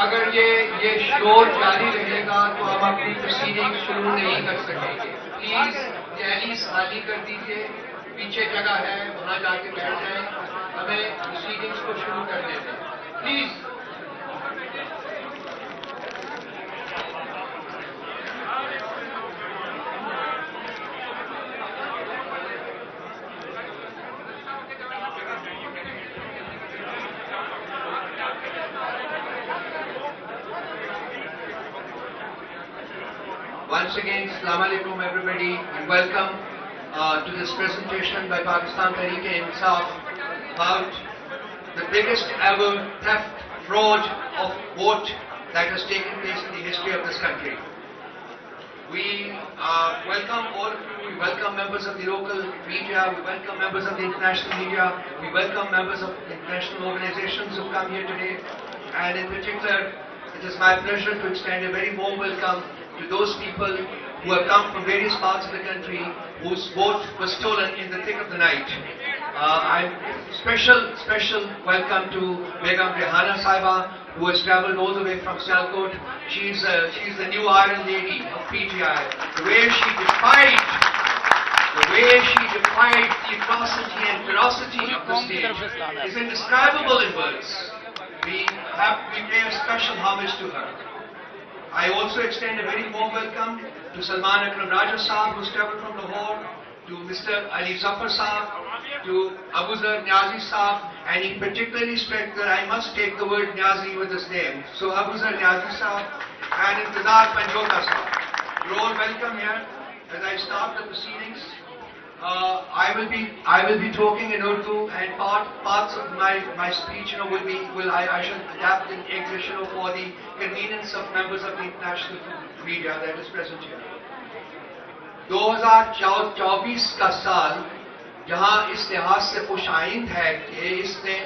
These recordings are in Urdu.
اگر یہ شور جاری رہے گا تو ہم اپنی پروسیڈنگ شروع نہیں کر سکیں گے. پلیز دہلیز خالی کر دیجیے, پیچھے جگہ ہے وہاں جا کے بیٹھ جائیں, ہمیں پروسیڈنگس کو شروع کرنے دیں please. Once again, Assalamu alaikum everybody and welcome to this presentation by Pakistan Tehreek-e-Insaf about the biggest ever theft, fraud of vote that has taken place in the history of this country. We welcome all of you, we welcome members of the local media, we welcome members of the international media, we welcome members of international organizations who come here today, and in particular, it is my pleasure to extend a very warm welcome to those people who have come from various parts of the country whose vote was stolen in the thick of the night. Special welcome to Begum Rehana Saiba, who has travelled all the way from Sialkot. She's the new Iron Lady of PTI. The way she defied the atrocity and ferocity of the state is indescribable in words. We pay a special homage to her. I also extend a very warm welcome to Salman Akram Raja Sahab, who has travelled from Lahore, to Mr. Ali Zafar Sahab, to Abu Zar Niazi Sahab, and he particularly stressed that I must take the word Niazi with his name. So Abu Zar Niazi Sahab and Intizar Panjota Sahab. You're all welcome here. As I start the proceedings, I will be talking in Urdu, and parts of my speech, I shall adapt in English, for the convenience of members of the international media that is present here. 2024 کا سال جہاں اس لحاظ سے خوش آئند ہے کہ اس نے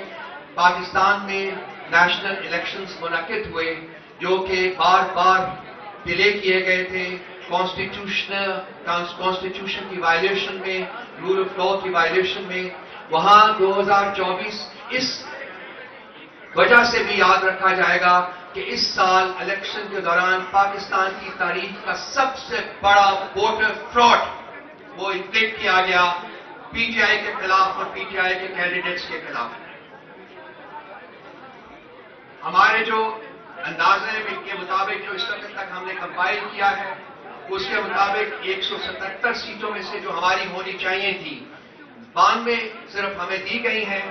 پاکستان میں نیشنل الیکشنز منعقد ہوئے جو کہ بار ڈیلے کیے گئے تھے, کانسٹیٹیوشن کی وائلیشن میں, رول آف لا کی وائلیشن میں. وہاں 2024 اس وجہ سے بھی یاد رکھا جائے گا کہ اس سال الیکشن کے دوران پاکستان کی تاریخ کا سب سے بڑا ووٹر فراڈ وہ انفلیکٹ کیا گیا پی ٹی آئی کے خلاف اور پی ٹی آئی کے کینڈیڈیٹس کے خلاف. ہمارے جو اندازے کے مطابق جو اس وقت تک ہم نے کمپائل کیا ہے اس کے مطابق 177 سیٹوں میں سے جو ہماری ہونی چاہیے تھی 92 صرف ہمیں دی گئی ہیں,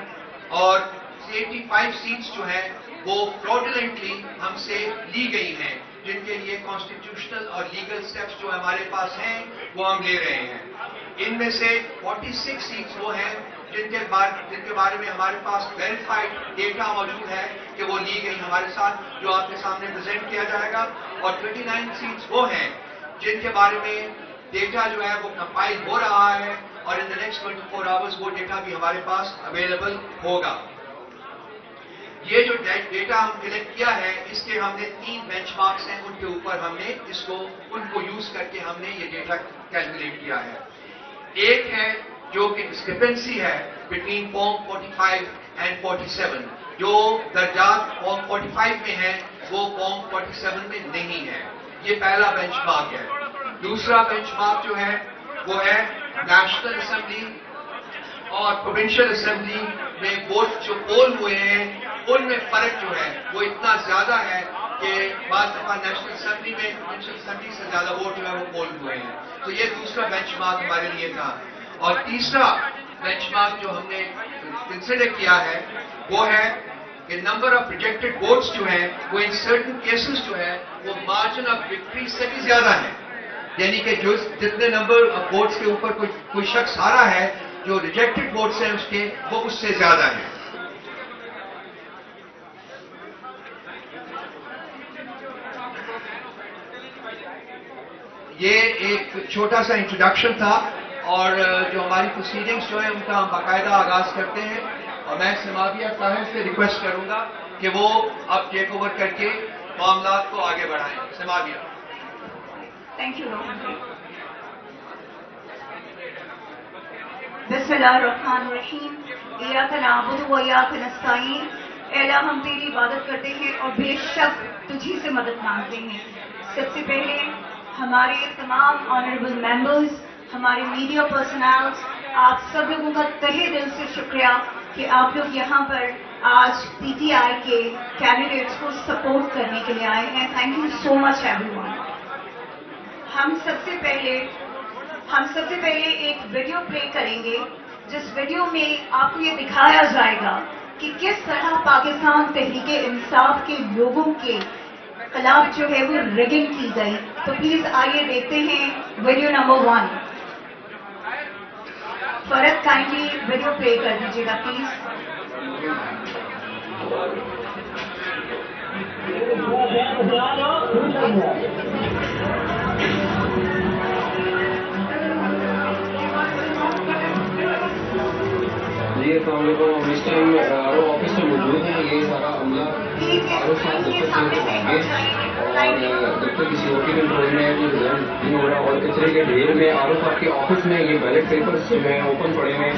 اور 85 سیٹس جو ہیں وہ فراڈولنٹلی ہم سے لی گئی ہیں, جن کے لیے کانسٹیٹیوشنل اور لیگل سٹیپس جو ہمارے پاس ہیں وہ ہم لے رہے ہیں. ان میں سے 46 سیٹس وہ ہیں جن کے بارے میں ہمارے پاس ویریفائڈ ڈیٹا موجود ہے کہ وہ لی گئی ہمارے ساتھ, جو آپ کے سامنے پریزنٹ کیا جائے گا, اور 39 سیٹس وہ ہیں جن کے بارے میں ڈیٹا جو ہے وہ کمپائل ہو رہا ہے, اور ان دا نیکسٹ 24 آورز وہ ڈیٹا بھی ہمارے پاس اویلیبل ہوگا. یہ جو ڈیٹا ہم کلیکٹ کیا ہے اس کے ہم نے 3 بینچ مارکس ہیں, ان کے اوپر ہم نے ان کو یوز کر کے ہم نے یہ ڈیٹا کیلکولیٹ کیا ہے. ایک ہے جو کہ ڈسکرپنسی ہے بٹوین فارم 45 اینڈ 47, جو درجات فارم 45 میں ہیں وہ فارم 47 میں نہیں ہے. یہ پہلا بینچ مارک ہے. دوسرا بینچ مارک جو ہے وہ ہے نیشنل اسمبلی اور پروونشل اسمبلی میں ووٹ جو پول ہوئے ہیں ان میں فرق جو ہے وہ اتنا زیادہ ہے کہ بعض دفعہ نیشنل اسمبلی میں پروونشل اسمبلی سے زیادہ ووٹ جو ہے وہ پول ہوئے ہیں. تو یہ دوسرا بینچ مارک ہمارے لیے تھا. اور تیسرا بینچ مارک جو ہم نے کنسیڈر کیا ہے وہ ہے کہ نمبر آف ریجیکٹڈ ووٹس جو ہیں وہ ان سرٹن کیسز جو ہے وہ مارجن آف وکٹری سے بھی زیادہ ہے. یعنی کہ جو جتنے نمبر آف ووٹس کے اوپر کوئی شخص ہارا ہے جو ریجیکٹڈ ووٹس ہیں اس کے وہ اس سے زیادہ ہیں. یہ ایک چھوٹا سا انٹروڈکشن تھا اور جو ہماری پروسیڈنگز جو ہیں ان کا ہم باقاعدہ آغاز کرتے ہیں اور میں سماویہ صاحب سے ریکویسٹ کروں گا کہ وہ اب ٹیک اوور کر کے معاملات کو آگے بڑھائیں. سماویہ. Thank you. بسم اللہ الرحمن الرحیم. ایاک نعبد و ایاک نستعین. اے اللہ ہم تیری عبادت کرتے ہیں اور بے شک تجھی سے مدد مانگتے ہیں. سب سے پہلے ہمارے تمام آنریبل ممبرز, ہمارے میڈیا پرسنلز, آپ سب لوگوں کا تہہ دل سے شکریہ کہ آپ لوگ یہاں پر آج پی ٹی آئی کے کینڈیڈیٹس کو سپورٹ کرنے کے لیے آئے ہیں. Thank you so much every one. ہم سب سے پہلے ایک ویڈیو پلے کریں گے جس ویڈیو میں آپ کو یہ دکھایا جائے گا کہ کس طرح پاکستان تحریک انصاف کے لوگوں کے خلاف جو ہے وہ ریگنگ کی گئی. تو پلیز آئیے دیکھتے ہیں ویڈیو نمبر 1. فرد کائنڈلی ویڈیو پلے کر دیجیے گا پلیز. جی السلام علیکم. ہم اس ٹائم آفس میں موجود ہیں. یہ سارا عملہ اور دفتر کی سیکورٹی کنٹرول میں ہے جو ریزلٹ نہیں ہو رہا اور کچرے کے ڈھیر میں آر او صاحب کے آفس میں یہ بیلٹ پیپرس جو ہیں اوپن پڑے ہیں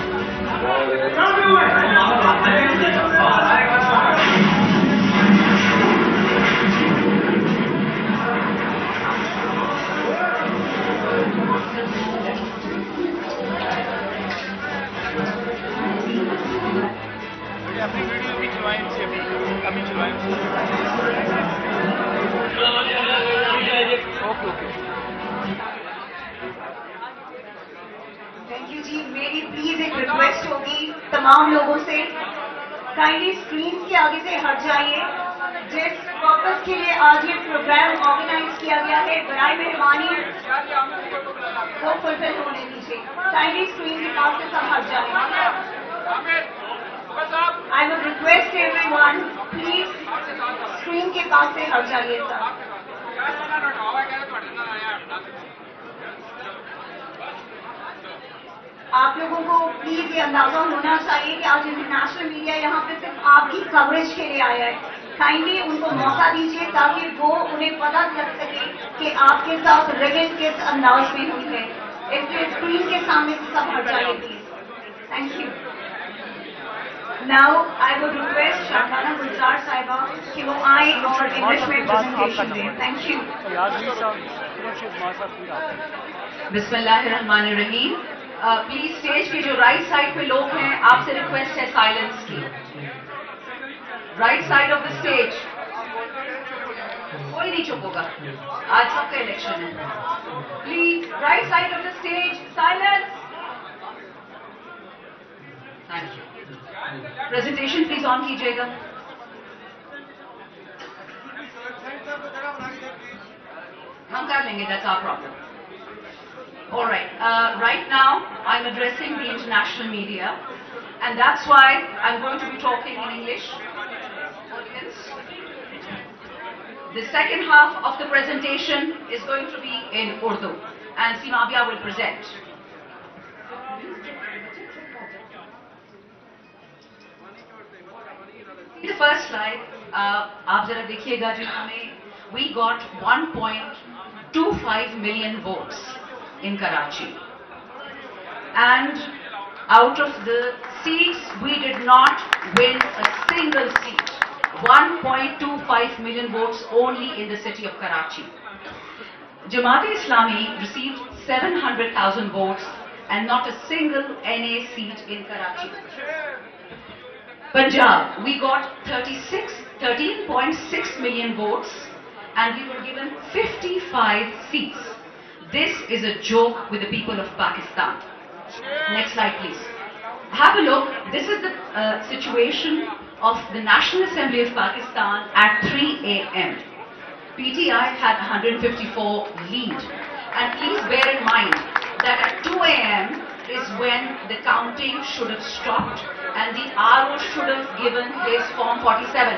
تھینک یو جی. میری پلیز ایک ریکویسٹ ہوگی تمام لوگوں سے, کائنڈلی اسکرین کے آگے سے ہٹ جائیے. جس پرپز کے لیے آج یہ پروگرام آرگنائز کیا گیا ہے برائے مہربانی وہ فلفل ہونے دیجیے. کائنڈلی اسکرین کے پاس سے سب ہٹ جائیں. I would request everyone, please, screen کے پاس سے ہٹ جائیے سب. آپ لوگوں کو پلیز یہ اندازہ ہونا چاہیے کہ آج انٹرنیشنل میڈیا یہاں پہ صرف آپ کی کوریج کے لیے آیا ہے. کائنڈلی ان کو موقع دیجیے تاکہ وہ انہیں پتہ لگ سکے کہ آپ کے ساتھ ریگنگ کس انداز میں ہوئی ہے. اس لیے اسکرین کے سامنے سے سب ہٹ جائیے please. Thank you. Now I would request شاہانہ گلزار صاحبہ کہ وہ آئیں اور انگلش میں پریزنٹیشن دیں. Thank you. بسم اللہ الرحمن الرحیم. پلیز اسٹیج کے جو رائٹ سائڈ پہ لوگ ہیں آپ سے ریکویسٹ ہے سائلنس کی. Right side of the stage کوئی نہیں چپ ہوگا, آج سب کا الیکشن ہے. Please right side of the stage silence. Thank you. Presentation please on کیجیے گا. ہم کر لیں گے, that's our problem. All right. Right now, I'm addressing the international media, and that's why I'm going to be talking in English. Audience. The second half of the presentation is going to be in Urdu, and Simavia will present. The first slide, آپ ذرا دیکھیے گا جو ہمیں we got 1.25 million votes in Karachi, and out of the seats we did not win a single seat. 1.25 million votes only in the city of Karachi. Jamaat-e-Islami received 700,000 votes and not a single NA seat in Karachi. Punjab, we got 13.6 million votes and we were given 55 seats. This is a joke with the people of Pakistan. Next slide, please. Have a look. This is the situation of the National Assembly of Pakistan at 3 a.m. PTI had 154 lead. And please bear in mind that at 2 a.m. is when the counting should have stopped and the RO should have given his Form 47.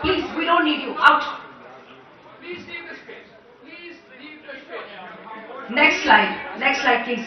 Please, we don't need you. Out. Please leave the space. Please leave the space. Next slide. Next slide, please.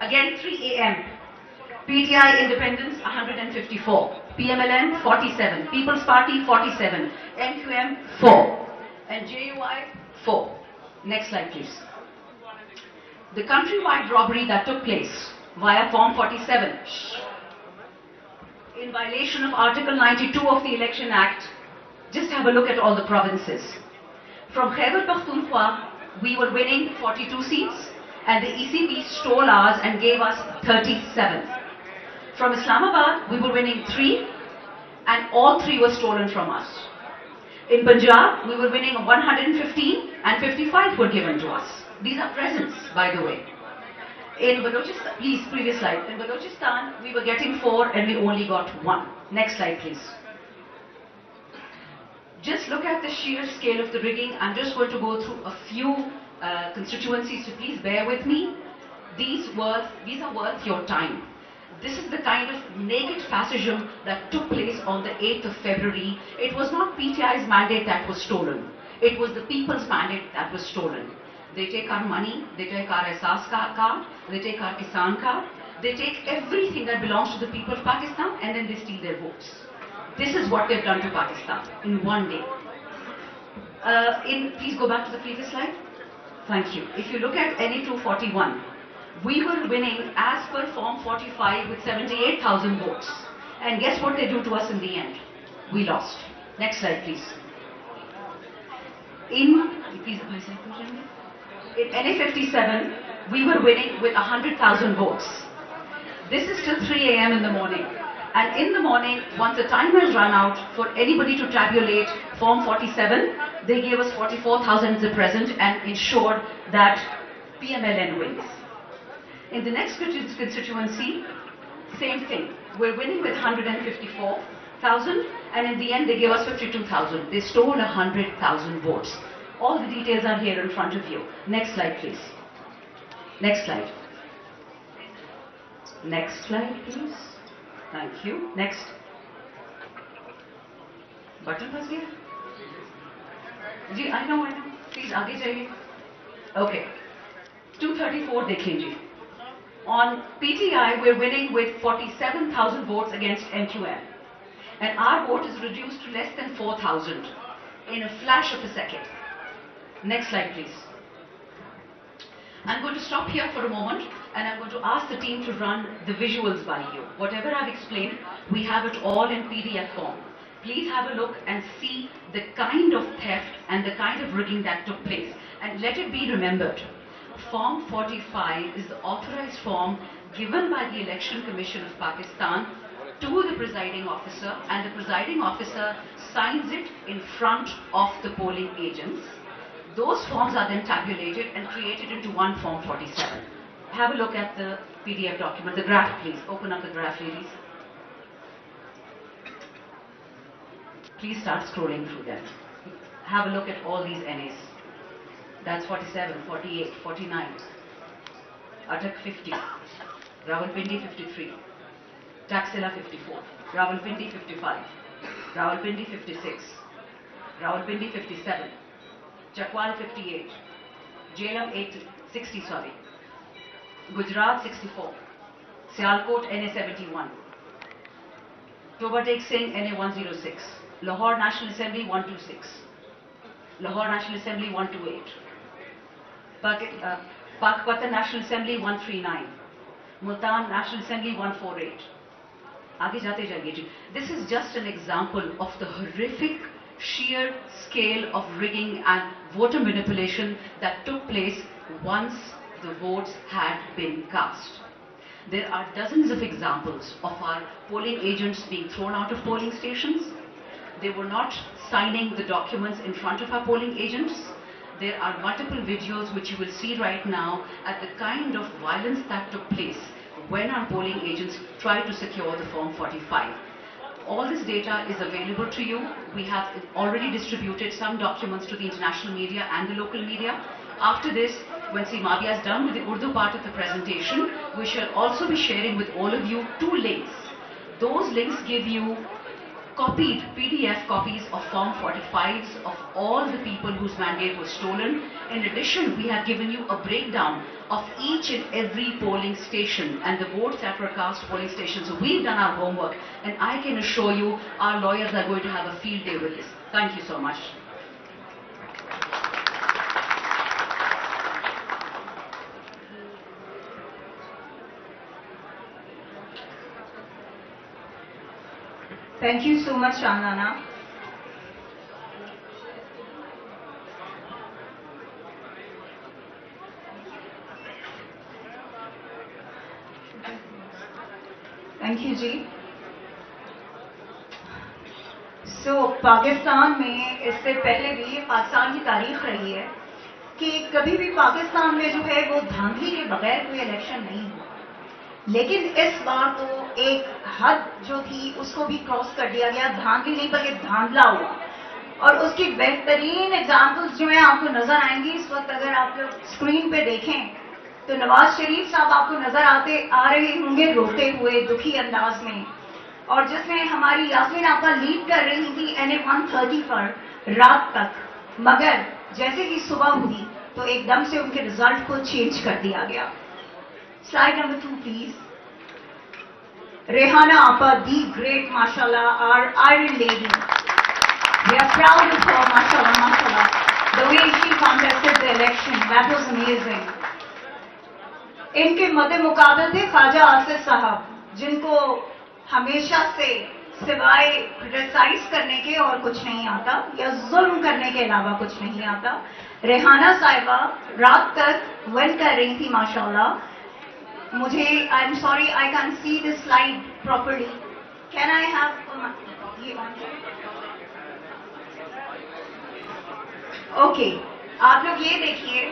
Again 3 a.m. PTI Independence 154. PMLN 47. People's Party 47. MQM 4. And JUI 4. Next slide, please. The countrywide robbery that took place via Form 47 in violation of Article 92 of the Election Act. Just have a look at all the provinces. From Khyber Pakhtunkhwa, we were winning 42 seats and the ECB stole ours and gave us 37. From Islamabad, we were winning 3 and all 3 were stolen from us. In Punjab, we were winning 115 and 55 were given to us. These are presents, by the way. In Balochistan, please, previous slide. In Balochistan, we were getting 4 and we only got 1. Next slide, please. Just look at the sheer scale of the rigging. I'm just going to go through a few constituencies, so please bear with me. These are worth your time. This is the kind of naked fascism that took place on the 8th of February. It was not PTI's mandate that was stolen. It was the people's mandate that was stolen. They take our money, they take our Ehsaas card, they take our Kisan card, they take everything that belongs to the people of Pakistan and then they steal their votes. This is what they've done to Pakistan in one day. Please go back to the previous slide. Thank you. If you look at NA 241, we were winning as per Form 45 with 78,000 votes. And guess what they do to us in the end? We lost. Next slide, please. In NA 57, we were winning with 100,000 votes. This is till 3 a.m. in the morning. And in the morning, once the time has run out for anybody to tabulate Form 47, they gave us 44,000 as a present and ensured that PMLN wins. In the next constituency, same thing. We're winning with 154,000 and in the end they gave us 52,000. They stole 100,000 votes. All the details are here in front of you. Next slide, please. Next slide. Next slide, please. Thank you. Next. Button was here? I know. Please, aage jaiye. Okay. 234 dekhiye ji. On PTI, we're winning with 47,000 votes against MQM. And our vote is reduced to less than 4,000 in a flash of a second. Next slide, please. I'm going to stop here for a moment and I'm going to ask the team to run the visuals by you. Whatever I've explained, we have it all in PDF form. Please have a look and see the kind of theft and the kind of rigging that took place. And let it be remembered, Form 45 is the authorized form given by the Election Commission of Pakistan to the presiding officer, and the presiding officer signs it in front of the polling agents. Those forms are then tabulated and created into one Form 47. Have a look at the PDF document, the graph please. Open up the graph, ladies. Please start scrolling through them. Have a look at all these NAs. That's 47, 48, 49. Atak 50. Rawalpindi 53. Taxila 54. Rawalpindi 55. Rawalpindi 56. Rawalpindi 57. Chakwal 58. Jhelum 60, sorry. Gujarat 64. Sialkot NA 71. Toba Singh NA 106. Lahore National Assembly 126. Lahore National Assembly 128. Pakpatan National Assembly 139. Multan national assembly 148. آگے جاتے جائیے جی. This is just an example of the horrific sheer scale of rigging and voter manipulation that took place once the votes had been cast. There are dozens of examples of our polling agents being thrown out of polling stations. They were not signing the documents in front of our polling agents. There are multiple videos which you will see right now at the kind of violence that took place when our polling agents tried to secure the Form 45. All this data is available to you. We have already distributed some documents to the international media and the local media. After this, when Madhya is done with the Urdu part of the presentation, we shall also be sharing with all of you 2 links. Those links give you copied PDF copies of Form 45s of all the people whose mandate was stolen. In addition, we have given you a breakdown of each and every polling station and the votes that were cast polling stations. So we've done our homework, and I can assure you our lawyers are going to have a field day with this. Thank you so much. Thank you so much, Chandana. Thank you, ji. So, Pakistan میں اس سے پہلے بھی پاکستان کی تاریخ رہی ہے کہ کبھی بھی پاکستان میں جو ہے وہ دھاندلی کے بغیر کوئی الیکشن نہیں ہوا. لیکن اس بار تو ایک حد جو تھی اس کو بھی کراس کر دیا گیا. دھاندلی نہیں بلکہ دھاندلا ہوا, اور اس کی بہترین ایگزامپلس جو ہیں آپ کو نظر آئیں گی. اس وقت اگر آپ لوگ اسکرین پہ دیکھیں تو نواز شریف صاحب آپ کو نظر آ رہے ہوں گے روتے ہوئے دکھی انداز میں, اور جس میں ہماری یاسمین آپا لیڈ کر رہی تھی NA 130 پر رات تک. مگر جیسے ہی صبح ہوئی تو ایک دم سے ان کے رزلٹ کو چینج کر دیا گیا. Slide number 2, please. Rehana Appa, the great, mashallah, our iron lady. We are proud of her, mashallah, mashallah. The way she contested the election, that was amazing. ان کے مد مقابل تھے خواجہ آصف صاحب, جن کو ہمیشہ سے سوائے کرٹیسائز کرنے کے اور کچھ نہیں آتا, یا ظلم کرنے کے علاوہ کچھ نہیں آتا. ریحانہ صاحبہ رات تک ون کر رہی تھی ماشاءاللہ. مجھے I am sorry I can see this slide properly. Can I have یہ آن؟ اوکے, آپ لوگ یہ دیکھیے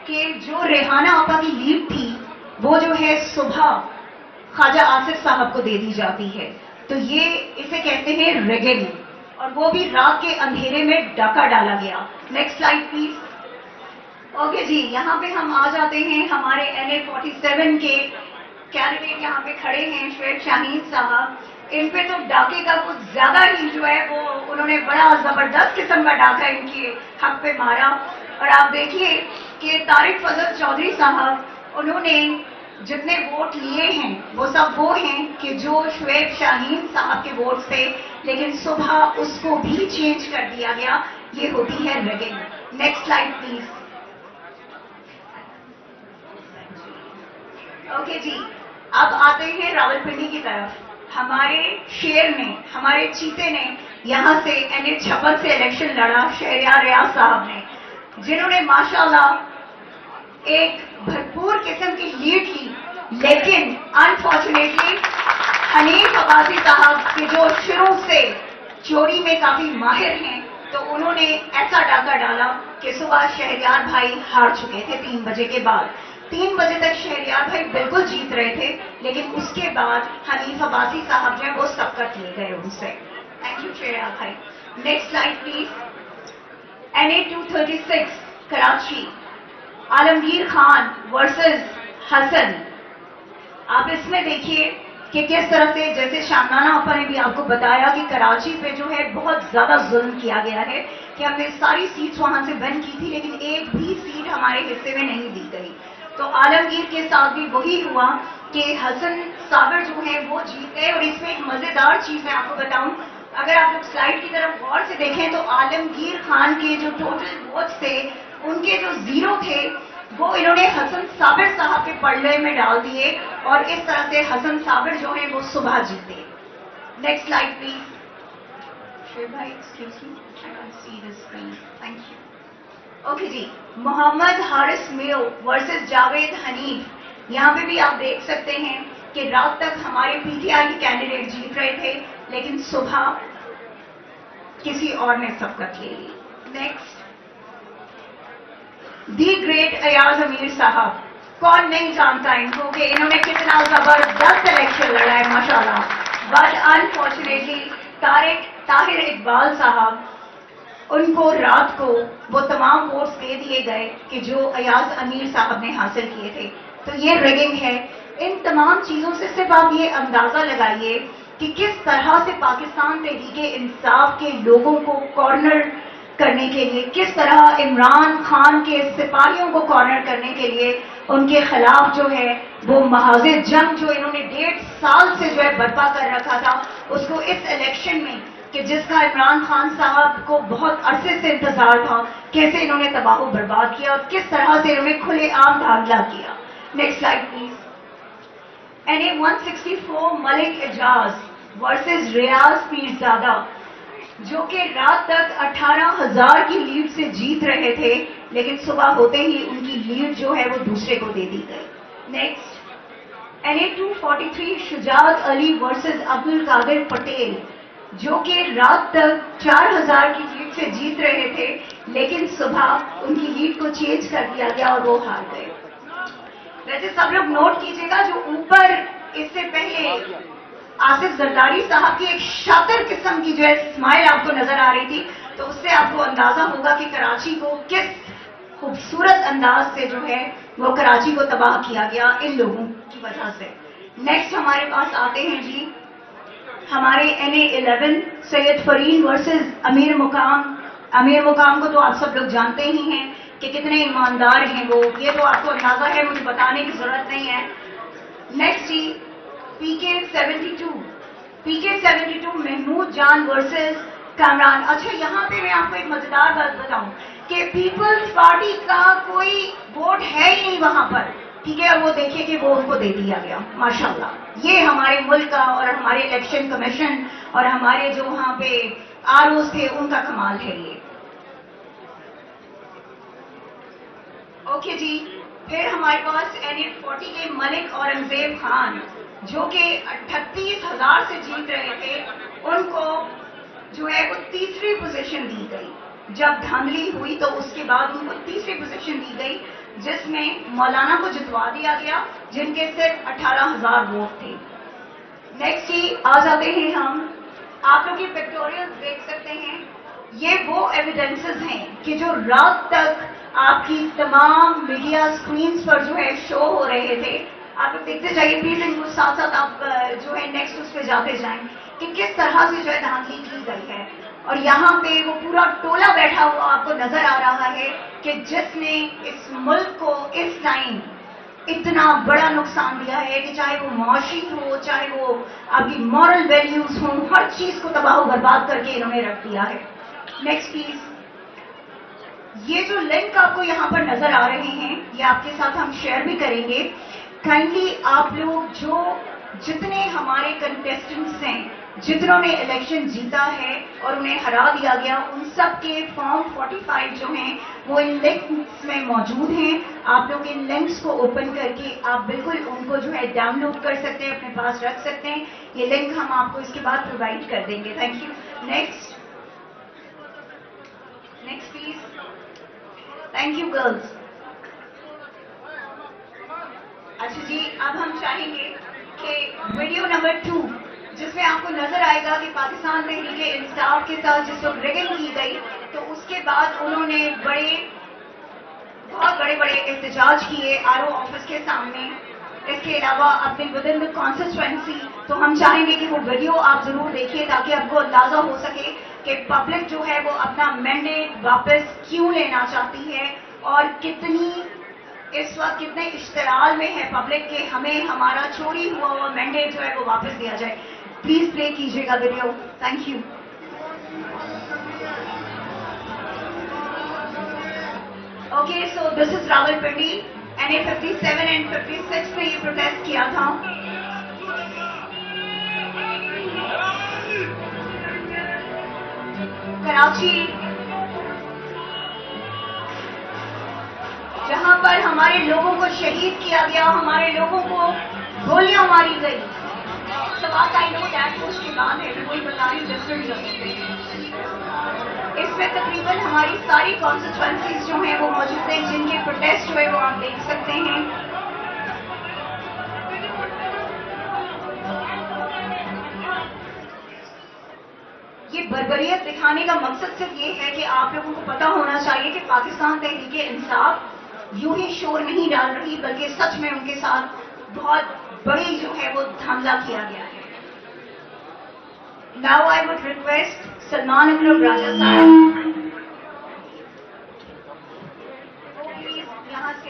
کہ جو ریحانہ آپا کی لیڈ تھی وہ جو ہے صبح خواجہ آصف صاحب کو دے دی جاتی ہے. تو یہ اسے کہتے ہیں ریگنگ, اور وہ بھی رات کے اندھیرے میں ڈاکہ ڈالا گیا. Next slide please. اوکے جی, یہاں پہ ہم آ جاتے ہیں ہمارے NA 47 کے کینڈیڈیٹ یہاں پہ کھڑے ہیں, شعیب شاہین صاحب. ان پہ تو ڈاکے کا کچھ زیادہ ہی جو ہے وہ انہوں نے بڑا زبردست قسم کا ڈاکہ ان کے حق پہ مارا. اور آپ دیکھیے کہ طارق فضل چودھری صاحب انہوں نے جتنے ووٹ لیے ہیں وہ سب وہ ہیں کہ جو شعیب شاہین صاحب کے ووٹ تھے, لیکن صبح اس کو بھی چینج کر دیا گیا. یہ ہوتی ہے rigging. Next slide please. Okay جی, اب آتے ہیں راولپنڈی کی طرف. ہمارے شیر نے, ہمارے چیتے نے یہاں سے NA 56 سے الیکشن لڑا, شہریار ریاض صاحب نے, جنہوں نے ماشاءاللہ ایک بھرپور قسم کی لیڈ لی. لیکن انفارچونیٹلی حنیف عباسی صاحب کے جو شروع سے چوری میں کافی ماہر ہیں, تو انہوں نے ایسا ڈاکہ ڈالا کہ صبح شہریار بھائی ہار چکے تھے 3 بجے کے بعد. 3 بجے تک شہریار بھائی بالکل جیت رہے تھے, لیکن اس کے بعد حنیف عباسی صاحب جو ہے وہ سبقت لیے گئے ان سے. تھینک یو شہریار بھائی. Next slide please. NA 236 Karachi, Alamgir Khan versus Hasan. آپ اس میں دیکھیے کہ کس طرح سے, جیسے شامنانہ آپا نے بھی آپ کو بتایا کہ کراچی پہ جو ہے بہت زیادہ ظلم کیا گیا ہے, کہ ہم نے ساری سیٹس وہاں سے ون کی تھی لیکن ایک بھی سیٹ ہمارے حصے میں نہیں دی گئی. تو عالمگیر کے ساتھ بھی وہی ہوا کہ حسن صابر جو ہیں وہ جیت گئے. اور اس میں ایک مزیدار چیز میں آپ کو بتاؤں, اگر آپ لوگ سلائڈ کی طرف غور سے دیکھیں تو عالمگیر خان کے جو ٹوٹل ووٹس تھے ان کے جو 0 تھے وہ انہوں نے حسن صابر صاحب کے پلڑے میں ڈال دیے اور اس طرح سے حسن صابر جو ہیں وہ صبح جیتے. Next slide please. شعیب بھائی excuse me, I can't see the screen. Thank you. Okay جی, محمد حارث میو ورسز جاوید حنیف. یہاں پہ بھی آپ دیکھ سکتے ہیں کہ رات تک ہمارے پی ٹی آئی کے کینڈیڈیٹ جیت رہے تھے, لیکن صبح کسی اور نے سبقت لے لی. Next, the great Ayaz Amir صاحب. کون نہیں جانتا ان کو کہ انہوں نے کتنا زبردست الیکشن لڑا ہے ماشاءاللہ. بٹ انفارچونیٹلی طاہر اقبال صاحب, ان کو رات کو وہ تمام ووٹس دے دیے گئے کہ جو ایاز امیر صاحب نے حاصل کیے تھے. تو یہ ریگنگ ہے. ان تمام چیزوں سے صرف آپ یہ اندازہ لگائیے کہ کس طرح سے پاکستان تحریک انصاف کے لوگوں کو کارنر کرنے کے لیے, کس طرح عمران خان کے سپاہیوں کو کارنر کرنے کے لیے ان کے خلاف جو ہے وہ محاذ جنگ جو انہوں نے 1.5 سال سے جو ہے برپا کر رکھا تھا, اس کو اس الیکشن میں کہ جس کا عمران خان صاحب کو بہت عرصے سے انتظار تھا, کیسے انہوں نے تباہ و برباد کیا اور کس طرح سے انہوں نے کھلے عام دھاندلا کیا. Next slide please. NA 164 Malik Ejaz versus Riaz Pirzada, جو کہ رات تک 18,000 کی لیڈ سے جیت رہے تھے, لیکن صبح ہوتے ہی ان کی لیڈ جو ہے وہ دوسرے کو دے دی گئی. نیکسٹ, NA 243 شجاعت علی ورسز عبد القادر پٹیل, جو کہ رات تک 4,000 کی لیڈ سے جیت رہے تھے, لیکن صبح ان کی لیڈ کو چینج کر دیا گیا اور وہ ہار گئے. ویسے سب لوگ نوٹ کیجیے گا, جو اوپر اس سے پہلے آصف زرداری صاحب کی ایک شاطر قسم کی جو ہے اسمائل آپ کو نظر آ رہی تھی, تو اس سے آپ کو اندازہ ہوگا کہ کراچی کو کس خوبصورت انداز سے جو ہے وہ کراچی کو تباہ کیا گیا ان لوگوں کی وجہ سے. نیکسٹ ہمارے پاس آتے ہیں جی ہمارے NA 11 سید فرین ورسز امیر مقام. امیر مقام کو تو آپ سب لوگ جانتے ہی ہیں کہ کتنے ایماندار ہیں وہ, یہ تو آپ کو اندازہ ہے, مجھے بتانے کی ضرورت نہیں ہے. نیکسٹ جی PK 72 محمود جان ورسز کامران. اچھا, یہاں پہ میں آپ کو ایک مزیدار بات بتاؤں کہ پیپلز پارٹی کا کوئی ووٹ ہے ہی نہیں وہاں پر, ٹھیک ہے, اور وہ دیکھیے کہ وہ ان کو دے دیا گیا ماشاءاللہ. یہ ہمارے ملک کا اور ہمارے الیکشن کمیشن اور ہمارے جو وہاں پہ ROs تھے ان کا کمال ہے یہ. اوکے جی, پھر ہمارے پاس NA 40 کے ملک اورنگزیب خان, جو کہ 38,000 سے جیت رہے تھے, ان کو جو ہے وہ تیسری پوزیشن دی گئی. جب دھاندلی ہوئی تو اس کے بعد ان کو تیسری پوزیشن دی گئی, جس میں مولانا کو جتوا دیا گیا جن کے صرف 18,000 ووٹ تھے. نیکسٹ جی آ جاتے ہیں ہم, آپ لوگ یہ پکٹوریلز دیکھ سکتے ہیں, یہ وہ ایویڈنسز ہیں کہ جو رات تک آپ کی تمام میڈیا اسکرینز پر جو ہے شو ہو رہے تھے. آپ لوگ دیکھتے جائیے پلیز, ان کو ساتھ ساتھ آپ جو ہے نیکسٹ اس پہ جاتے جائیں کہ کس طرح سے جو ہے دھاندلی کی گئی ہے. اور یہاں پہ وہ پورا ٹولہ بیٹھا ہوا آپ کو نظر آ رہا ہے کہ جس نے اس ملک کو اس ٹائم اتنا بڑا نقصان دیا ہے کہ چاہے وہ معاشی ہو, چاہے وہ آپ کی مورل ویلیوز ہوں, ہر چیز کو تباہ و برباد کر کے انہوں نے رکھ دیا ہے. Next please. یہ جو لنک آپ کو یہاں پر نظر آ رہے ہیں یہ آپ کے ساتھ ہم شیئر بھی کریں گے. کائنڈلی آپ لوگ جو جتنے ہمارے کنٹیسٹنٹس ہیں, جتنوں نے الیکشن جیتا ہے اور انہیں ہرا دیا گیا, ان سب کے فارم 45 جو ہیں وہ ان لنکس میں موجود ہیں. آپ لوگ ان لنکس کو اوپن کر کے آپ بالکل ان کو جو ہے ڈاؤن لوڈ کر سکتے ہیں, اپنے پاس رکھ سکتے ہیں. یہ لنک ہم آپ کو اس کے بعد پرووائڈ کر دیں گے. Thank you. Next please. Thank you girls. اچھا جی, اب ہم چاہیں گے کہ ویڈیو نمبر 2 جس میں آپ کو نظر آئے گا کہ پاکستان تحریک انصاف کے ساتھ جس وقت ریگنگ کی گئی تو اس کے بعد انہوں نے بہت بڑے احتجاج کیے RO آفس کے سامنے. اس کے علاوہ اپنے ودن دا کانسٹیچوئنسی. تو ہم چاہیں گے کہ وہ ویڈیو آپ ضرور دیکھیے تاکہ آپ کو اندازہ ہو سکے کہ پبلک جو ہے وہ اپنا مینڈیٹ واپس کیوں لینا چاہتی ہے اور اس وقت کتنے اشتعال میں ہے پبلک کہ ہمیں ہمارا چوری ہوا مینڈیٹ جو ہے وہ واپس دیا جائے. پلیز پلے کیجیے گا video. Thank you. Okay, so this is Rawalpindi, NA 57 and 56 نے یہ پروٹیسٹ کیا تھا. کراچی جہاں پر ہمارے لوگوں کو شہید کیا گیا, ہمارے لوگوں کو گولیاں ماری گئی. سوات آئی نو دیٹ اس کے بعد ہے, کوئی بتا رہی ڈفرنٹ جگہ. اس میں تقریباً ہماری ساری کانسٹیچوئنسیز جو ہیں وہ موجود ہیں, جن کے پروٹیسٹ جو ہے وہ آپ دیکھ سکتے ہیں. یہ بربریت دکھانے کا مقصد صرف یہ ہے کہ آپ لوگوں کو پتہ ہونا چاہیے کہ پاکستان تحریک انصاف یوں ہی شور نہیں ڈال رہی, بلکہ سچ میں ان کے ساتھ بہت بڑی جو ہے وہ دھاندلا کیا گیا ہے. Now I would request Salman اکرم راجہ صاحب یہاں سے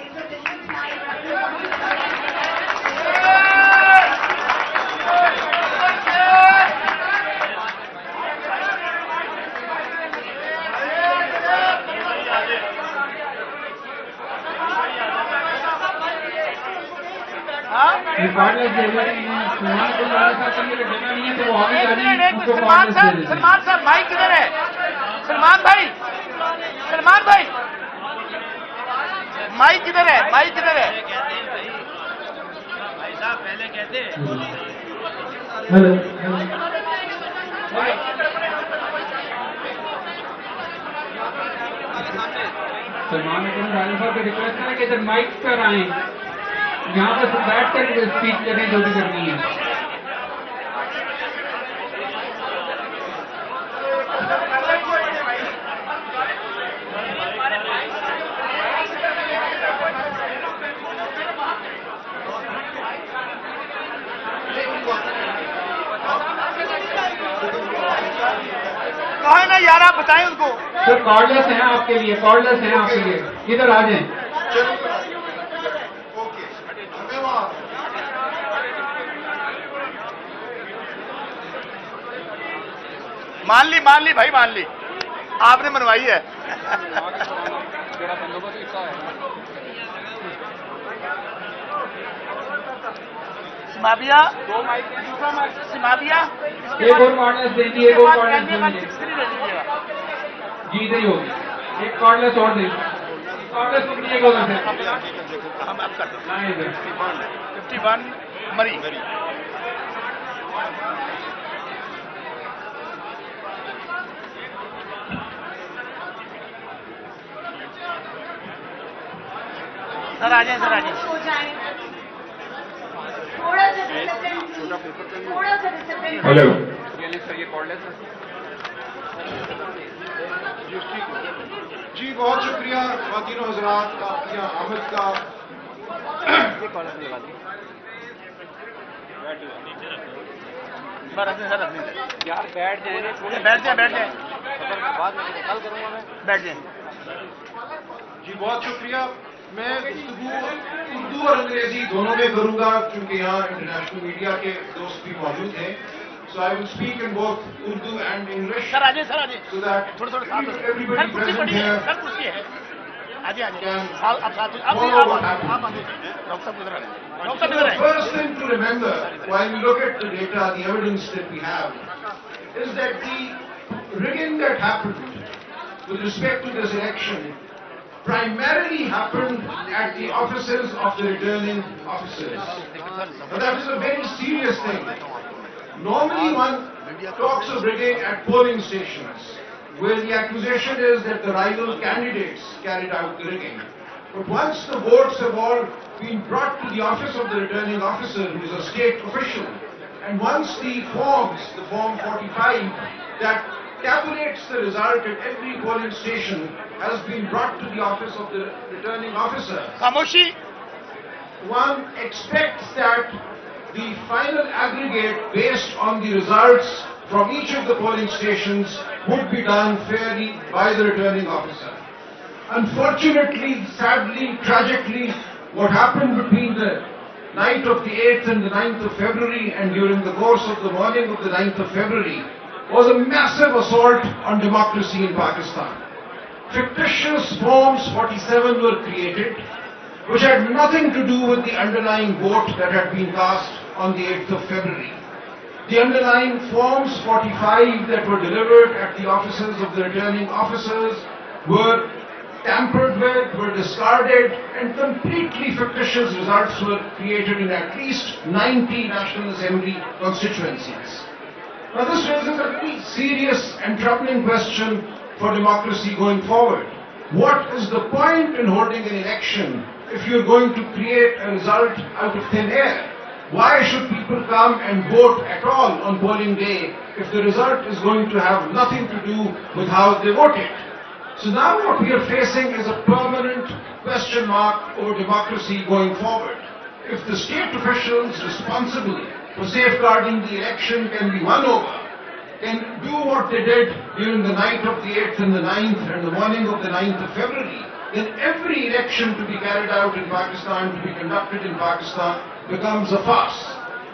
سلمان صاحب مائک کدھر ہے؟ سلمان بھائی مائک کدھر ہے؟ مائک کدھر ہے؟ بھائی صاحب پہلے کہتے ہیں. سلمان اکرم راجہ صاحب کو ریکویسٹ کریں کہ ادھر مائک پر آئیں, یہاں پر بیٹھ کر اسپیچ کریں جو بھی کرنی ہے. کہاں ہے نا یار, آپ بتائیں ان کو. سر کارڈلیس ہیں آپ کے لیے, کارڈلیس ہیں آپ کے لیے, ادھر آ جائیں. مان لی بھائی, مان لی, آپ نے منوائی ہے. سمابیا ایک اور کارڈلیس دیں گی, ایک اور کارڈلیس دیں گے جی, ادھر ہی ہوگی. ایک کارڈلیس اور دیں, کارڈلیس پکڑیے گا ادھر سے. ہم اب کر دیں. ہاں ادھر 51 مری. سر آ جائیں, سر آ جائیں. ہلو جی, بہت شکریہ خواتین و حضرات کا آپ کی آمد کا. یار بیٹھ جائیں. جی بہت شکریہ. میں گفتگو اردو اور انگریزی دونوں میں کروں گا کیونکہ یہاں انٹرنیشنل میڈیا کے دوست بھی موجود ہیں. So I will speak in both Urdu and English. سر آجائیں, سر آجائیں. So that everybody present here سر کرسی ہے. آجائیں. The first thing to remember while we look at the data, the evidence that we have, is that the rigging that happened with respect to this election primarily happened at the offices of the returning officers. Now that is a very serious thing. Normally one talks of rigging at polling stations, where the accusation is that the rival candidates carried out the rigging. But once the votes have all been brought to the office of the returning officer, who is a state official, and once the Form 45 that tabulates the result at every polling station has been brought to the office of the returning officer, Khamoshi, one expects that the final aggregate based on the results from each of the polling stations would be done fairly by the returning officer. Unfortunately, sadly, tragically, what happened between the night of the 8th and the 9th of February and during the course of the morning of the 9th of February was a massive assault on democracy in Pakistan. fictitious Forms 47 were created, which had nothing to do with the underlying vote that had been cast on the 8th of February. The underlying Forms 45 that were delivered at the offices of the returning officers were tampered with, were discarded, and completely fictitious results were created in at least 90 National Assembly constituencies. Now this raises a very serious and troubling question for democracy going forward. What is the point in holding an election if you're going to create a result out of thin air? Why should people come and vote at all on polling day if the result is going to have nothing to do with how they voted? So now what we are facing is a permanent question mark over democracy going forward. If the state officials responsible for safeguarding the election can be won over, can do what they did during the night of the 8th and the 9th and the morning of the 9th of February, then every election to be carried out in Pakistan, to be conducted in Pakistan, becomes a farce.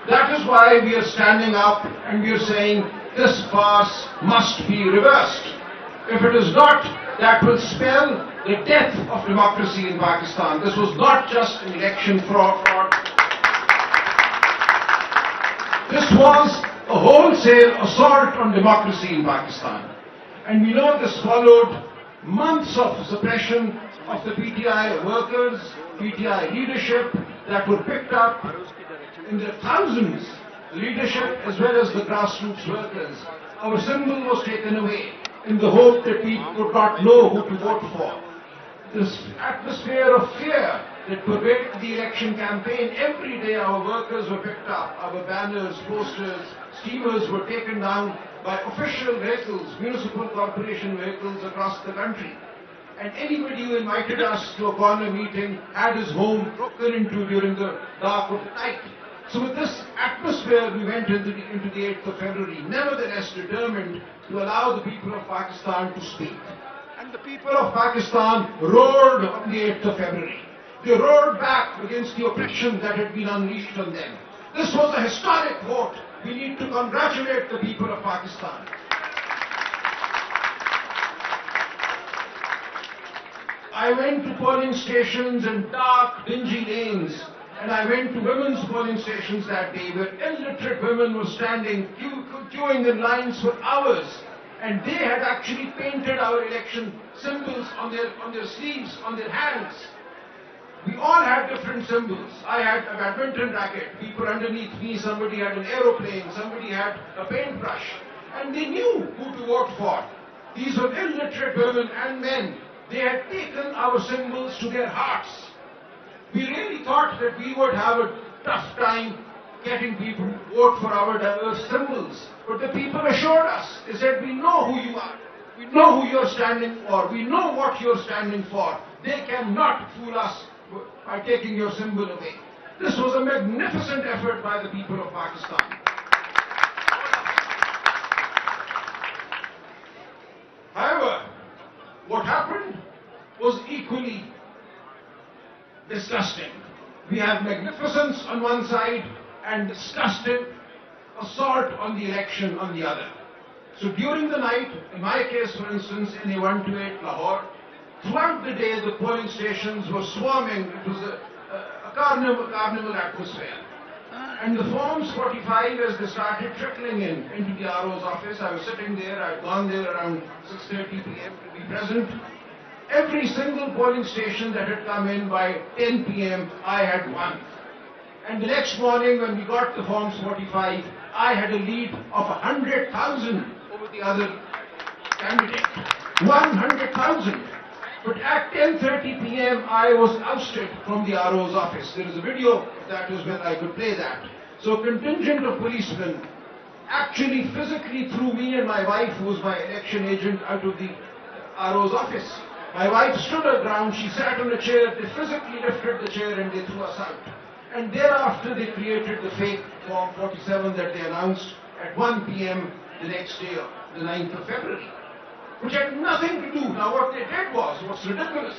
That is why we are standing up and we are saying this farce must be reversed. If it is not, that will spell the death of democracy in Pakistan. This was not just an election fraud. This was a wholesale assault on democracy in Pakistan. And we know this followed months of suppression of the PTI workers, PTI leadership that were picked up in their thousands, leadership as well as the grassroots workers. Our symbol was taken away in the hope that people would not know who to vote for. This atmosphere of fear that pervaded the election campaign, every day our workers were picked up, our banners, posters, steamers were taken down by official vehicles, municipal corporation vehicles across the country. And anybody who invited us to a corner meeting had his home broken into during the dark of the night. So with this atmosphere, we went into the 8th of February, nevertheless determined to allow the people of Pakistan to speak. And the people of Pakistan roared on the 8th of February. They roared back against the oppression that had been unleashed on them. This was a historic vote. We need to congratulate the people of Pakistan. I went to polling stations in dark, dingy lanes, and I went to women's polling stations that day where illiterate women were standing, queuing in lines for hours, and they had actually painted our election symbols on their sleeves, on their hands. We all had different symbols. I had a badminton racket, people underneath me, somebody had an aeroplane, somebody had a paintbrush, and they knew who to vote for. These were illiterate women and men. They had taken our symbols to their hearts. We really thought that we would have a tough time getting people to vote for our diverse symbols. But the people assured us, they said, we know who you are. We know who you're standing for. We know what you're standing for. They cannot fool us by taking your symbol away. This was a magnificent effort by the people of Pakistan. However, what happened was equally disgusting. We have magnificence on one side and disgusting assault on the election on the other. So during the night, in my case for instance, in A128 Lahore, throughout the day the polling stations were swarming. It was a carnival atmosphere. And the Forms 45, as they started trickling into the RO's office, I was sitting there, I had gone there around 6:30 p.m. to be present. Every single polling station that had come in by 10 p.m., I had won. And the next morning when we got the Forms 45, I had a lead of 100,000 over the other candidate. 100,000. But at 10:30 p.m., I was ousted from the RO's office. There is a video of that as well, I could play that. So a contingent of policemen actually physically threw me and my wife, who was my election agent, out of the RO's office. My wife stood her ground, she sat on a chair, they physically lifted the chair and they threw us out. And thereafter they created the fake Form 47 that they announced at 1 p.m. the next day, the 9th of February. Which had nothing to do. Now what they did was, what's ridiculous,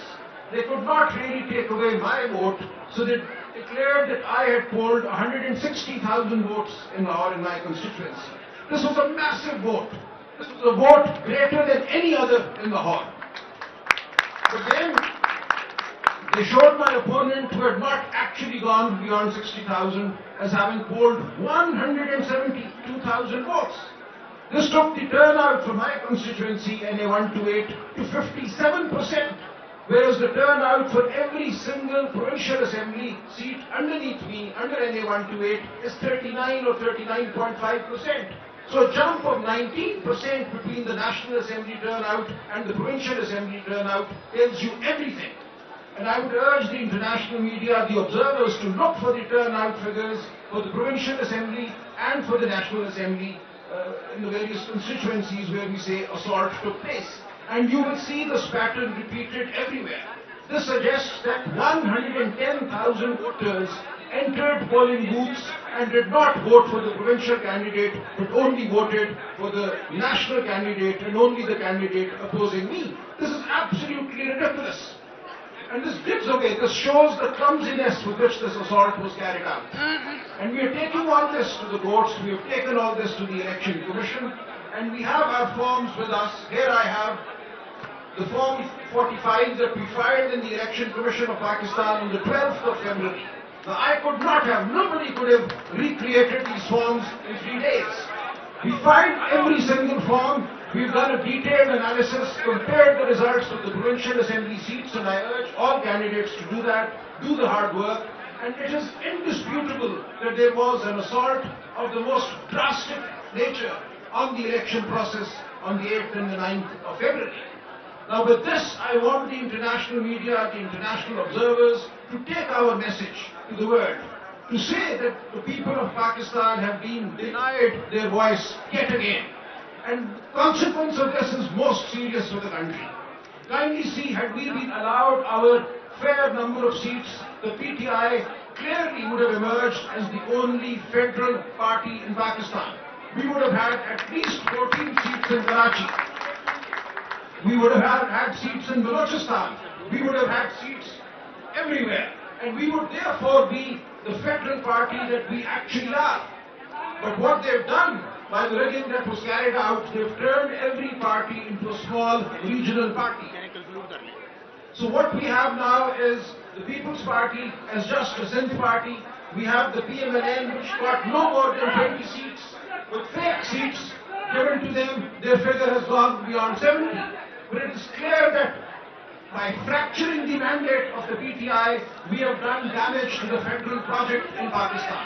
they could not really take away my vote, so they declared that I had polled 160,000 votes in Lahore in my constituency. This was a massive vote. This was a vote greater than any other in Lahore. They showed my opponent, who had not actually gone beyond 60,000, as having polled 172,000 votes. This took the turnout for my constituency, NA 128, to 57%, whereas the turnout for every single provincial assembly seat underneath me, under NA 128, is 39 or 39.5%. So a jump of 19% between the National Assembly turnout and the Provincial Assembly turnout tells you everything. And I would urge the international media, the observers, to look for the turnout figures for the Provincial Assembly and for the National Assembly in the various constituencies where we say assault took place. And you will see this pattern repeated everywhere. This suggests that 110,000 voters entered polling booths and did not vote for the provincial candidate, but only voted for the national candidate and only the candidate opposing me. This is absolutely ridiculous. And this shows the clumsiness with which this assault was carried out. And we are taking all this to the courts, we have taken all this to the Election Commission, and we have our forms with us. Here I have the Form 45 that we filed in the Election Commission of Pakistan on the 12th of February. Now, nobody could have recreated these forms in 3 days. We filed every single form, we've done a detailed analysis, compared the results of the provincial assembly seats, and I urge all candidates to do that, do the hard work, and it is indisputable that there was an assault of the most drastic nature on the election process on the 8th and the 9th of February. Now with this, I want the international media, the international observers, to take our message to the world, to say that the people of Pakistan have been denied their voice yet again. And the consequence of this is most serious for the country. Kindly see, had we been allowed our fair number of seats, the PTI clearly would have emerged as the only federal party in Pakistan. We would have had at least 14 seats in Karachi. We would have had seats in Balochistan. We would have had seats everywhere. And we would therefore be the federal party that we actually are. But what they've done by the rigging that was carried out, they've turned every party into a small regional party. So what we have now is the People's Party as just a Sindh party. We have the PMLN, which got no more than 20 seats. With fake seats given to them, their figure has gone beyond 70. But it is clear that by fracturing the mandate of the PTI, we have done damage to the federal project in Pakistan.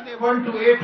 NA 128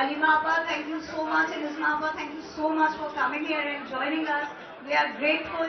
Alima Appa, thank you so much, and Isma Appa, thank you so much for coming here and joining us. We are grateful,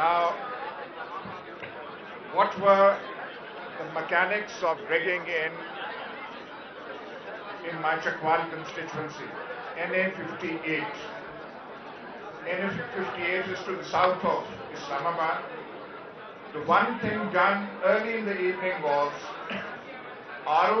Now, what were the mechanics of rigging in my Chakwal constituency, NA 58. NA 58 is to the south of Islamabad. The one thing done early in the evening was RO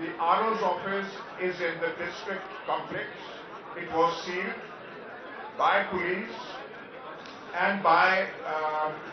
The RO's office is in the district complex. It was sealed by police and by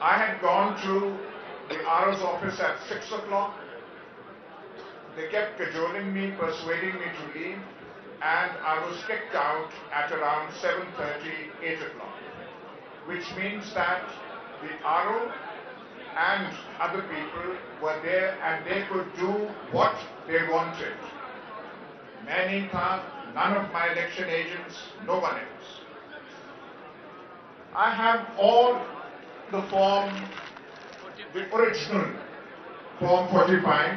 I had gone to the RO's office at 6 o'clock. They kept cajoling me, persuading me to leave, and I was kicked out at around 7:30, 8 o'clock, which means that the RO and other people were there and they could do what they wanted. Many thought, none of my election agents, no one else. I have all the form, the original Form 45.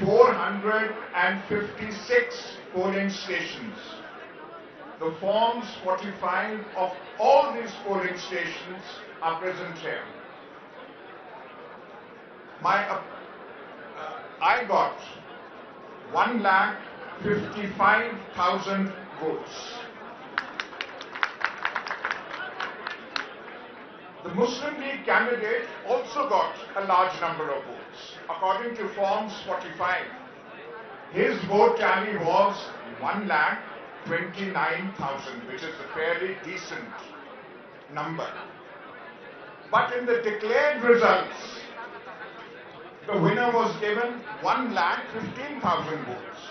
456 polling stations. The forms 45 of all these polling stations are present here. I got 1,55,000 votes. The Muslim League candidate also got a large number of votes. According to Forms 45, his vote tally was 1,29,000, which is a fairly decent number. But in the declared results, the winner was given 1,15,000 votes.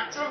actual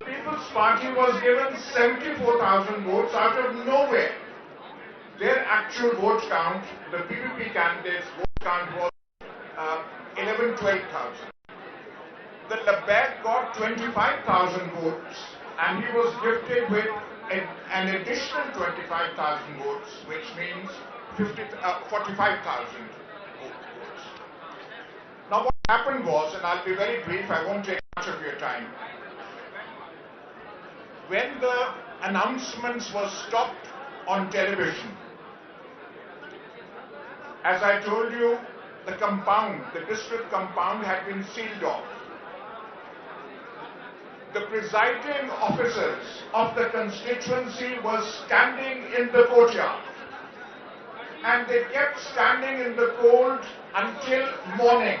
People's Party was given 74,000 votes out of nowhere. Their actual vote count, the PPP candidates' vote count was 11,000-12,000. The Labbaik got 25,000 votes and he was gifted with an additional 25,000 votes, which means 45,000 votes. Now what happened was, and I'll be very brief, I won't take much of your time. When the announcements were stopped on television, as I told you, the compound, the district compound had been sealed off. The presiding officers of the constituency were standing in the courtyard. And they kept standing in the cold until morning.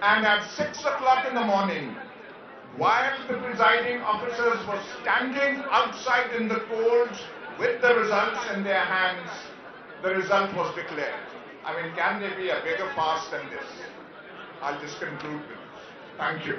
And at 6 o'clock in the morning, while the presiding officers were standing outside in the cold with the results in their hands, the result was declared. I mean, can there be a bigger farce than this? I'll just conclude with this. Thank you.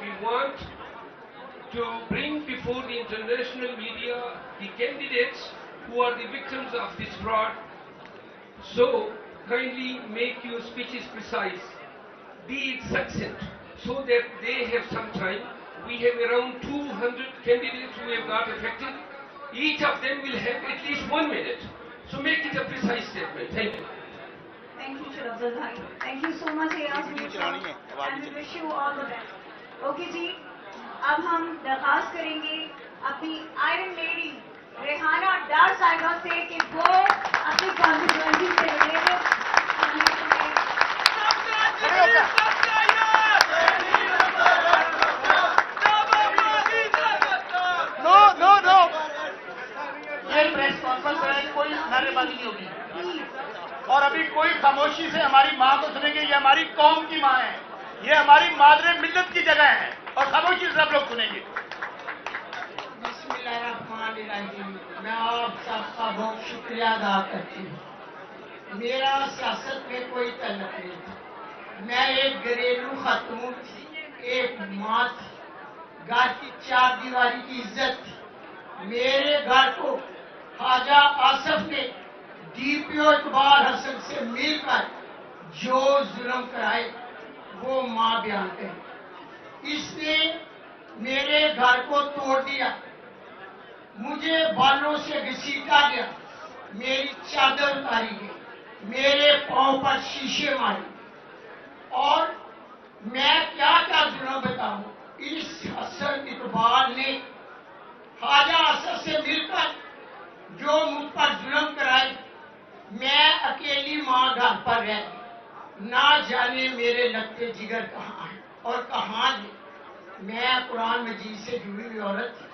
we want to bring before the international media the candidates who are the victims of this fraud. So kindly make your speeches precise, be it succinct. so that they have some time. We have around 200 candidates who have got affected. Each of them will have at least 1 minute. So make it a precise statement. Thank you. Thank you, Shri Afzal bhai. Thank you so much, Ayaz sir, and we wish you all the best. Okay جی, اب ہم درخواست کریں گے اپنی آئرن لیڈی ریحانہ ڈار صاحبہ سے کہ وہ اپنی کانسٹیٹوئنسی سے ریلیٹڈ یہ پریس کانفرنس ہے, کوئی نعرے بازی نہیں ہوگی. اور ابھی کوئی خاموشی سے ہماری ماں کو سنیں گے. یہ ہماری قوم کی ماں ہے, یہ ہماری مادر ملت کی جگہ ہے, اور خاموشی سے سب لوگ سنیں گے. بسم اللہ الرحمن الرحیم. میں آپ سب کا بہت شکریہ ادا کرتی ہوں. میرا سیاست میں کوئی تعلق نہیں تھا. میں ایک گھریلو خاتون تھی, ایک ماں تھی. گھر کی چار دیواری کی عزت تھی. میرے گھر کو خواجہ آصف نے ڈی پی او اقبال حسن سے مل کر جو ظلم کرائے وہ ماں بیان کرے. اس نے میرے گھر کو توڑ دیا, مجھے بالوں سے گھسیٹا گیا, میری چادر اتاری گئی, میرے پاؤں پر شیشے مارے, اور میں کیا کیا ظلم بتاؤں. اس حسن اقبال نے خواجہ آصف سے مل کر جو مجھ پر ظلم کرائے, میں اکیلی ماں گھر پر رہ گئی. نہ جانے میرے لگتے جگر کہاں ہیں اور کہاں گئے. میں قرآن مجید سے جڑی ہوئی عورت تھی.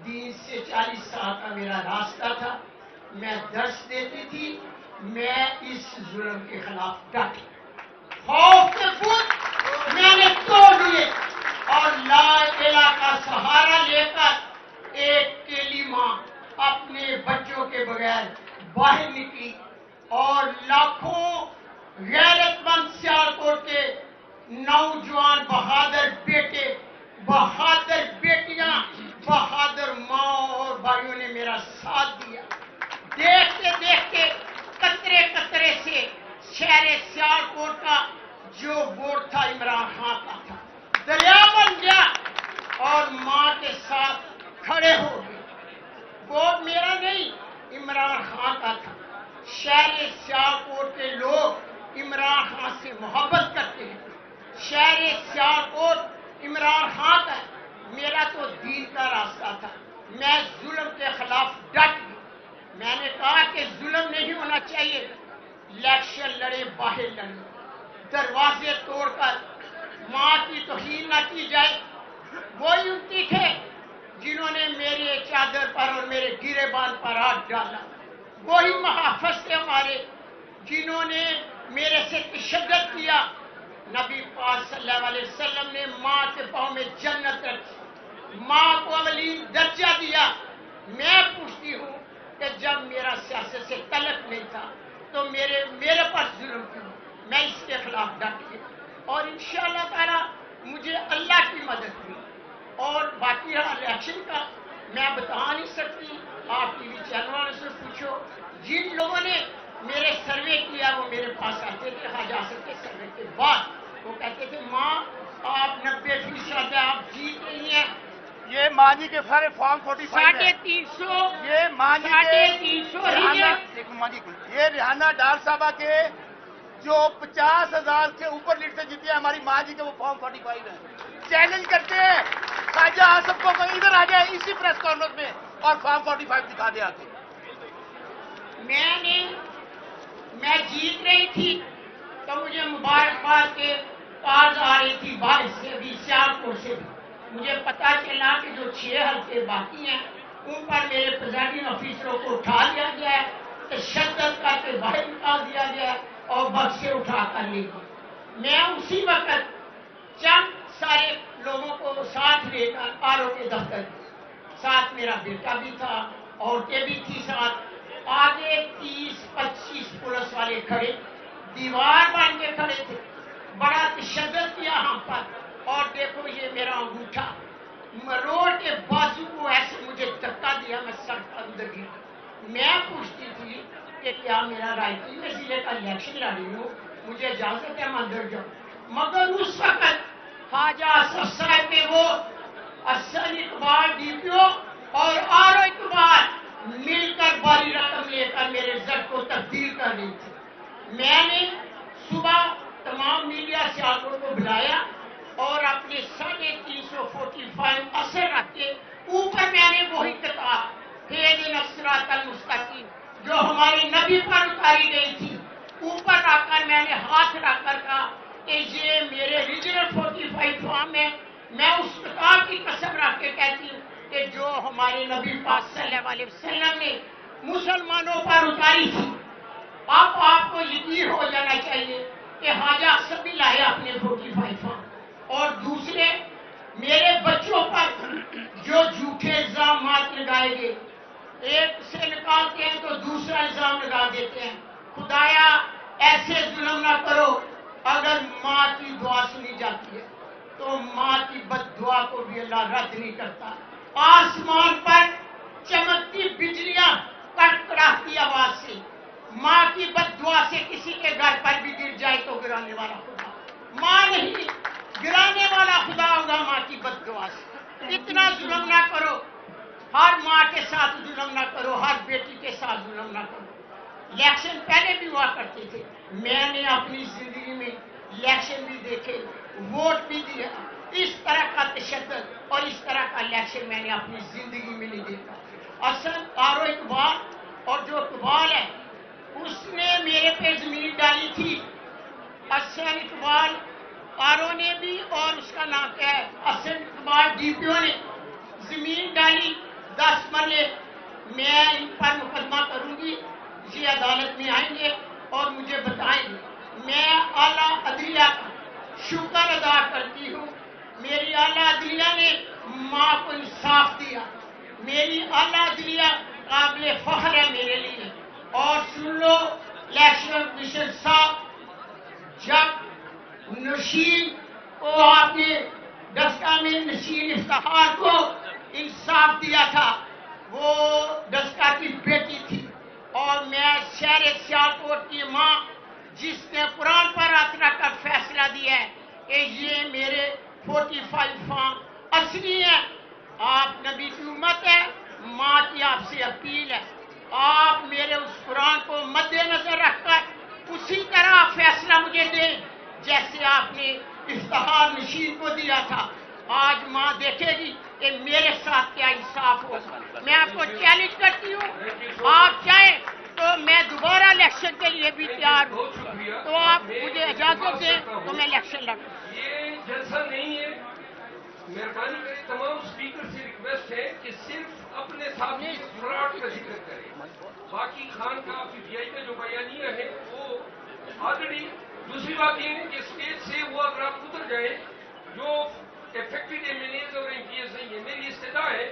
دین سے 40 سال کا میرا راستہ تھا. میں درس دیتی تھی. میں اس ظلم کے خلاف ڈٹی. خوف کے بت میں نے توڑ دیے, اور لا الہ کا سہارا لے کر ایک اکیلی ماں اپنے بچوں کے بغیر باہر نکلی, اور لاکھوں غیرت مند سیالکوٹ کے نوجوان بہادر بیٹے, بہادر بیٹیاں, بہادر ماں اور بھائیوں نے میرا ساتھ دیا. دیکھتے دیکھتے قطرے قطرے سے شہر سیالکوٹ کا جو ووٹ تھا عمران خان کا تھا, دریا بن گیا اور ماں کے ساتھ کھڑے ہو گئے. ووٹ میرا نہیں, عمران خان کا تھا. شہر سیالکوٹ کے لوگ عمران خان سے محبت کرتے ہیں. شہر سیالکوٹ عمران خان کا ہے. میرا تو دین کا راستہ تھا. میں ظلم کے خلاف ڈٹ گئی. میں نے کہا کہ ظلم نہیں ہونا چاہیے. الیکشن لڑے, باہر لڑے, دروازے توڑ کر ماں کی توہین نہ کی جائے. وہی انتی تھے جنہوں نے میرے چادر پر اور میرے گریبان پر ہاتھ ڈالا. وہی محافظ تھے ہمارے جنہوں نے میرے سے تشدد کیا. نبی پاک صلی اللہ علیہ وسلم نے ماں کے پاؤں میں جنت رکھی, ماں کو اولین درجہ دیا. میں پوچھتی ہوں کہ جب میرا سیاست سے تعلق نہیں تھا تو میرے پر ظلم کیوں. میں اس کے خلاف ڈٹ گئی, اور انشاءاللہ تعالی مجھے اللہ کی مدد ہوئی. اور باقی رہا الیکشن کا, میں بتا نہیں سکتی. آپ ٹی وی چینل والوں سے پوچھو. جن لوگوں نے میرے سروے کیا وہ میرے پاس آتے تھے خواجہ آصف کے سروے کے بعد. وہ کہتے تھے ماں آپ 90% آپ جیت رہی ہیں. یہ ماں جی کے سارے فارم 45 ہیں. 350. یہ ماں جی کے 350 یہ ریحانہ ڈار صاحبہ کے جو 50,000 سے اوپر لیڈ سے جیتی ہے, ہماری ماں جی کے وہ فارم 45 ہیں. چیلنج کرتے ہیں خواجہ آصف کو کہیں ادھر آ جائے اسی پریس کانفرنس میں اور فارم 45 دکھا دے آتے. میں جیت رہی تھی تو مجھے مبارکباد کے کالز آ رہی تھی باہر سے بھی, سیالکوٹ سے بھی. مجھے پتا چلا کہ جو 6 حلقے باقی ہیں ان پر میرے پریزائڈنگ آفیسروں کو اٹھا لیا گیا ہے, تشدد کر کے باہر نکال دیا گیا ہے اور بکسے اٹھا کر لے گئے. میں اسی وقت چند سارے لوگوں کو ساتھ لے کر آر او کے دفتر, ساتھ میرا بیٹا بھی تھا, عورتیں بھی تھی ساتھ. آگے 30-25 پولیس والے کھڑے, دیوار بن کے کھڑے تھے. بڑا تشدد کیا ہم پر, اور دیکھو یہ میرا انگوٹھا روڈ کے بازو کو ایسے مجھے دھکا دیا, میں سر پر اندر گر. میں پوچھتی تھی کہ کیا میرا رائٹ ہے, میں ضلع کا الیکشن لڑ رہی ہوں, مجھے اجازت ہے میں اندر جاؤں. مگر اس وقت خواجہ اسد صاحب میں وہ حسن اقبال ڈی پی او اور آر او اقبال مل کر بڑی رقم لے کر میرے زد کو تبدیل کر رہی تھی. میں نے صبح تمام میڈیا سیاحوں کو بلایا اور اپنے 345 اثر رکھ کے اوپر میں نے وہی کتاب الصراط المستقیم جو ہمارے نبی پر اتاری گئی تھی اوپر رکھ کر میں نے ہاتھ رکھ کر کہا کہ یہ میرے ریجنل 45 فارم ہے. میں اس کتاب کی قسم رکھ کے کہتی ہوں کہ جو ہمارے نبی پاک صلی اللہ علیہ وسلم نے مسلمانوں پر اتاری تھی. اب آپ کو یقین ہو جانا چاہیے کہ حاجہ سبھی لائے اپنے 45 فارم. اور دوسرے میرے بچوں پر جو جھوٹے الزامات لگائے گئے, ایک سے نکالتے ہیں تو دوسرا الزام لگا دیتے ہیں. خدایا ایسے ظلم نہ کرو. اگر ماں کی دعا سنی جاتی ہے تو ماں کی بد دعا کو بھی اللہ رد نہیں کرتا. آسمان پر چمکتی بجلیاں کڑکڑاتی آواز سے ماں کی بد دعا سے کسی کے گھر پر بھی گر جائے تو گرانے والا خدا ماں نہیں, گرانے والا خدا ہوگا ماں کی بد دعا سے. اتنا ظلم نہ کرو. ہر ماں کے ساتھ ظلم نہ کرو, ہر بیٹی کے ساتھ ظلم نہ کرو. الیکشن پہلے بھی ہوا کرتے تھے. میں نے اپنی زندگی میں الیکشن بھی دیکھے, ووٹ بھی دیا. اس طرح کا تشدد اور اس طرح کا الیکشن میں نے اپنی زندگی میں نہیں دیکھا. اصل آر او اقبال اور جو اقبال ہے اس نے میرے پہ زمین ڈالی تھی. اصل اقبال آر او نے بھی اور اس کا نام کیا ہے اصل اقبال ڈی پی او نے زمین ڈالی 10 مرلے. میں ان پر مقدمہ کروں گی. یہ عدالت میں آئیں گے اور مجھے بتائیں گے. میں اعلیٰ عدلیہ کا شکر ادا کرتی ہوں. میری اعلیٰ عدلیہ نے ماں کو انصاف دیا. میری اعلیٰ عدلیہ قابل فخر ہے میرے لیے. اور سن لو الیکشن کمیشن صاحب, جب نشین کو آپ نے ڈسکا میں نشین افتخار کو انصاف دیا تھا, وہ ڈسکا کی بیٹی تھی. اور میں شہر سیالکوٹ کی ماں جس نے قرآن پر ہاتھ رکھ کر فیصلہ دیا ہے کہ یہ میرے 45 فارم اصلی ہیں. آپ نبی کی امت ہے, ماں کی آپ سے اپیل ہے, آپ میرے اس قرآن کو مد نظر رکھ کر اسی طرح فیصلہ مجھے دیں جیسے آپ نے افتخار نشین کو دیا تھا. آج ماں دیکھے گی کہ میرے ساتھ کیا انصاف ہوگا. میں آپ کو چیلنج کرتی ہوں, آپ چاہیں تو میں دوبارہ الیکشن کے لیے بھی تیار ہوں. تو آپ مجھے اجازت دیں تو میں الیکشن لڑوں. یہ جلسہ نہیں ہے. مہربانی کریں تمام اسپیکر سے ریکویسٹ ہے کہ صرف اپنے سامنے فراڈ کا ذکر کریں. باقی خان کا پی ٹی آئی کا جو بیانیہ ہے وہ آلریڈی. دوسری بات یہ ہے کہ اسٹیج سے وہ اگر آپ اتر جائیں جو افیکٹڈ ایم این ایز اور ایم پی ایز نہیں ہے. میری استدعا ہے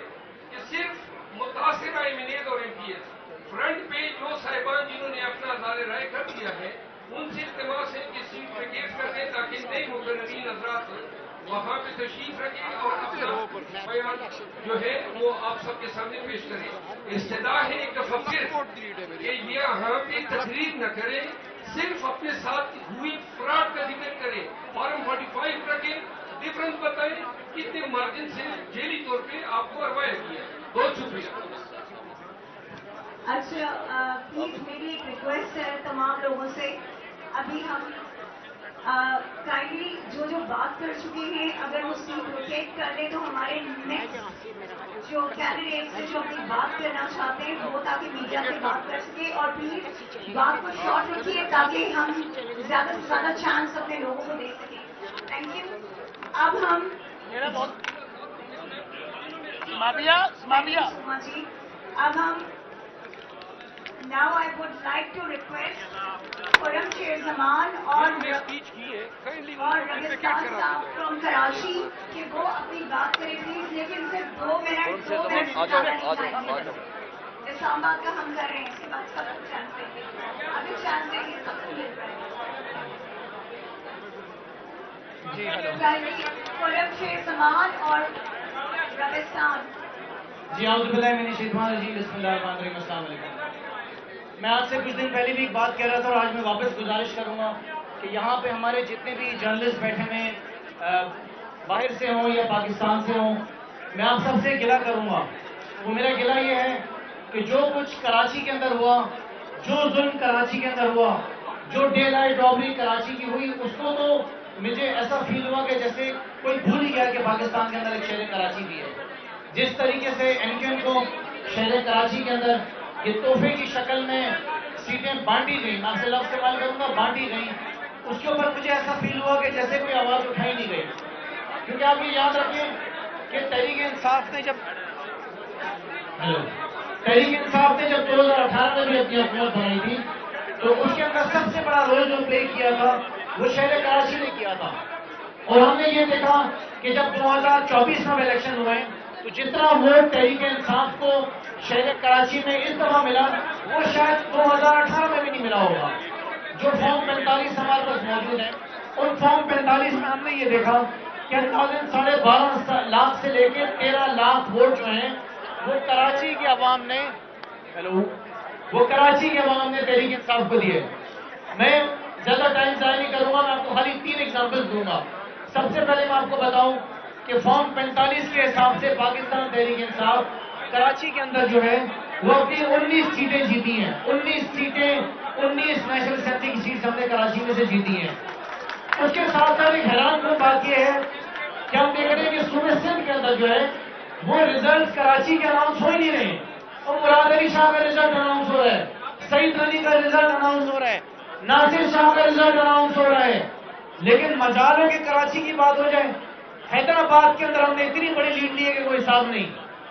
کہ صرف متاثرہ ایم این ایز اور ایم پی ایز فرنٹ پہ جو صاحبان جنہوں نے اپنا اظہار رائے کر دیا ہے ان سے التماس ہے کہ سیٹ ویکیٹ کر دیں تاکہ نئے مقررین حضرات وہاں پہ تشریف رکھیں اور اپنا بیان جو ہے وہ آپ سب کے سامنے پیش کریں. استدعا ہے ایک دفعہ پھر کہ یہ یہاں پہ تقریر نہ کریں, صرف اپنے ساتھ ہوئی فراڈ کا ذکر کریں. فارم 45 رکھیں, ڈفرنس بتائیں کتنے مارجن سے جیلی طور پہ آپ کو اروایا گیا. بہت شکریہ. اچھا پلیز میری ایک ریکویسٹ ہے تمام لوگوں سے, ابھی ہم کائنڈلی جو بات کر چکے ہیں اگر وہ سیٹ ویکیٹ کر لیں تو ہمارے نیکسٹ جو کینڈیڈیٹ سے جو اپنی بات کرنا چاہتے ہیں وہ تاکہ میڈیا سے بات کر سکے. اور پلیز بات کو شارٹ رکھیے تاکہ ہم زیادہ سے زیادہ چانس اپنے لوگوں کو دے سکیں. Thank you. اب ہم جی اب ہم Now I would like to request Forum Chair Zaman اور رگستان صاحب from کراچی کہ وہ اپنی بات کریں پلیز, لیکن صرف 2 منٹ اسلام آباد کا ہم کر رہے ہیں, اس کے بعد سب کو چانس دیں گے. ابھی چانس دیں گے سب کو مل رہا ہے. فورم شیر زمان اور رگستان. جی اعوذ باللہ من الشیطان الرجیم, بسم اللہ الرحمن الرحیم. السلام علیکم. میں آج سے کچھ دن پہلے بھی ایک بات کہہ رہا تھا اور آج میں واپس گزارش کروں گا کہ یہاں پہ ہمارے جتنے بھی جرنلسٹ بیٹھے ہوئے ہیں باہر سے ہوں یا پاکستان سے ہوں، میں آپ سب سے گلہ کروں گا. وہ میرا گلہ یہ ہے کہ جو کچھ کراچی کے اندر ہوا، جو ظلم کراچی کے اندر ہوا، جو ڈے لائٹ رابری کراچی کی ہوئی، اس کو تو مجھے ایسا فیل ہوا کہ جیسے کوئی بھول ہی گیا کہ پاکستان کے اندر ایک شہر کراچی بھی ہے. جس طریقے سے NQM کو شہر کراچی کے اندر یہ تحفے کی شکل میں سیٹیں بانٹی گئیں، میں آپ سے لفظ استعمال کروں گا، بانٹی گئیں، اس کے اوپر مجھے ایسا فیل ہوا کہ جیسے کوئی آواز اٹھائی نہیں گئی. کیونکہ آپ یہ یاد رکھیں کہ تحریک انصاف نے جب 2018 میں بھی اپنی حکومت بنائی تھی تو اس کے اندر سب سے بڑا رول جو پلے کیا تھا وہ شہر کراچی نے کیا تھا. اور ہم نے یہ دیکھا کہ جب 2024 میں الیکشن ہوئے تو جتنا ووٹ تحریک انصاف کو شہر کراچی میں اس دفعہ ملا وہ شاید 2018 میں بھی نہیں ملا ہوگا. جو فارم 45 ہمارے پاس موجود ہیں، ان فارم 45 میں ہم نے یہ دیکھا کہ 12.5 لاکھ سے لے کے 13 لاکھ ووٹ جو ہیں وہ کراچی کی عوام نے تحریک انصاف کو دیے. میں زیادہ ٹائم ضائع نہیں کروں گا، میں آپ کو خالی 3 ایگزامپل دوں گا. سب سے پہلے میں آپ کو بتاؤں کہ فارم 45 کے حساب سے پاکستان تحریک انصاف کراچی کے اندر جو ہے وہ اپنی 19 سیٹیں جیتی ہیں. 19 سیٹیں، 19 نیشنل اسمبلی کی سیٹس ہم نے کراچی میں سے جیتی ہیں. اس کے ساتھ ساتھ ایک حیران کن بات یہ ہے کہ ہم دیکھ رہے ہیں کہ صوبے سندھ کے اندر جو ہے وہ ریزلٹ کراچی کے اناؤنس ہو ہی نہیں رہے. اور مراد علی شاہ کا ریزلٹ اناؤنس ہو رہا ہے، سعید غنی کا ریزلٹ اناؤنس ہو رہا ہے، ناصر شاہ کا ریزلٹ اناؤنس ہو رہا ہے. لیکن مجال ہے کہ کراچی کی بات ہو جائے. حیدرآباد کے اندر ہم نے اتنی بڑی لیڈ لی ہے کہ کوئی حساب نہیں.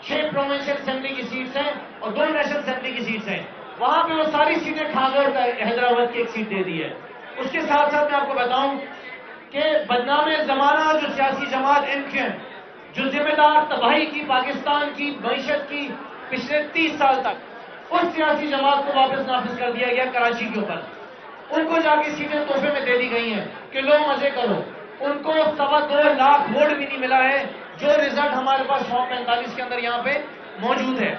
6 پروونشل اسمبلی کی سیٹس ہیں اور 2 نیشنل اسمبلی کی سیٹس ہیں. وہاں پہ وہ ساری سیٹیں کھا کر حیدرآباد کی ایک سیٹ دے دی ہے. اس کے ساتھ ساتھ میں آپ کو بتاؤں کہ بدنام زمانہ جو سیاسی جماعت NQM جو ذمہ دار تباہی کی پاکستان کی معیشت کی پچھلے 30 سال تک، اس سیاسی جماعت کو واپس نافذ کر دیا گیا کراچی کے اوپر. ان کو جا کے سیٹیں تحفے میں دے دی گئی ہیں کہ لو مزے کرو. ان کو 2.25 لاکھ ووٹ بھی نہیں ملا ہے جو ریزلٹ ہمارے پاس فارم 45 کے اندر یہاں پہ موجود ہے.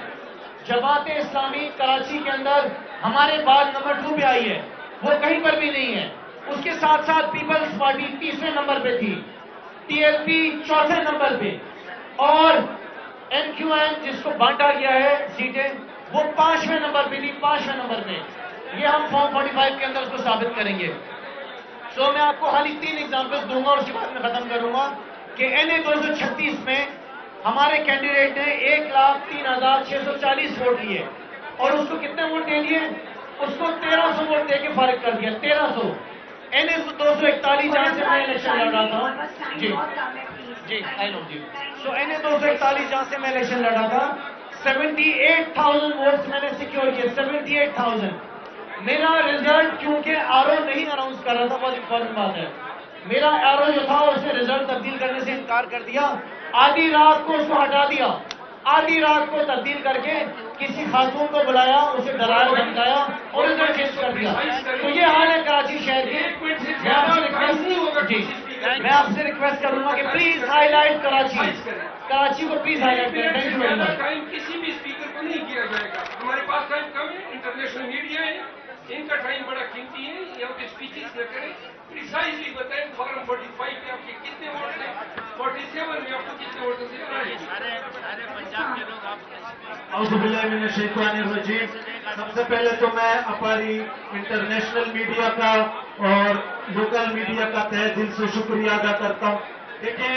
جماعت اسلامی کراچی کے اندر ہمارے بعد نمبر 2 پہ آئی ہے، وہ کہیں پر بھی نہیں ہے. اس کے ساتھ ساتھ پیپلز پارٹی 3رے نمبر پہ تھی، TLP 4تھے نمبر پہ، اور NQM جس کو بانٹا گیا ہے سیٹیں وہ 5ویں نمبر پہ تھی، 5ویں نمبر پہ. یہ ہم فارم 45 کے اندر اس کو ثابت کریں گے. سو میں آپ کو خالی 3 ایگزامپل دوں گا اور اس کے بعد میں ختم کروں گا کہ NA 236 میں ہمارے کینڈیڈیٹ نے 1,03,640 ووٹ لیے اور اس کو کتنے ووٹ دے دیے؟ اس کو 1300 ووٹ دے کے فارغ کر دیا. 1300. NA 241 جہاں سے میں الیکشن لڑ رہا تھا جی آئی نو جی. سو NA 241 جہاں سے میں الیکشن لڑ رہا تھا 78,000 ووٹس میں نے سیکیور کیے. 78,000. میرا ریزلٹ کیونکہ RO نہیں اناؤنس کر رہا تھا، بہت امپورٹنٹ بات ہے. میرا RO جو تھا اس نے ریزلٹ تبدیل کرنے سے انکار کر دیا. آدھی رات کو اس کو ہٹا دیا، آدھی رات کو تبدیل کر کے کسی خاتون کو بلایا، اسے ڈرایا دھمکایا اور ریزلٹ چینج کر دیا. تو یہ حال ہے کراچی شہر کی. میں آپ سے ریکویسٹ کروں گا کہ پلیز ہائی لائٹ کراچی کو پلیز ہائی لائٹ کریں. Thank you very much. Time کسی بھی اسپیکر کو نہیں کیا جائے گا. ہمارے پاس ٹائم کم ہے، انٹرنیشنل میڈیا ہے، ان کا ٹائم بڑا قیمتی ہے. یہاں پہ اسپیچز نہ کریں، پریسائزلی بتائیں فارم 45 پہ آپ کے کتنے ووٹ ہیں، 47 میں آپ کو کتنے ووٹ سے سارے پنجاب کے لوگ آپ. اعوذ باللہ من الشیطان الرجیم. سب سے پہلے تو میں ہماری انٹرنیشنل میڈیا کا اور لوکل میڈیا کا تہہ دل سے شکریہ ادا کرتا ہوں. لیکن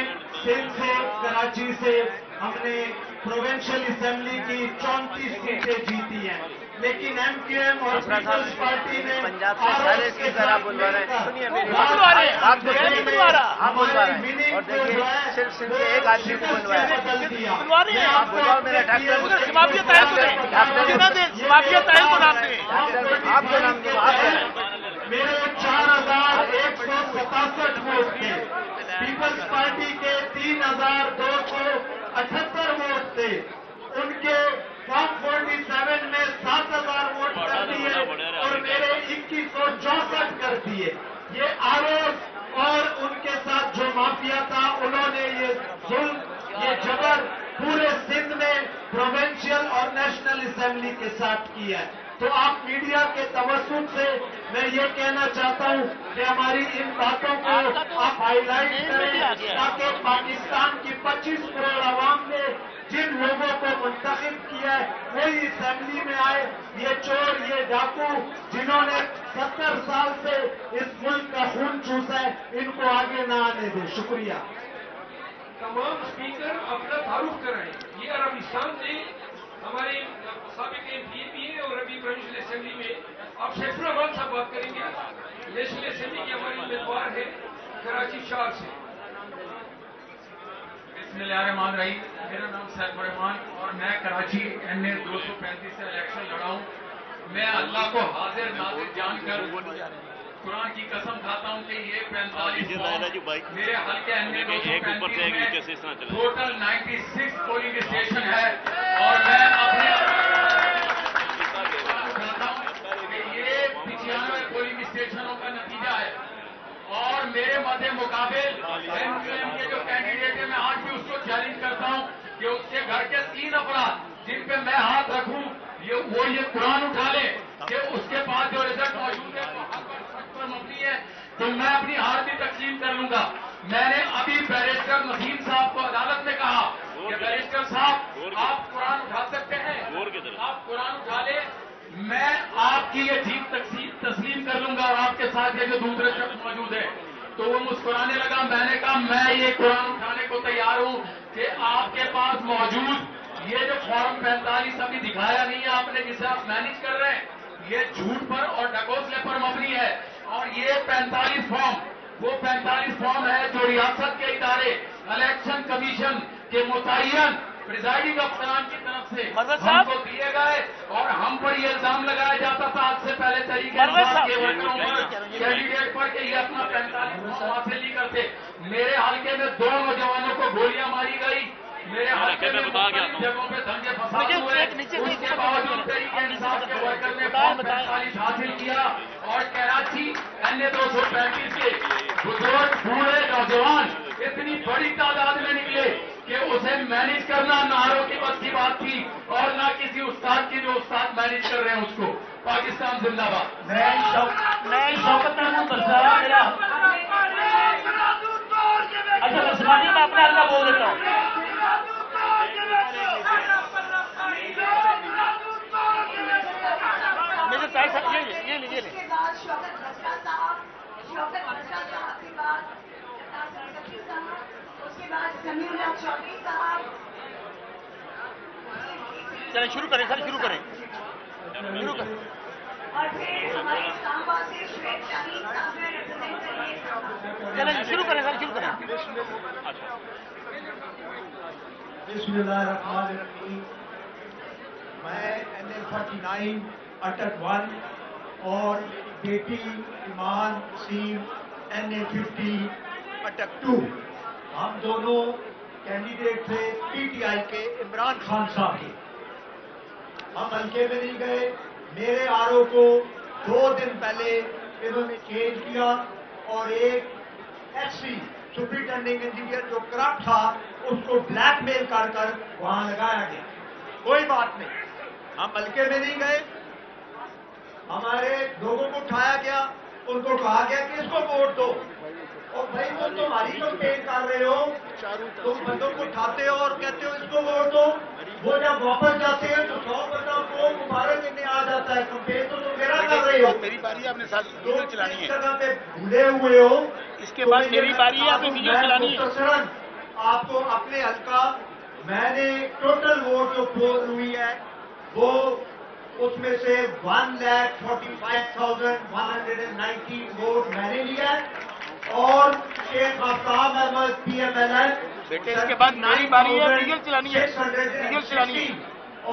سندھ سے، کراچی سے ہم نے پروونشل اسمبلی کی 34 سیٹیں جیتی ہیں، لیکن NQM اور پیپلز پارٹی نے پنجاب سے سارے اسپیکر آپ بلوا رہے ہیں. سنیے میری بات کو ہماری وننگ اور دیکھیے صرف سندھ سے ایک آدمی کو بلوایا ہے. آپ بلواؤ میرا ڈاکٹر آپ کو نام دوں. آپ کو نام دوں. میرے 4,167 ووٹ تھے. پیپلز پارٹی کے 3,278 ووٹ تھے. ان کے فارم 47 میں 7,000 ووٹ کر دیے اور میرے 2,164 کر دیے. یہ آروپ اور ان کے ساتھ جو مافیا تھا انہوں نے یہ ظلم، یہ جبر پورے سندھ میں پروونشل اور نیشنل اسمبلی کے ساتھ کیا ہے. تو آپ میڈیا کے توسط سے میں یہ کہنا چاہتا ہوں کہ ہماری ان باتوں کو آپ ہائی لائٹ کریں تاکہ پاکستان کی 25 کروڑ عوام نے جن لوگوں کو منتخب کیا ہے وہی اسمبلی میں آئے. یہ چور، یہ ڈاکو جنہوں نے 70 سال سے اس ملک کا خون چوسا ہے، ان کو آگے نہ آنے دیں. شکریہ. تمام اسپیکر اپنا تعارف کرائیں. یہ عربستان سے ہمارے سابق ایم پی بھی ہیں اور ابھی پروونشل اسمبلی میں آپ شیخر آباد صاحب بات کریں گے. نیشنل اسمبلی کی ہماری امیدوار ہے کراچی شہر سے. بسم اللہ الرحمن الرحیم. میرا نام سیف الرحمان اور میں کراچی NA 235 سے الیکشن لڑا ہوں. میں اللہ کو حاضر ناظر جان کر قرآن کی قسم کھاتا ہوں کہ یہ 45 میرے حلقے NA 235 میں ٹوٹل 96 پولنگ اسٹیشن ہے اور میں اپنے کھاتا ہوں کہ یہ 95 پولنگ اسٹیشنوں کا نتیجہ ہے. اور میرے مد مقابل MQM کے جو کینڈیڈیٹ ہے میں آج بھی اس کو چیلنج کرتا ہوں کہ اس کے گھر کے 3 افراد جن پہ میں ہاتھ رکھوں وہ یہ قرآن اٹھا لے کہ اس کے پاس جو رزلٹ موجود ہے وہ حق اور سچ پر مبنی ہے تو میں اپنی ہار بھی تقسیم کر لوں گا. میں نے ابھی بیرسٹر نسیم صاحب کو عدالت میں کہا کہ بیرسٹر صاحب آپ قرآن اٹھا سکتے ہیں, آپ قرآن اٹھا لے, میں آپ کی یہ جیت تسلیم کر لوں گا اور آپ کے ساتھ یہ جو دوسرے شخص موجود ہے. تو وہ مسکرانے لگا. میں نے کہا میں یہ قرآن اٹھانے کو تیار ہوں کہ آپ کے پاس موجود یہ جو فارم 45 ابھی دکھایا نہیں ہے آپ نے جسے آپ مینج کر رہے ہیں یہ جھوٹ پر اور ڈکوسلے پر مبنی ہے. اور یہ 45 فارم وہ 45 فارم ہے جو ریاست کے ادارے الیکشن کمیشن کے متعین پریزائڈنگ افسران کی طرف سے ہم کو دیے گئے اور ہم پر یہ الزام لگایا جاتا تھا آج سے پہلے طریقے کے ورکروں پر کینڈیڈیٹ پر کہ یہ اپنا 45 فارم حاصل نہیں کرتے. میرے حلقے میں 2 نوجوانوں کو گولیاں ماری گئی. میرے حلقے میں مختلف جگہوں پہ دنگے فساد ہوئے. اس کے باوجود تحریک انصاف کے ورکر نے فارم 45 حاصل کیا اور کراچی NA 235 کے بزرگ بوڑھے نوجوان اتنی بڑی تعداد میں نکلے کہ اسے مینج کرنا ناروں کی بس کی بات تھی اور نہ کسی استاد کی جو استاد مینج کر رہے ہیں اس کو. پاکستان زندہ باد. میں شوکت محمود برسارا میرا اچھا مسلمانی میں اپنا اللہ بول دیتا ہوں. میرے پیسہ یہ لیجیے. اس کے بعد شوکت بسرا صاحب کے بعد اس کے بعد سمیع اللہ چودھری صاحب. چلیں شروع کریں سر, شروع کریں. اور پھر ہمارے اسلام آباد سے شعیب شاہین صاحب میں ریپرزینٹ کریے. چلیں شروع کریں سر, شروع کریں. بسم اللہ الرحمن الرحیم. میں NA 49 اٹک 1 اور بیٹی ایمان سیم NA 50 اٹک 2 ہم دونوں کینڈیڈیٹ تھے PTI کے عمران خان صاحب کے. ہم حلقے میں نہیں گئے. میرے RO کو 2 دن پہلے انہوں نے چینج کیا اور ایک SC سپرنٹینڈنگ انجینئر جو کرپٹ تھا اس کو بلیک میل کر وہاں لگایا گیا. کوئی بات نہیں, ہم حلقے میں نہیں گئے. ہمارے لوگوں کو اٹھایا گیا, ان کو کہا گیا کہ اس کو ووٹ دو. اور بھائی وہ تمہاری کمپین کر رہے ہو, تم بندوں کو اٹھاتے ہو اور کہتے ہو اس کو ووٹ دو. وہ جب واپس جاتے ہیں تو 100 بندہ کو مبارک دینے آ جاتا ہے. کمپین تو تم میرا کر رہے ہو. میری باری آپ نے ساتھ ویڈیو چلانی ہے. جگہ پہ بھولے ہوئے ہو. اس کے بعد میری باری ہے, آپ نے ویڈیو چلانی ہے. مختصراً آپ کو اپنے حلقہ میں نے ٹوٹل ووٹ جو پول ہوئی ہے وہ اس میں سے 1,45,190 ووٹ میں نے لیا ہے اور شیخ آفتاب احمد PMLN اس کے بعد میری باری ہے, ویڈیو چلانی ہے, ویڈیو چلانی ہے.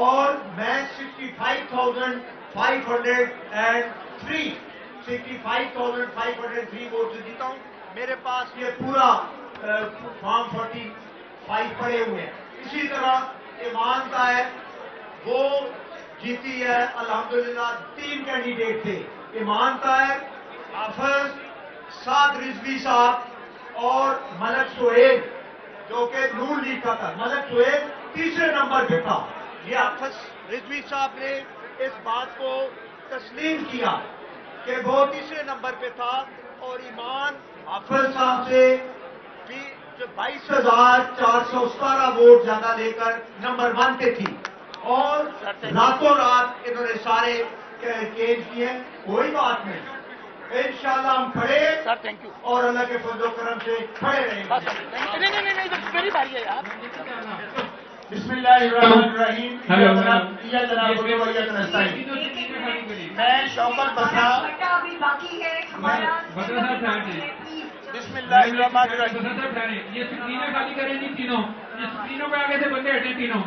اور میں 65,503 ووٹ سے جیتا ہوں. میرے پاس یہ پورا فارم 45 پڑے ہوئے ہیں. اسی طرح ایمان کا ہے وہ جیتی ہے الحمدللہ. 3 کینڈیڈیٹ تھے, ایمان طاہر, حافظ سعد رضوی صاحب اور ملک سہیل جو کہ نون لیگ کا تھا. ملک سہیل 3 نمبر پہ تھا. یہ حافظ رضوی صاحب نے اس بات کو تسلیم کیا کہ وہ تیسرے نمبر پہ تھا اور ایمان حافظ صاحب سے 22,417 ووٹ زیادہ لے کر نمبر 1 پہ تھی اور راتوں رات انہوں نے سارے چینج کیے. کوئی بات نہیں, انشاءاللہ ہم کھڑے اور اللہ کے فضل و کرم سے کھڑے رہیں گے. میری باری ہے یار. بسم اللہ الرحمن الرحیم. میں شوکت بسرا. باقی ہے ہمارا. بسم اللہ الرحمن الرحیم. یہ سکرینیں خالی کریں گی تینوں, یہ سکرینوں پہ آگے سے بندے ہٹیں تینوں.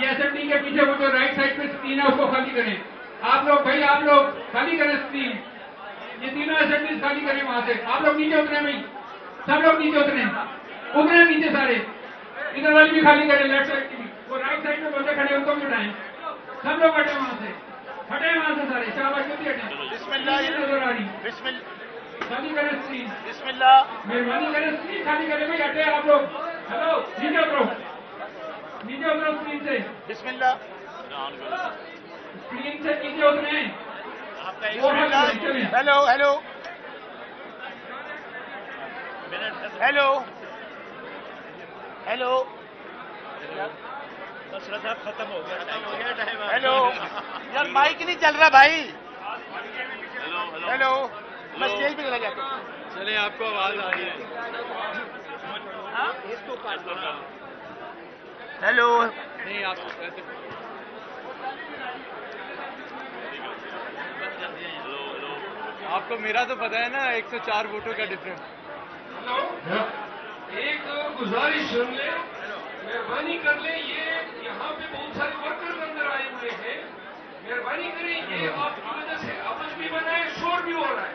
یہ اسمبلی کے پیچھے وہ جو رائٹ سائڈ پہ سکرین ہے اس کو خالی کریں. آپ لوگ بھائی آپ لوگ خالی کریں سکرین. یہ تینوں اسمبلیز خالی کریں وہاں سے. آپ لوگ نیچے اتریں بھائی, سب لوگ نیچے اتریں نیچے سارے. ادھر والی بھی خالی کریں, لیفٹ سائڈ کی بھی. وہ رائٹ سائڈ میں بندے کھڑے ان کو بھی اٹھائیں. سب لوگ ہٹیں وہاں سے, ہٹیں وہاں سے سارے. شاباش جلدی ہٹیں. بسم اللہ نظر آ رہی بسم اللہ خالی کریں اسکرین. بسم اللہ. مہربانی کریں اسکرین خالی کریں بھائی. ہٹے آپ لوگ. ہلو نیچے اترو, نیچے اترو اسکرین سے. بسم اللہ. اسکرین سے نیچے اتریں. ہیلو ہیلو ہیلو ہیلو ختم ہو گیا. ہیلو یار مائک نہیں چل رہا بھائی. ہیلو میں اسٹیج پہ چلا جاتا ہوں. چلے آپ کو آواز آ رہی ہے. ہیلو نہیں آپ ایسے آپ کو میرا تو پتا ہے نا 104 ووٹوں کا ڈفرنس. ایک گزارش سن لیں, مہربانی کر لیں. یہ یہاں پہ بہت سارے ورکر اندر آئے ہوئے ہیں. مہربانی کریں, یہ آپ کی وجہ سے آپس بھی بنا ہے, شور بھی ہو رہا ہے.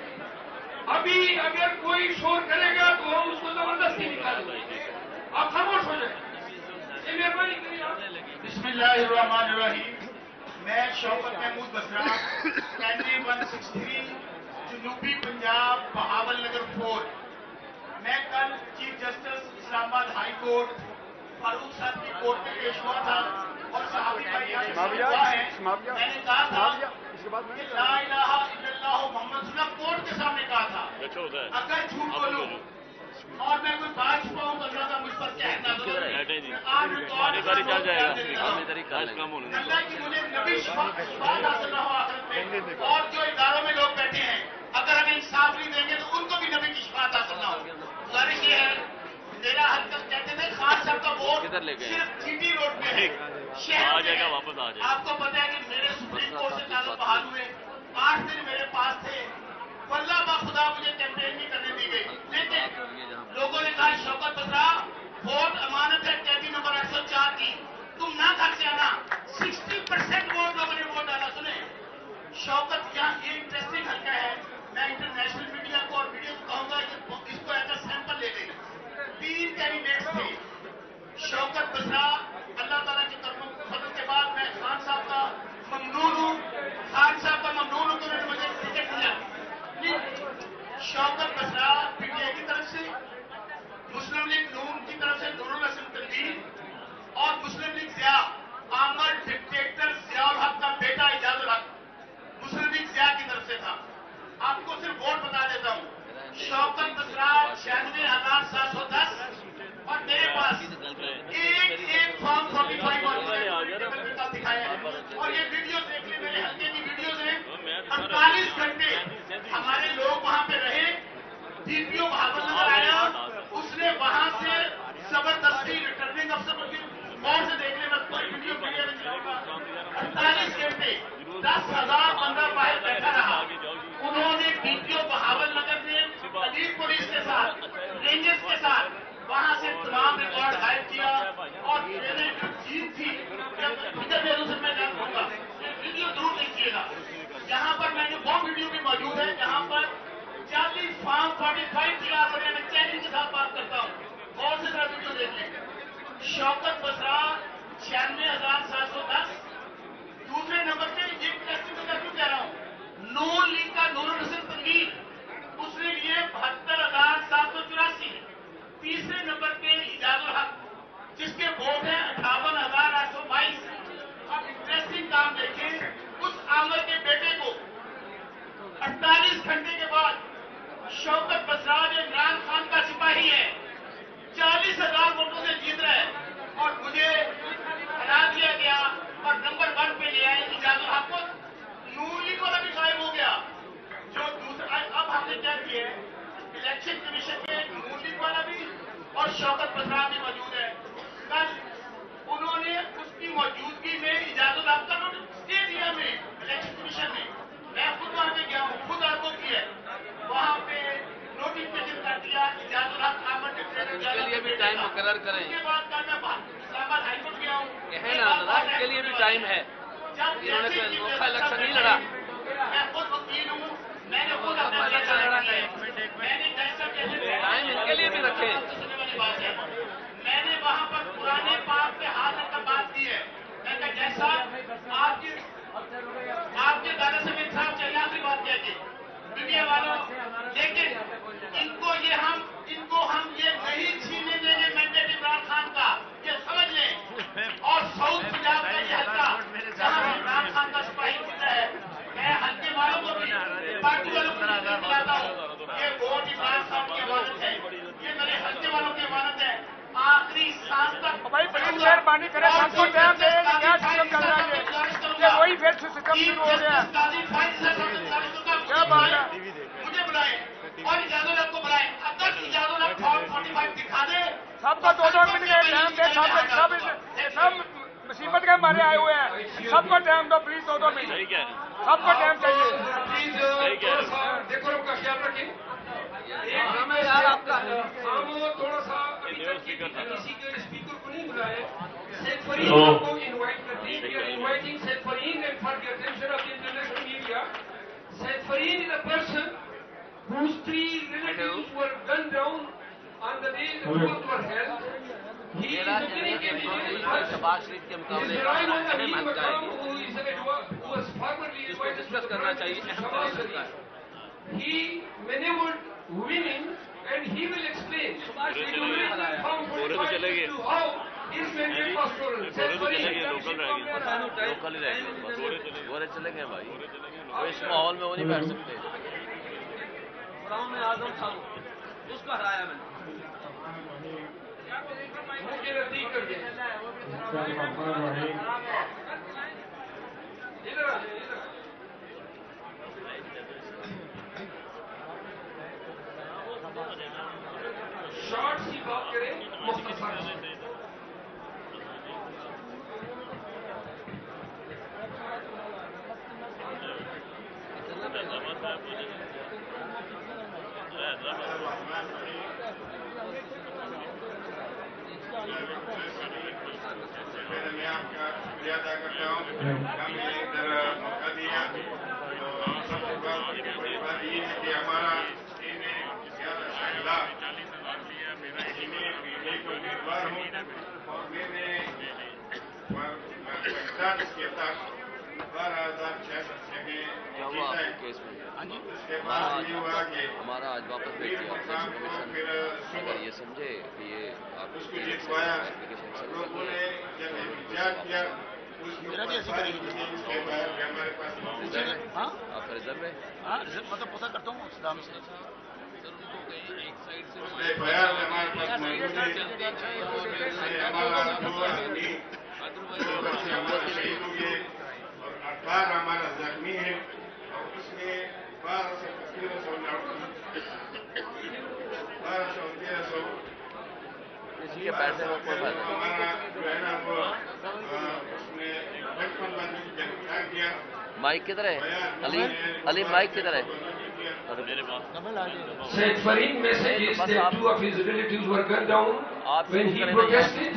ابھی اگر کوئی شور کرے گا تو ہم اس کو زبردستی نکال دیں گے. آپ خاموش ہو جائیں. یہ مہربانی کریں آپ. بسم اللہ الرحمن الرحیم. میں شوکت محمود بسرا, کینڈی 163 جنوبی پنجاب, بہاول نگر 4. میں کل چیف جسٹس اسلام آباد ہائی کورٹ فاروق صاحب کی کورٹ میں پیش ہوا تھا اور صحابی بھائی میں نے کہا تھا کہ لا الہ الا اللہ محمد رسول اللہ کورٹ کے سامنے کہا تھا. اگر جھوٹ بولوں اور میں کوئی بات چھپاؤں تو اللہ کا مجھ پر کہنا اللہ کی مجھے نبی شفاعت حاصل نہ ہو آخرت میں. اور جو اداروں میں لوگ بیٹھے ہیں اگر ہمیں انصاف نہیں دیں گے تو ان کو بھی نبی کی شفاعت حاصل نہ ہو. گزارش یہ ہے, میرا حرکت کہتے تھے خان صاحب کا ووٹ صرف جی ٹی روڈ پہ ہے, شہر میں ہے. آپ کو پتا ہے کہ میرے سپریم کورٹ سے کاغذ بحال ہوئے, 8 دن میرے پاس تھے. واللہ باخدا مجھے کیمپین نہیں کرنے دی گئی. لیکن لوگوں نے کہا شوکت بسرا ووٹ امانت ہے قیدی نمبر 804 کی, تم نہ تھک جانا. 60% ووٹ لوگوں نے ووٹ ڈالا. سنیں شوکت کیا یہ انٹرسٹنگ حلقہ ہے. میں انٹرنیشنل میڈیا کو اور ویڈیو کو کہوں گا کہ اس کو ایز اے سیمپل لے لیں. 3 کینڈیڈیٹس تھے. شوکت بسرا اللہ تعالیٰ کے کرم فضل کے بعد میں خان صاحب کا ممنون ہوں. خان صاحب کا ممنون ہوں کہ انہوں نے مجھے ٹکٹ دیا. شوکت بسرا پی ٹی آئی کی طرف سے, مسلم لیگ نون کی طرف سے نور الحسن تنویر اور مسلم لیگ ضیاء آمر ڈکٹیٹر ضیاء الحق کا بیٹا اعجاز الحق مسلم لیگ ضیاء کی طرف سے تھا. آپ کو صرف ووٹ بتا دیتا ہوں. شوکت بسرا 96,710 اور میرے پاس ایک فارم 45 اور دکھایا ہے. اور یہ ویڈیو دیکھ لیں, میرے حلقے کی ویڈیوز ہیں. 48 گھنٹے ہمارے لوگ وہاں پہ رہے. ڈی پی او بہاول نظر آیا, اس نے وہاں سے زبردستی ریٹرننگ افسر کی غور سے دیکھ لیں, میں کوئی ویڈیو میڈیا میں چلاؤں گا. 48 گھنٹے 10,000 بندہ باہر بیٹھا رہا. انہوں نے ڈی پی او بہاول نگر نے علیگ پولیس کے ساتھ رینجرز کے ساتھ وہاں سے تمام ریکارڈ غائب کیا. اور میں نے جو چیز تھی سے میں جان دوں گا, ویڈیو ضرور دیکھیے گا. یہاں پر میں نے وہ ویڈیو بھی موجود ہے جہاں پر 40 فارم 45 تیار کرنے میں چیلنج کے ساتھ بات کرتا ہوں. اور سے ذرا ویڈیو دیکھ لیں. شوکت بسرا 96,710. دوسرے نمبر پہ یہ انٹرسٹنگ میں کیوں کہہ رہا ہوں, نون لیگ کا نور الحسن تنویر, اس نے لیے 72,784. تیسرے نمبر پہ اعجاز الحق جس کے ووٹ ہیں 58,822. اب انٹرسٹنگ کام دیکھیں, اس صاحب بھی موجود ہے. کل انہوں نے اس کی موجودگی میں اجازت یافتہ نوٹس دے دیا میں الیکشن کمیشن نے. میں خود وہاں پہ گیا ہوں, خود آپ کو کیا ہے, وہاں پہ نوٹیفکیشن کر دیا اجازت یافتہ آمد کے لیے بھی ٹائم مقرر کریں. اس کے بعد کل میں اسلام آباد ہائی کورٹ گیا ہوں. کہیں نا ان کے لیے بھی ٹائم ہے, انہوں نے کوئی انوکھا الیکشن نہیں لڑا. میں خود وکیل ہوں, میں نے خود اپنا فیصلہ لڑا ہے. میں نے جیسا کہ ٹائم ان کے لیے بھی رکھے. بات ہے, میں نے وہاں پر پرانے پاک پہ ہاتھ رکھ کر بات کی ہے. میں کہا جیسا آپ کے دادا سمیت صاحب چلے آخری بات کیا کہ میڈیا والوں, لیکن ان کو ہم یہ نہیں چھینے دیں گے مینڈیٹ عمران خان کا, یہ سمجھ لیں. اور ساؤتھ پنجاب کا یہ حلقہ جہاں عمران خان کا سپاہی ہوتا ہے, میں حلقے والوں کو بھی پارٹی والوں کو بھی دلاتا ہوں, یہ ووٹ عمران صاحب کی امانت ہے, یہ میرے حلقے والوں کی امانت ہے. آخری سانس تک بھائی پلیز مہربانی کریں, سب کو ٹائم دیں. کیا سسٹم چل رہا ہے یہ وہی پھر سسٹم شروع ہو گیا. کیا بات ہے, مجھے بلائیں اور اجازت آپ کو بلائیں. اگر اجازت آپ فارم 45 دکھا دیں, سب کو 2-2 منٹ کا ٹائم دیں. سب مصیبت کے مارے آئے ہوئے ہیں, سب کو ٹائم دو پلیز, 2-2 منٹ سب کو ٹائم چاہیے. دیکھو لوگ کا خیال رکھیں. ہم تھوڑا سا کسی کے اسپیکر کو نہیں بلائے. سید فرین کو انوائٹ کرتے ہیں. We are inviting Said Fareen and for the attention of the international media. Said Fareen is a person whose 3 relatives were gunned down on the day the votes were held. He is a very capable person. His arrival on the Amir Makam, who was formerly invited to the Prime Minister Shahbaz Sharif. He maneuvered women and he will explain in original form 45 to how his mandate was stolen. Said Fareen. Local ہی رہ گئے, گورے چلے گئے بھائی, اس ماحول میں وہ نہیں بیٹھ سکتے. اعظم تھا اس کو ہرایا میں نے, مجھے نزدیک کر دیا. ادھر آ شارٹ سی بات کریں, مختصر. میں آپ کا شکریہ ادا کرتا ہوں, ہمیں ادھر موقع دیا. سب سے بڑی بات یہ ہے کہ ہمارا زیادہ شائلہ ایک امیدوار ہوں, اور میں نے اس کے تک 12,600 جگہ جیتا ہے. اس کے بعد یہ ہوا کہ ہمارا آج واپس پھر یہ سمجھے کہ یہ آپ اس کو جتوایا. لوگوں نے جب احتجاج کیا اس کے اوپر ساری اس کے بعد ہمارے پاس موجود ہے. آپ کا ریزرو ہے, مطلب پتہ کرتا ہوں اسلام سے ایک سائڈ سے اس کے بیان ہمارے پاس موجود ہے. ہمارا 2 آدمی ہمارے شہید ہوئے اور 18 ہمارا زخمی ہے, اور اس میں 1200 سے 1300 کسی کے بیٹھنے میں کوئی فائدہ نہیں. ہمارا جو ہے نا وہ اس نے 55 بندوں کی جنگ کیا. مائک کدھر ہے علی, مائک کدھر ہے؟ Said Fareen messages that 2 of his relatives were gunned down when he protested.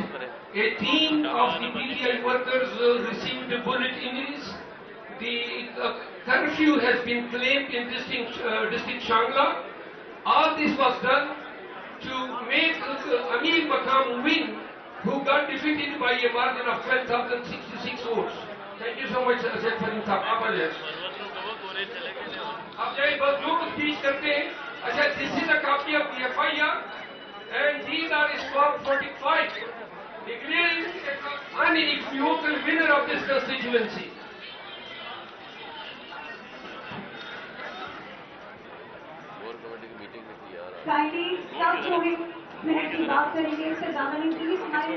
A team of the PTI workers received bullet injuries. The curfew has been claimed in district Shangla. All this was done to make Amir Makam win, who got defeated by a margin of 12,066 votes. Thank you so much, Said Fareen Saab. آپ آ جائیں. آپ جائیں, بس جو کچھ پیش کرتے ہیں. اچھا, this is a copy of the FIR and these are Form 45 declaring an unequivocal winner of this constituency. Kindly سب جو ایک منٹ کی بات کریں گے, اس سے زیادہ نہیں پلیز, ہمارے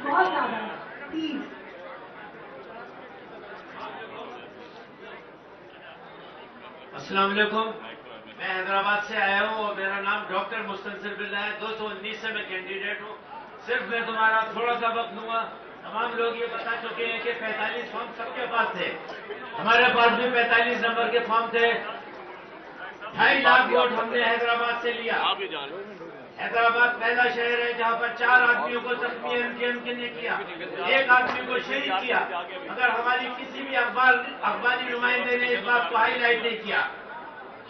بہت زیادہ ہے پلیز. السلام علیکم, میں حیدرآباد سے آیا ہوں اور میرا نام ڈاکٹر مستنصر باللہ ہے. 219 سے میں کینڈیڈیٹ ہوں. صرف میں تمہارا تھوڑا سا وقت دوں گا. تمام لوگ یہ بتا چکے ہیں کہ 45 فارم سب کے پاس تھے. ہمارے پاس بھی 45 نمبر کے فارم تھے. 2.5 لاکھ ووٹ ہم نے حیدرآباد سے لیا. حیدرآباد پہلا شہر ہے جہاں پر 4 آدمیوں کو زخمی ایم کے نے کیا, 1 آدمی کو شہید کیا. مگر ہماری کسی بھی اخباری نمائندے نے اس بات کو ہائی لائٹ نہیں کیا.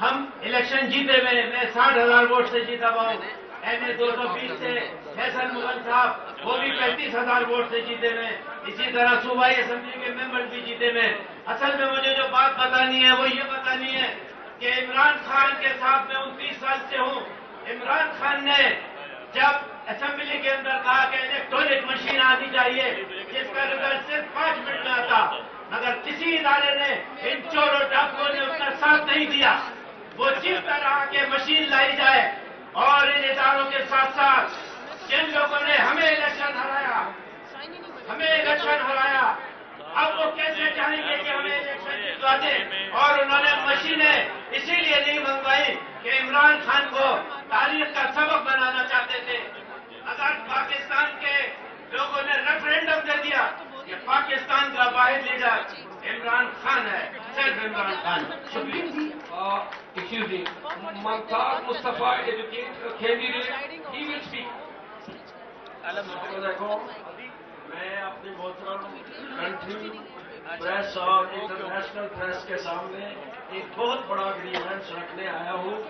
ہم الیکشن جیتے ہوئے, میں 60,000 ووٹ سے جیتا ہوا ہوں. ایم اے 220 سے حسن مغل صاحب وہ بھی 35,000 ووٹ سے جیتے ہوئے. اسی طرح صوبائی اسمبلی کے ممبر بھی جیتے ہوئے. اصل میں مجھے جو بات بتانی ہے وہ یہ بتانی ہے کہ عمران خان کے ساتھ میں 29 سال سے ہوں. عمران خان نے جب اسمبلی کے اندر کہا کہ الیکٹرانک مشین آنی چاہیے جس کا رزلٹ صرف 5 منٹ میں آتا, مگر کسی ادارے نے ان چور اور ڈاکوؤں نے اس کا ساتھ نہیں دیا. وہ چیختا رہا کہ مشین لائی جائے, اور ان اداروں کے ساتھ ساتھ جن لوگوں نے ہمیں الیکشن ہرایا اب وہ کیسے چاہیں گے کہ ہمیں الیکشن جتوا دیں. اور انہوں نے مشینیں اسی لیے نہیں منگوائی کہ عمران خان کو تاریخ کا سبق بنانا چاہتے تھے. اگر پاکستان کے لوگوں نے ریفرینڈم دے دیا کہ پاکستان کا واحد لیڈر عمران خان ہے, صرف عمران خان. شکریہ. Excuse me, Mumtaz Mustafa, candidate, he will speak. السلام علیکم. میں اپنی محترم کنٹری پریس اور انٹرنیشنل پریس کے سامنے ایک بہت بڑا گریونس رکھنے آیا ہوں.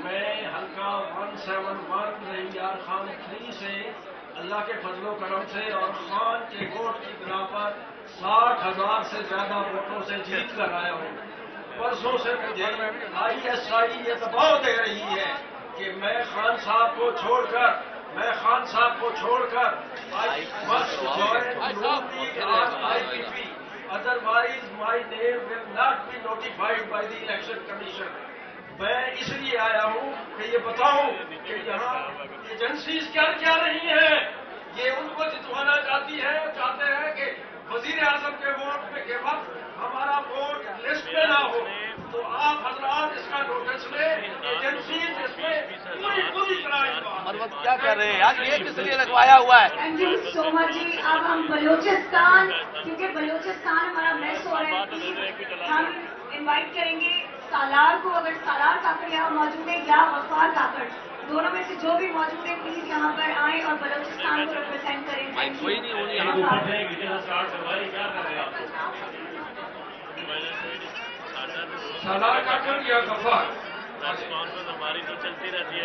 میں حلقہ 171 رحیار خان 3 سے اللہ کے فضل و کرم سے اور خان کے ووٹ کی بنا پر 60,000 سے زیادہ ووٹوں سے جیت کر آیا ہوں. پرسوں سے مجھے ISI یہ دباؤ دے رہی ہے کہ میں خان صاحب کو چھوڑ کر I must join Noon League as IPP, otherwise my name will not be notified by the Election Commission. میں اس لیے آیا ہوں کہ یہ بتاؤں کہ یہاں ایجنسیز کیا رہی ہیں. یہ ان کو جتوانا چاہتے ہیں کہ وزیر اعظم کے ووٹ کے وقت ہمارا ووٹ لسٹ میں نہ ہو. تو آپ حضرات اس کا نوٹس لیں, ایجنسیز اس میں پوری طرح کیا کر رہے ہیں یار, یہ کس لیے لگوایا ہوا ہے؟ تھینک یو سو مچ جی. اب ہم بلوچستان, کیونکہ بلوچستان ہمارا میس ہو رہا ہے, ہم انوائٹ کریں گے سالار کو. اگر سالار کاکڑ یہاں موجود ہے یا غفار کاکڑ, دونوں میں سے جو بھی موجود ہے پلیز یہاں پر آئیں اور بلوچستان کو ریپرزینٹ کریں. کوئی نہیں ہونی سالار کاکڑ یا غفار؟ ہماری تو چلتی رہتی ہے.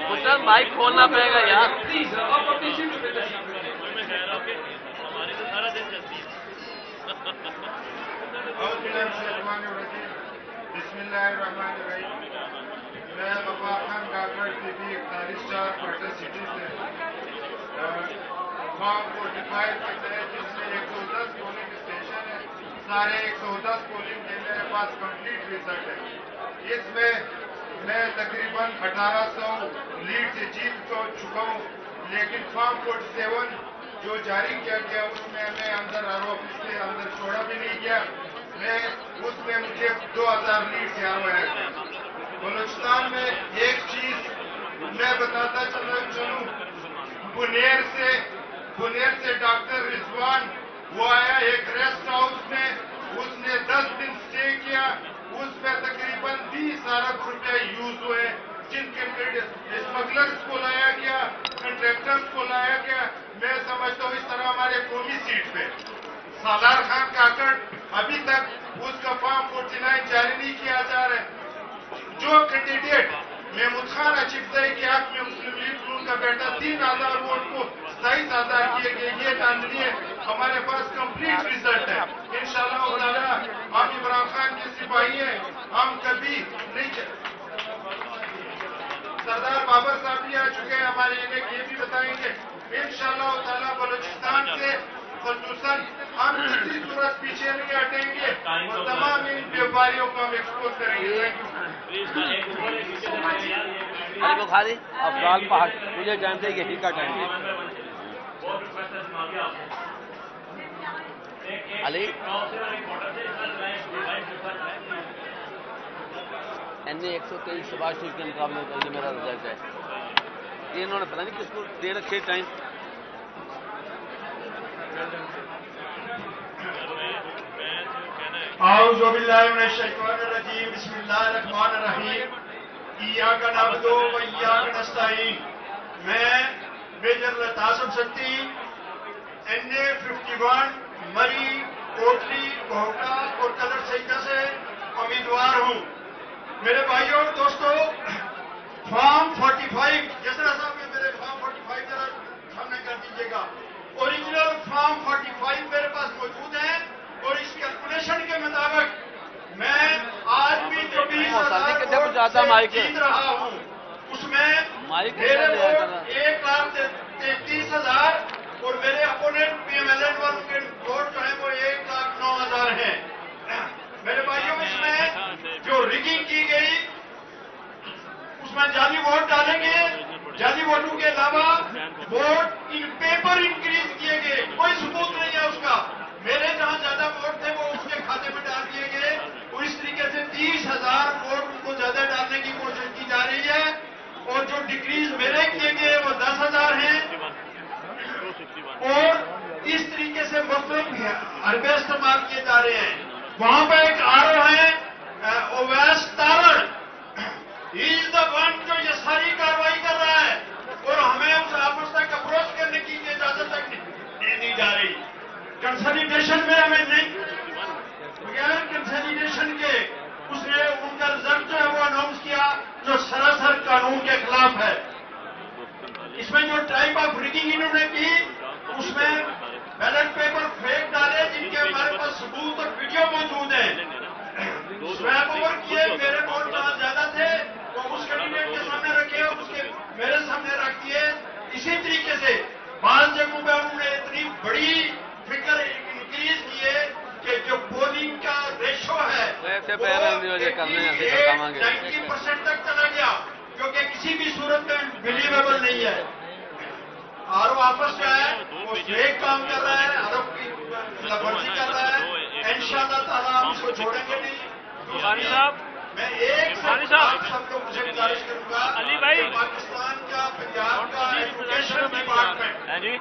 پٹر مائک کھولنا پڑے گا یار. پلیز آپ اپنی سیٹ پہ تشریف لائیں. ہماری تو سارا دن چلتی ہے. بسم اللہ الرحمن الرحیم. میں غفار خان کاکڑ ٹی وی 41 پٹنہ سٹی سے فارم 45 کے تحت جس میں 110 پولنگ اسٹیشن ہے, سارے 110 پولنگ کے میرے پاس کمپلیٹ ریزلٹ ہے. اس میں میں تقریباً 1800 لیڈ سے جیت چکا ہوں, لیکن فارم 47 جو جاری کیا گیا اس میں ہمیں اندر آفس کے اندر چھوڑا بھی نہیں گیا. اس میں مجھے 2000 لیڈ سے آیا ہے. بلوچستان میں ایک چیز میں بتاتا چلوں, بنیر سے ڈاکٹر رضوان وہ آیا ایک ریسٹ ہاؤس میں, اس نے 10 دن اسٹے کیا. اس میں تقریباً 20 ارب روپے یوز ہوئے, جن کے اسمگلرس کو لایا گیا, کنٹریکٹرس کو لایا گیا. میں سمجھتا ہوں اس طرح ہمارے قومی سیٹ پہ سالار خان کاکڑ ابھی تک اس کا فارم 49 جاری نہیں کیا جا رہا ہے. جو کینڈیڈیٹ محمود خان اچھپتائی کے حق میں مسلم لیگ نون کا بیٹا 3000 ووٹ کو 27,000 کیے گئے, یہ دھاندلی ہے. ہمارے پاس کمپلیٹ ریزلٹ ہے. انشاءاللہ تعالی ہم عمران خان کے سپاہی ہیں, ہم کبھی نہیں. سردار بابر صاحب بھی آ چکے ہیں, ہمارے یہ بھی بتائیں گے. انشاءاللہ تعالی بلوچستان سے خصوصاً ہم کسی صورت پیچھے نہیں ہٹیں گے اور تمام ان بیوپاریوں کو ہم ایکسپوز کریں گے. بخاری افضال پہاڑ مجھے جانتے ہیں یہی کا ٹائم ہے. علی این 123 شباز شریف کے مقابلے میں میرا رزلٹ ہے. انہوں نے پتہ نہیں کس کو دے رکھے ٹائم. اعوذ باللہ من الشیطان الرجیم بسم اللہ الرحمن الرحیم ایاک نعبد و ایاک نستعین. میں میجر لطاسم سکتی NA 51 مری کوٹلی کوہٹا اور کلر سیدہ سے امیدوار ہوں. میرے بھائیوں اور دوستوں، فارم 45 جسرا صاحب نے میرے فارم 45 ذرا سامنے کر دیجیے گا. اوریجنل فارم 45 میرے پاس موجود ہے اور اس کیلکولیشن کے مطابق میں آج بھی جو 20,000 جیت رہا ہوں اس میں میرے ووٹ 1,33,000 اور میرے اپوننٹ PMLN والوں کے ووٹ جو ہیں وہ 1,09,000 ہیں. میرے بھائیوں، اس میں جو ریگنگ کی گئی اس میں جعلی ووٹ ڈالیں گے. جعلی ووٹوں کے علاوہ ووٹ ان پیپر انکریز کیے گئے، کوئی ثبوت نہیں ہے اس کا. میرے جہاں زیادہ ووٹ تھے وہ اس کے کھاتے میں ڈال دیے گئے اور اس طریقے سے 30,000 ووٹ ان کو زیادہ ڈالنے کی کوشش کی جا رہی ہے. اور جو ڈکریز میرے کیے گئے وہ 10,000 ہیں. اور اس طریقے سے مختلف حربے استعمال کیے جا رہے ہیں. وہاں پہ ایک RO ہے اویس تارڑ، ہی از دا ون جو یہ ساری کاروائی کر رہا ہے اور ہمیں اس آپس تک اپروچ کرنے کی اجازت تک نہیں دی جا رہی. کنسلیڈیشن میں ہمیں نہیں، بغیر کنسلیڈیشن کے اس نے ان کا رزلٹ جو ہے وہ اناؤنس کیا جو سراسر قانون کے خلاف ہے. اس میں جو ٹائپ آف ریگنگ انہوں نے کی اس میں بیلٹ پیپر فیک ڈالے جن کے ہمارے پاس ثبوت اور ویڈیو موجود ہیں. سویپ اوور کیے، میرے ووٹ جہاں زیادہ تھے وہ اس کینڈیڈیٹ کے سامنے رکھے اور اس کے میرے سامنے رکھ دیے. اسی طریقے سے بعض جگہوں پہ انہوں نے اتنی بڑی فگر انکریز کیے کہ جو پولنگ کا ریشو ہے 90% تک چلا گیا، جو کہ کسی بھی صورت میں بلیویبل نہیں ہے. RO آفس جو ہے وہ فیک کام کر رہا ہے، RO کی خلاف ورزی کر رہا ہے. انشاءاللہ تعالیٰ ہم اس کو چھوڑیں گے نہیں. میں ایک سب کو مجھے گزارش کروں گا کہ پاکستان کا پنجاب کا ایجوکیشن ڈپارٹمنٹ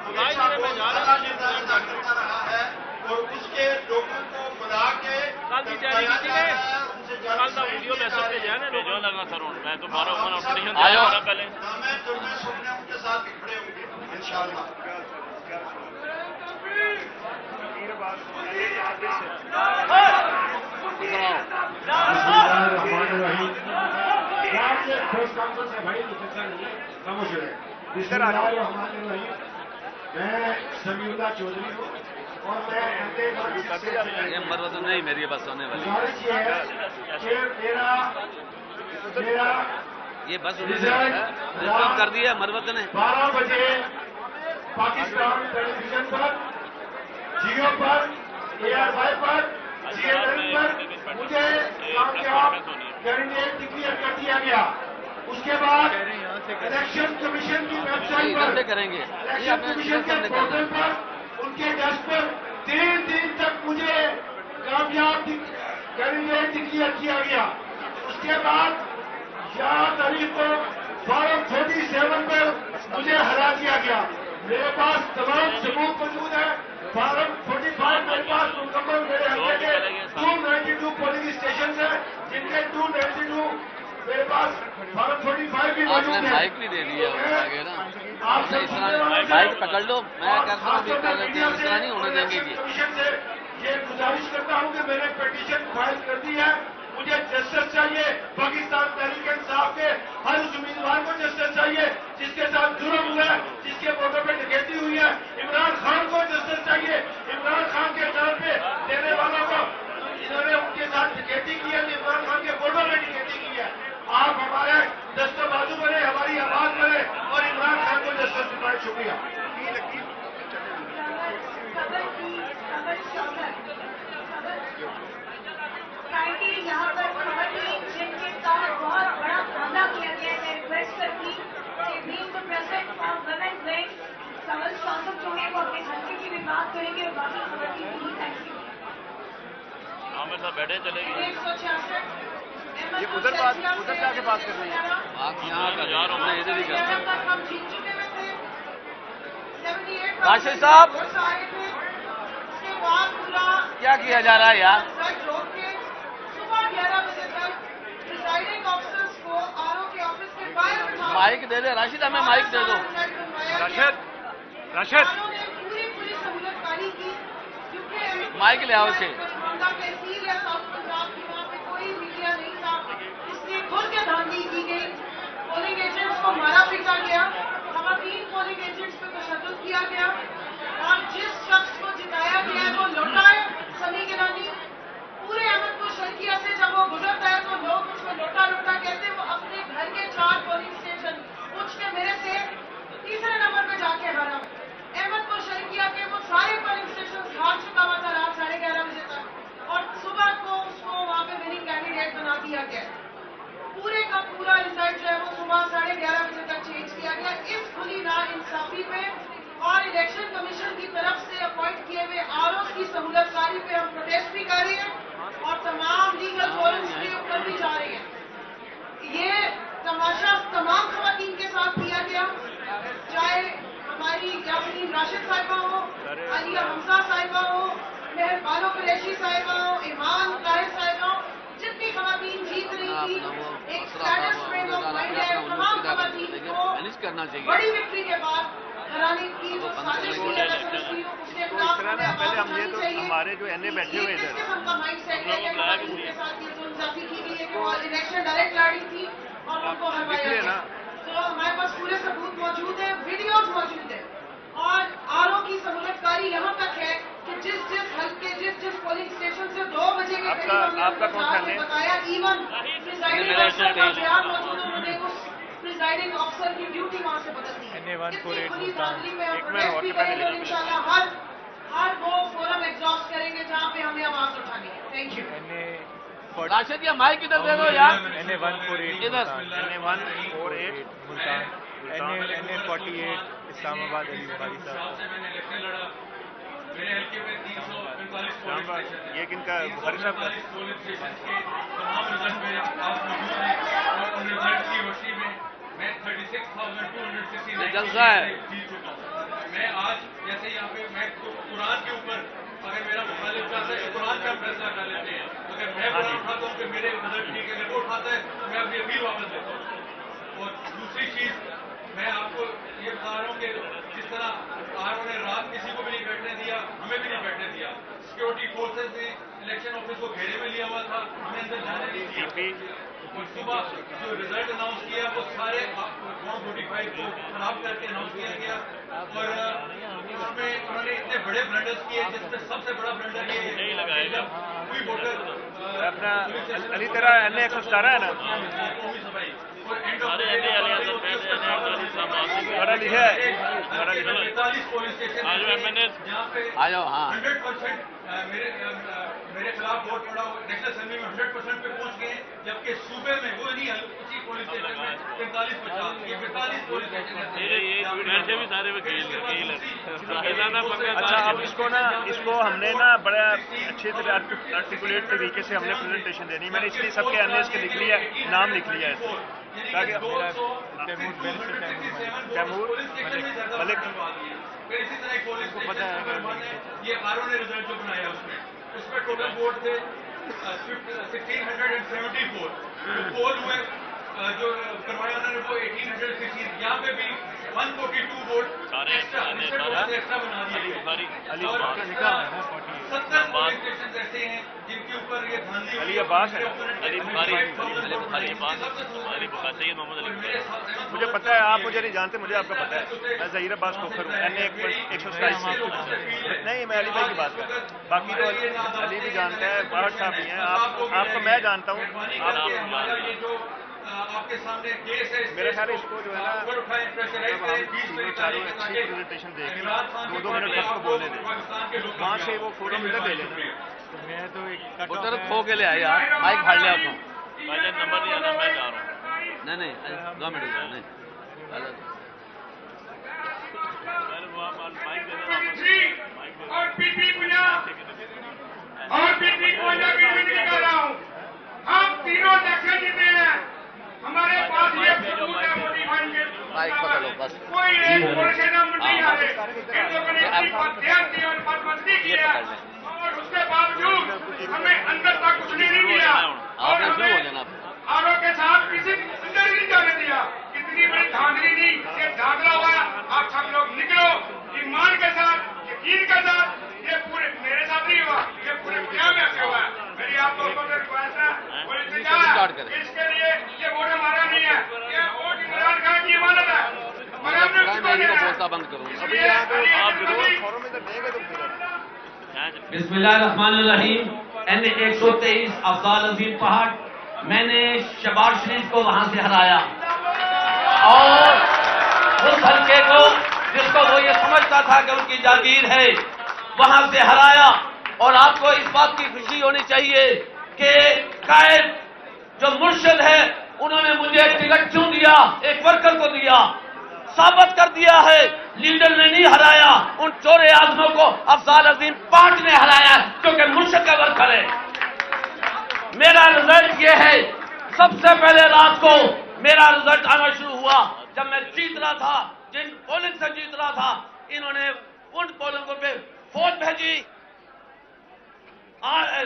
ہمیشہ بہت اعلیٰ کردار ادا کرتا رہا ہے اور اس کے لوگوں کو بلا کے ان کے ساتھ کھڑے ہوں گے انشاءاللہ. میں سمیع اللہ چودھری ہوں اور میں مرد نہیں میری بس ہونے والی یہ بس کر دیا مروت نے 12 بجے پاکستان ٹیلی ویژن پر، جیو پر، ARY پر، GLN پر مجھے کامیاب کینڈیڈیٹ ڈکلیئر کر دیا گیا. اس کے بعد الیکشن کمیشن کی ویب سائٹ پر، الیکشن کمیشن کے پورٹل پر، ان کے ڈیسک پر 3 دن تک مجھے کامیاب کینڈیڈیٹ ڈکلیئر کیا گیا. اس کے بعد 4 تاریخ کو فارم 47 پر مجھے ہرا دیا گیا. میرے پاس تمام ثبوت موجود ہے. فارم 45 میرے پاس مکمل میرے حلقے کے 292 پولنگ اسٹیشن ہیں جن کے 292 میرے پاس فارم 45 بھی موجود ہے. مائک بھی دے دیا مائک پکڑ لو. میں کرتا نہیں ہونے دیں گے. کمیشن سے یہ گزارش کرتا ہوں کہ میں نے پیٹیشن فائل کر دی ہے. مجھے جسٹس چاہیے. پاکستان تحریک انصاف کے ہر اس امیدوار کو جسٹس چاہیے جس کے ساتھ ظلم ہوا ہے، جس کے ووٹوں پہ ڈکیتی ہوئی ہے. عمران خان کو جسٹس چاہیے. عمران خان کے نام پہ دینے والوں کو انہوں نے ان کے ساتھ ڈکیتی کی ہے، عمران خان کے ووٹوں پہ ڈکیتی کی ہے. آپ ہمارے دست بازو بنے، ہماری آواز بنے اور عمران خان کو جسٹس دلائیں. شکریہ. یہاں پر خواتین جن کے ساتھ بہت بڑا دھاندلی کیا گیا ہے، ریکویسٹ کرتی کہ being the president of women's wing سمل شاسک جو ہے وہ اپنے حلقے کی بھی بات کریں گے اور باقی خواتین بھی. Thank you. عامر صاحب بیٹھے چلے گئے. 166 یہ ادھر جا کے بات کر رہی ہیں. آپ یہاں کا یار میں ادھر ہی کر رہا ہم جیت چکے ہوئے تھے. 78 صاحب آئے تھے. اس کے بعد پورا کیا کیا جا رہا ہے یار؟ روک کے صبح 11 بجے تک پریزائڈنگ آفیسرز کو آر او کے آفس کے باہر بٹھا مائک دے دے راشد, ہمیں مائک دے دو. راشد پوری سہولت کاری کی کیونکہ مائک لے آؤ اسے. تحصیل یا ساؤتھ پنجاب کی وہاں پہ کوئی میڈیا نہیں تھا, اس لیے کھل کے دھاندلی کی گئی. پولنگ ایجنٹس کو مارا پیٹا گیا, خواتین پولنگ ایجنٹس پہ تشدد کیا گیا, اور جس شخص کو جتایا گیا ہے وہ لوٹا ہے سمی گیلانی. پورے احمد پور شرکیہ سے جب وہ گزرتا ہے تو لوگ اس کو لوٹا لوٹا کہتے ہیں. وہ اپنے گھر کے 4 پولنگ اسٹیشن پوچھ کے میرے سے تیسرے نمبر پہ جا کے ہارا. احمد پور شرکیہ کے وہ سارے پولنگ اسٹیشن ہار چکا ہوا تھا رات 11:30 بجے تک, اور صبح کو اس کو وہاں پہ وننگ کینڈیڈیٹ بنا دیا گیا. پورے کا پورا رزلٹ جو ہے وہ صبح 11:30 بجے تک چینج کیا گیا. اس کھلی نا انصافی پہ اور الیکشن کمیشن کی طرف سے اپوائنٹ کیے ہوئے آر اوز کی سہولت کاری پہ ہم پروٹیسٹ بھی کر رہے ہیں اور تمام لیگل فورمز کے اوپر بھی جا رہے ہیں. یہ تماشا تمام خواتین کے ساتھ کیا گیا, چاہے ہماری یاسمین راشد صاحبہ ہو, عالیہ حمزہ صاحبہ ہو, مہر بانو قریشی صاحبہ ہو, ایمان طاہر صاحبہ ہو. جتنی خواتین جیت رہی تھی, ایک اسٹیٹس فریم آف مائنڈ ہے. تمام خواتین کو بڑی وکٹری کے بعد ہرانے کی جو سازش کی ہے اس کے خلاف پہلے ہم یہ تو ہمارے جو این اے بیٹھے ہوئے کس قسم کا مائنڈ سیٹ ہے کہ خواتین کے ساتھ یہ ظلم زیادتی کی گئی ہے کہ وہ الیکشن ڈائریکٹ لڑی تھی اور ان کو ہروایا گیا. تو ہمارے پاس پورے ثبوت موجود ہیں, ویڈیوز موجود ہیں, اور آر او کی سہولت کاری یہاں تک ہے کہ جس حلقے جس پولنگ اسٹیشن سے 2 بجے کے قریب ہم نے بتایا, ایون پریزائڈنگ آفیسر کا بیان موجود ہے, انہوں نے اس پریزائڈنگ آفیسر کی ڈیوٹی وہاں سے بدل دی ہے. اتنی کھلی دھاندلی میں ہم پروٹیسٹ بھی کریں گے اور انشاءاللہ ہر وہ فورم ایگزاسٹ کریں گے جہاں پہ ہمیں آواز اٹھانی ہے. Thank you. راشد یہ مائک ادھر دے دو یار. NA148 ادھر NA148 ملتان, NA48 اسلام آباد علی بخاری صاحب. یہ کن کا بخاری صاحب کا؟ جلسہ ہے. میں آج جیسے یہاں پہ میں قرآن کے اوپر اگر میرا مخالف چاہتا ہے قرآن کا فیصلہ کر لیتے ہیں. اگر میں قرآن اٹھاتا ہوں کہ میرے نظر ٹھیک ہے, اگر وہ اٹھاتا ہے میں اپنی اپیل واپس لیتا ہوں. اور دوسری چیز میں آپ کو یہ بتا رہا ہوں کہ جس طرح آر نے رات کسی کو بھی نہیں بیٹھنے دیا, ہمیں بھی نہیں بیٹھنے دیا. سیکورٹی فورسز نے الیکشن آفس کو گھیرے میں لیا ہوا تھا, ہمیں اندر جانے نہیں دیا. اور صبح جو رزلٹ اناؤنس کیا وہ سارے 145 کو خراب کر کے اناؤنس کیا گیا. اور اس میں انہوں نے اتنے بڑے بلنڈرز کیے جس میں سب سے بڑا بلنڈر یہ کوئی ووٹر اپنا علی تیرا NA117 ہے نا, پڑھا لکھا ہے. 45 پولیس اسٹیشن آ جاؤ. ہاں میرے خلاف ووٹ پڑا نیشنل اسمبلی میں 100% پہ پہنچ گئے, جبکہ صوبے میں وہ نہیں اسی پولیس اسٹیشن میں 45-50 یہ 45 پولیس اسٹیشن. اچھا اب اس کو ہم نے نا بڑا اچھے طرح آرٹیکولیٹ طریقے سے ہم نے پریزنٹیشن دینی. میں نے اس لیے سب کے NAs کے لکھ لیا, نام لکھ لیا ہے تاکہ تیمور ملک اسی طرح ایک پولیس پتہ ہے یہ آر او نے رزلٹ جو بنایا اس پہ ٹوٹل ووٹ تھے 1674 پول ہوئے جو کروایا انہوں نے وہ 1816. یہاں پہ بھی 142 ووٹ ایکسٹرا بنا دیے گئے. اور 70 پولیس اسٹیشن ایسے ہیں جن کے اوپر یہ دھاندلی علی عباس ہے. مجھے پتہ ہے, آپ مجھے نہیں جانتے, مجھے آپ کا پتہ ہے. میں ظہیر عباس کوکھر ہوں, NA127 نہیں, میں علی بھائی کی بات کر رہا ہوں. باقی تو علی بھی جانتا ہے, باہر صاحب بھی ہیں, آپ کو میں جانتا ہوں. میرا خیال ہے اس کو جو ہے نا جب ہم تینوں چاروں اچھی پریزنٹیشن دے کے 2 منٹ تک کو بولنے دیں, وہاں سے وہ فورم ادھر لے لینا. میں تو ایک ادھر کھو کے لے آئے یار, مائک پھاڑ لیا تو نمبر نہیں آنا, میں جا رہا ہوں. نہیں 2 منٹ نہیں اور پی پی کو نکال رہا ہوں. ہم تینوں راستہ بند کروں گا. ابھی یہاں پہ آپ ضرور فورم میں دیں گے تو بسم اللہ الرحمن الرحیم. N123 افضال عظیم پہاڑ، میں نے شباز شریف کو وہاں سے ہرایا اور اس حلقے کو جس کو وہ یہ سمجھتا تھا کہ ان کی جاگیر ہے وہاں سے ہرایا. اور آپ کو اس بات کی خوشی ہونی چاہیے کہ قائد جو مرشد ہے انہوں نے مجھے ٹکٹ کیوں دیا، ایک ورکر کو دیا. ثابت کر دیا ہے لیڈر نے نہیں ہرایا، ان چور اعظموں کو افضال عظیم 5 نے ہرایا کیونکہ مرشد کا ورکر ہے. میرا رزلٹ یہ ہے، سب سے پہلے رات کو میرا رزلٹ آنا شروع ہوا جب میں جیت رہا تھا، جن پولنگ سے جیت رہا تھا. انہوں نے ان پولنگوں پہ فوج بھیجی،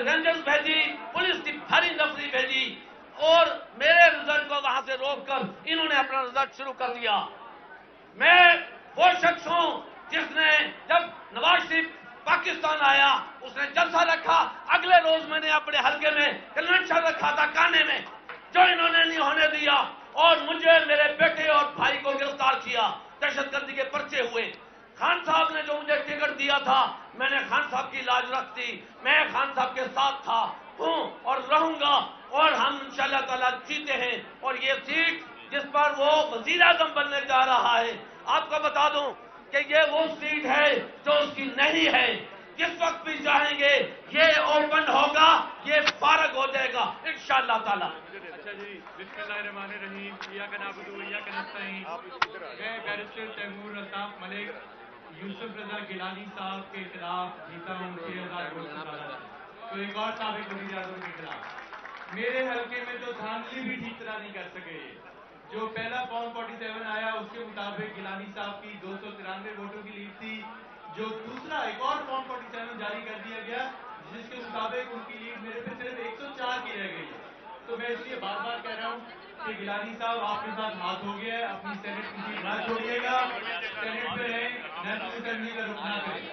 رینجرز بھیجی، پولیس کی بھاری نفری بھیجی اور میرے رزلٹ کو وہاں سے روک کر انہوں نے اپنا رزلٹ شروع کر دیا. میں وہ شخص ہوں جس نے جب نواز شریف پاکستان آیا اس نے جلسہ رکھا، اگلے روز میں نے اپنے حلقے میں کنونشن رکھا تھا کانے میں، جو انہوں نے نہیں ہونے دیا اور مجھے میرے بیٹے اور بھائی کو گرفتار کیا. دہشت گردی کے پرچے ہوئے. خان صاحب نے جو مجھے ٹکٹ دیا تھا میں نے خان صاحب کی لاج رکھ دی. میں خان صاحب کے ساتھ تھا، ہوں اور رہوں گا اور ہم انشاءاللہ تعالیٰ جیتے ہیں. اور یہ سیٹ جس پر وہ وزیر اعظم بننے جا رہا ہے، آپ کو بتا دوں کہ یہ وہ سیٹ ہے جو اس کی نہیں ہے. جس وقت بھی چاہیں گے یہ اوپن ہوگا، یہ فارغ ہو جائے گا انشاءاللہ تعالیٰ. اچھا جی، بسم اللہ الرحمن الرحیم. ایاک نعبد و ایاک نستعین. میں بیرسٹر تیمور الطاف ملک یوسف رضا گیلانی صاحب کے خلاف جیتا ہوں 6000 ووٹ سے. تو ایک اور سابق وزیر اعظم کے خلاف میرے حلقے میں تو دھاندلی بھی ٹھیک طرح نہیں کر سکے. جو پہلا فارم 47 آیا اس کے مطابق گیلانی صاحب کی 293 ووٹوں کی لیڈ تھی. جو دوسرا ایک اور فارم 47 جاری کر دیا گیا جس کے مطابق ان کی لیڈ میرے پہ صرف 104 کی رہ گئی ہے. تو میں اس لیے بار بار کہہ رہا ہوں کہ گیلانی صاحب آپ کے ساتھ ہاتھ ہو گیا ہے، اپنی سینٹ کی سیٹ نہ چھوڑیے گا، سینٹ پہ رہیں، نیشنل اسمبلی کا رخ نہ کریں.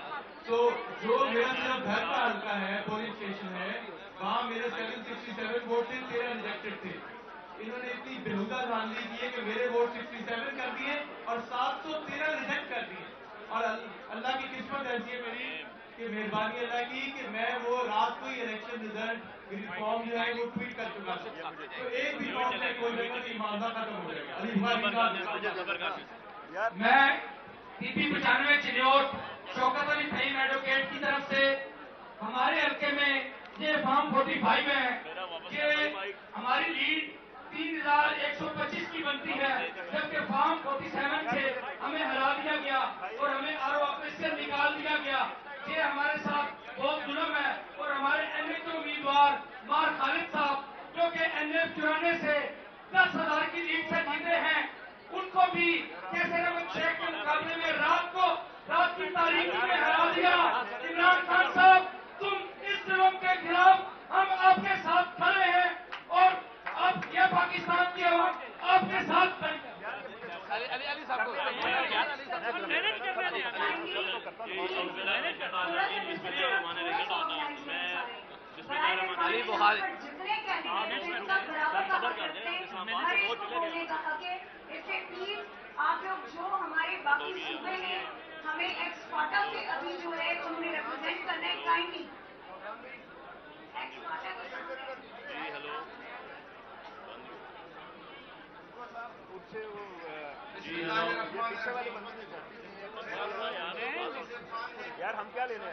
تو جو میرا صرف گھر کا حلقہ ہے، پولنگ اسٹیشن ہے، وہاں میرے 767 ووٹ تھے، 13 ریجیکٹڈ تھے. انہوں نے اتنی بےہودہ دھاندلی کی ہے کہ میرے ووٹ 67 کر دیے اور 713 ریجیکٹ کر دیے. اور اللہ کی قسمت ایسی ہے میری کہ مہربانی اللہ کی کہ میں وہ رات کو ہی الیکشن رزلٹ میری فارم جو ہے وہ ٹویٹ کر چکا تھا. تو ایک بھی فارم میں کوئی جگہ نہیں، معاملہ ختم ہو جائے گا. میں پی پی 95 چنیوٹ شوکت علی فہیم ایڈوکیٹ کی طرف سے ہمارے حلقے میں یہ فارم 45 ہے. یہ ہماری لیڈ 3125 کی بنتی ہے، جبکہ فارم 47 سے ہمیں ہرا دیا گیا اور ہمیں آر او آفس سے نکال دیا گیا. یہ ہمارے ساتھ بہت ظلم ہے. اور ہمارے این ایف کے امیدوار مار خالد صاحب جو کہ این ایف 94 سے 10,000 کی لیڈ سے جیتے ہیں، ان کو بھی کیسے رحمت شیخ کے مقابلے میں رات کی تاریخی میں ہرا دیا. عمران خان صاحب، تم اس ظلم کے خلاف ہم آپ کے ساتھ کھڑے ہیں اور آپ یہ پاکستان کی عوام آپ کے ساتھ علی صاحب کو علی بخاری جتنے کینڈیڈیٹ اس سے پلیز آپ لوگ جو ہمارے باقی صوبے ہیں ہمیں ایکسپارٹر سے ابھی جو ہے انہوں نے ریپرزینٹ کرنا ہے کائنڈلی. یار ہم کیا لینے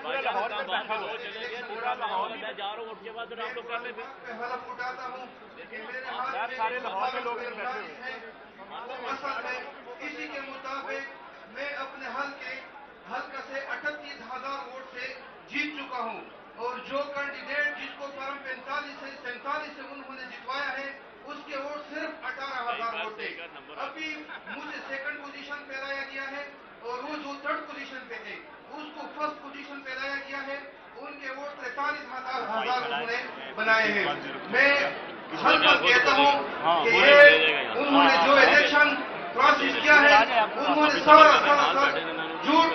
پورا لاہور میں بیٹھا ہو پورا لاہور میں جا رہا ہوں اس کے بعد آپ لوگ کر لیتے یار سارے لاہور میں لوگ ادھر بیٹھے ہوئے ہیں. اسی کے مطابق میں اپنے حلقہ سے 38,000 ووٹ سے جیت چکا ہوں اور جو کینڈیڈیٹ جس کو فارم 45 سے 47 سے انہوں نے جتوایا ہے اس کے ووٹ صرف 18,000 ووٹ تھے. ابھی مجھے سیکنڈ پوزیشن پہ لایا گیا ہے اور وہ جو تھرڈ پوزیشن پہ تھے اس کو فرسٹ پوزیشن پہ لایا گیا ہے. ان کے ووٹ 43,000 انہوں نے بنائے ہیں. میں ہر بار کہتا ہوں کہ یہ انہوں نے جو الیکشن پروسیس کیا ہے انہوں نے سارا جھوٹ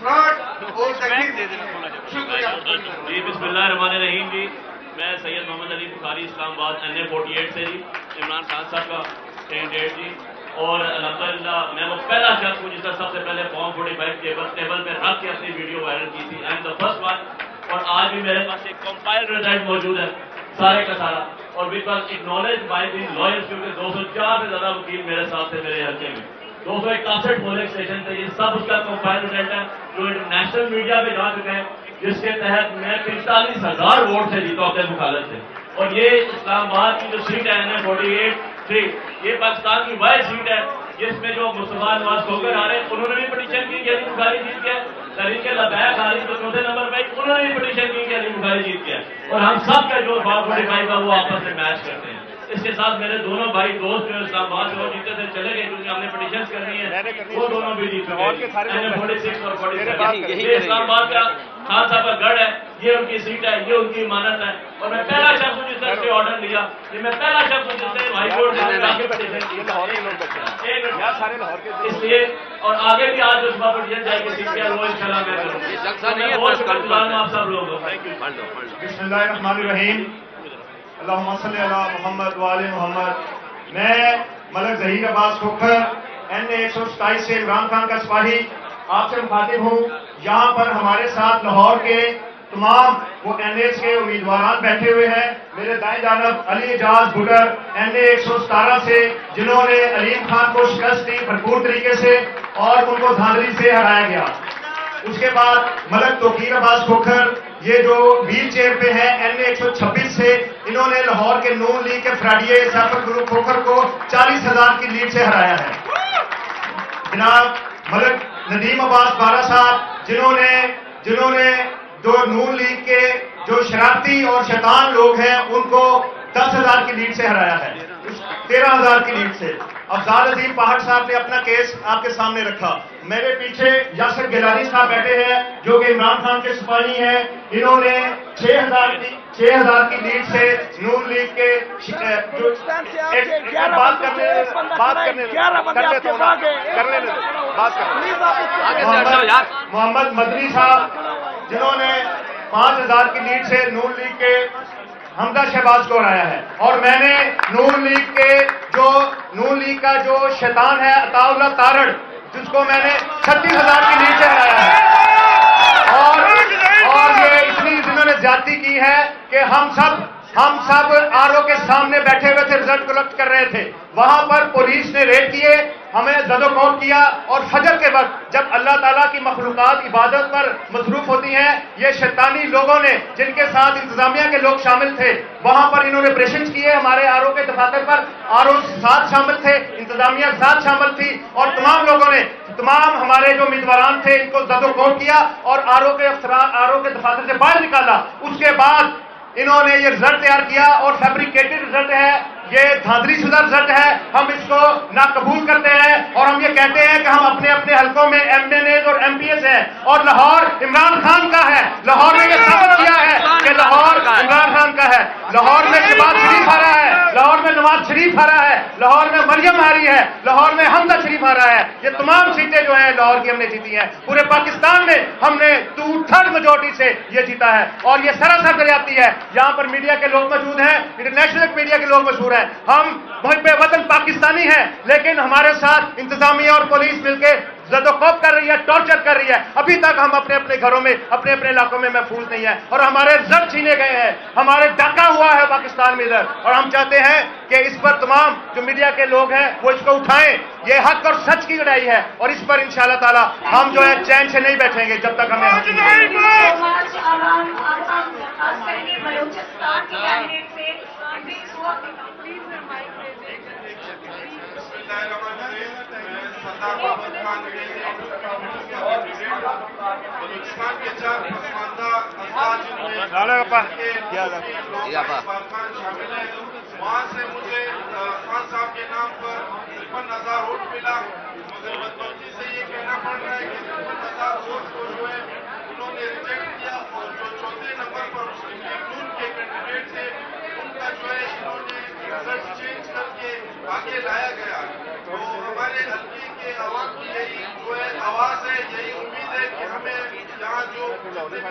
فراڈ اور تکلیف. شکریہ. جی بسم اللہ الرحمن الرحیم. جی میں سید محمد علی بخاری اسلام آباد NA 48 سے جی عمران خان صاحب کا کینڈیڈیٹ جی. اور الحمدللہ میں وہ پہلا شخص ہوں جس نے سب سے پہلے فارم 45 ٹیبل پہ رکھ کے اپنی ویڈیو وائرل کی تھی. I am the first one. اور آج بھی میرے پاس ایک کمپائل رزلٹ موجود ہے سارے کا سارا, اور which was acknowledged by the lawyers, کیونکہ 204 سے زیادہ وکیل میرے ساتھ تھے میرے حلقے میں, 261 پولنگ اسٹیشن تھے. یہ سب اس کا کمپائل رزلٹ ہے جو انٹرنیشنل میڈیا پہ جا چکے ہیں, جس کے تحت میں 45,000 ووٹ سے جیتا اپنے مخالف سے. اور یہ اسلام آباد کی جو سیٹ ہے N48 یہ پاکستان کی واحد سیٹ ہے جس میں جو مسلمان نواز کھوکر آ رہے ہیں انہوں نے بھی پٹیشن کی کہ علی بخاری جیت گیا. تحریک لبیک آ رہی تو چوتھے نمبر پہ انہوں نے بھی پٹیشن کی کہ علی بخاری جیت گیا. اور ہم سب کا جو 45 کا وہ آپس میں میچ کرتے ہیں. اس کے ساتھ میرے دونوں بھائی دوست جو اسلام آباد سے وہ جیتے تھے چلے گئے کیونکہ ہم نے پٹیشن کرنی ہے, وہ دونوں بھی جیت گئے. 46 اور 47 یہ اسلام آباد کا خان صاحب کا گڑھ ہے, یہ ان کی سیٹ ہے, یہ ان کی امانت ہے. اور میں پہلا شخص ہوں جس نے اس سے آرڈر لیا, یہ میں پہلا شخص ہوں جس نے ہائی کورٹ سے پٹیشن کی. اس لیے اور آگے بھی آج اس بات پٹیشن جائے گی سیٹ ہے وہ انشاءاللہ میں کروں. بہت شکریہ آپ سب لوگوں کو. بسم اللہ الرحمن الرحیم. اللہم صلی علی محمد وآل محمد. میں ملک ظہیر عباس کھوکھر N127 سے عمران خان کا سپاہی آپ سے مخاطب ہوں. یہاں پر ہمارے ساتھ لاہور کے تمام وہ NS کے امیدواران بیٹھے ہوئے ہیں. میرے دائیں جانب علی اعجاز بھگر N117 سے, جنہوں نے علیم خان کو شکست دی بھرپور طریقے سے اور ان کو دھاندلی سے ہرایا گیا. اس کے بعد ملک توقیر عباس کھوکھر, یہ جو ویل چیئر پہ ہیں N126 سے, انہوں نے لاہور کے نون لیگ کے فراڈیے سیفر گروپ کھوکھر کو 40,000 کی لیڈ سے ہرایا ہے. جناب ملک ندیم عباس بارہ صاحب, جنہوں نے جو نون لیگ کے جو شرارتی اور شیطان لوگ ہیں ان کو 10,000 کی لیڈ سے ہرایا ہے, 13,000 کی لیڈ سے. افضال عظیم پہاڑ صاحب نے اپنا کیس آپ کے سامنے رکھا. میرے پیچھے یاسر گیلانی صاحب بیٹھے ہیں جو کہ عمران خان کے سپاہی ہیں. انہوں نے 6,000 کی لیڈ سے نون لیگ کے محمد مدنی صاحب, جنہوں نے 5,000 کی لیڈ سے نون لیگ کے حمزہ شہباز کو ہرایا ہے. اور میں نے نون لیگ کا جو شیطان ہے عطا اللہ تارڑ, جس کو میں نے 36,000 کی لیڈ سے ہرایا ہے. اور یہ اتنی جنہوں نے زیادتی کی ہے کہ ہم سب آرو کے سامنے بیٹھے ہوئے تھے, رزلٹ کلیکٹ کر رہے تھے. وہاں پر پولیس نے ریڈ کیے, ہمیں زد و کوب کیا, اور فجر کے وقت جب اللہ تعالیٰ کی مخلوقات عبادت پر مصروف ہوتی ہیں, یہ شیطانی لوگوں نے جن کے ساتھ انتظامیہ کے لوگ شامل تھے, وہاں پر انہوں نے آپریشن کیے. ہمارے آرو کے دفاتر پر آرو ساتھ شامل تھے, انتظامیہ ساتھ شامل تھی, اور تمام لوگوں نے تمام ہمارے جو امیدواران تھے ان کو زد و کوب کیا اور آرو کے دفاتر سے باہر نکالا. اس کے بعد انہوں نے یہ رزلٹ تیار کیا اور فیبریکیٹڈ رزلٹ ہے, یہ دھاندلی شدہ رزلٹ ہے. ہم اس کو ناقبول کرتے ہیں اور ہم یہ کہتے ہیں کہ ہم اپنے اپنے حلقوں میں MNAs اور MPs ہیں, اور لاہور عمران خان کا ہے. لاہور میں یہ ثابت کیا ہے کہ لاہور عمران خان کا ہے. لاہور میں شہباز شریف آ رہا ہے, لاہور میں نواز شریف آ رہا ہے, لاہور میں مریم آ رہی ہے, لاہور میں حمزہ شریف آ رہا ہے. یہ تمام سیٹیں جو ہیں لاہور کی ہم نے جیتی ہیں. پورے پاکستان میں ہم نے 2/3 میجورٹی سے یہ جیتا ہے, اور یہ سراسر دریافتی ہے. یہاں پر میڈیا کے لوگ موجود ہیں, انٹرنیشنل میڈیا کے لوگ مشہور ہیں. ہم محب وطن پاکستانی ہیں, لیکن ہمارے ساتھ انتظامیہ اور پولیس مل کے زد و کوب کر رہی ہے, ٹارچر کر رہی ہے. ابھی تک ہم اپنے اپنے گھروں میں اپنے اپنے علاقوں میں محفوظ نہیں ہیں, اور ہمارے رزلٹ چھینے گئے ہیں, ہمارے ڈاکہ ہوا ہے پاکستان میں ادھر. اور ہم چاہتے ہیں کہ اس پر تمام جو میڈیا کے لوگ ہیں وہ اس کو اٹھائیں. یہ حق اور سچ کی لڑائی ہے, اور اس پر انشاءاللہ تعالی ہم جو ہے چین سے نہیں بیٹھیں گے جب تک ہمیں بلوچستان کے 4 پسماندہ انداز شامل ہیں. وہاں سے مجھے خان صاحب کے نام پر 53,000 ووٹ ملا, مگر بدبختی سے یہ کہنا پڑ رہا ہے کہ 53,000 ووٹ کو جو ہے انہوں نے ریجیکٹ کیا, اور جو چوتھے نمبر پر مسلم لیگ نون کے کینڈیڈیٹ تھے ان کا جو ہے انہوں نے رزلٹ چینج کر کے آگے لایا گیا. تو ہمارے حلقے کے عوام کی یہی جو ہے آواز ہے, یہی امید ہے کہ ہمیں یہاں جو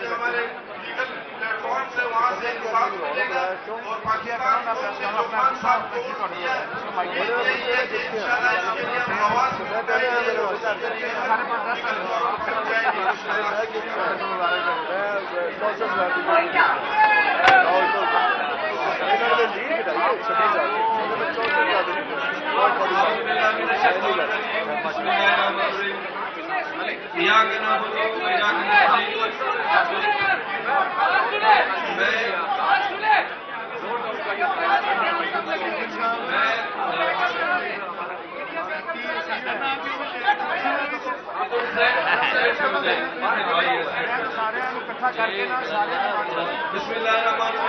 ہمارے لیگل پلیٹ فارم سے وہاں سے انصاف ملے گا اور پاکستان کو جو خان صاحب کو دیا یہی ہے کہ انشاءاللہ اس کے لیے ہم آواز اٹھائیں گے اور اس کے لیے ہم کر جائیں گے بسم اللہ الرحمن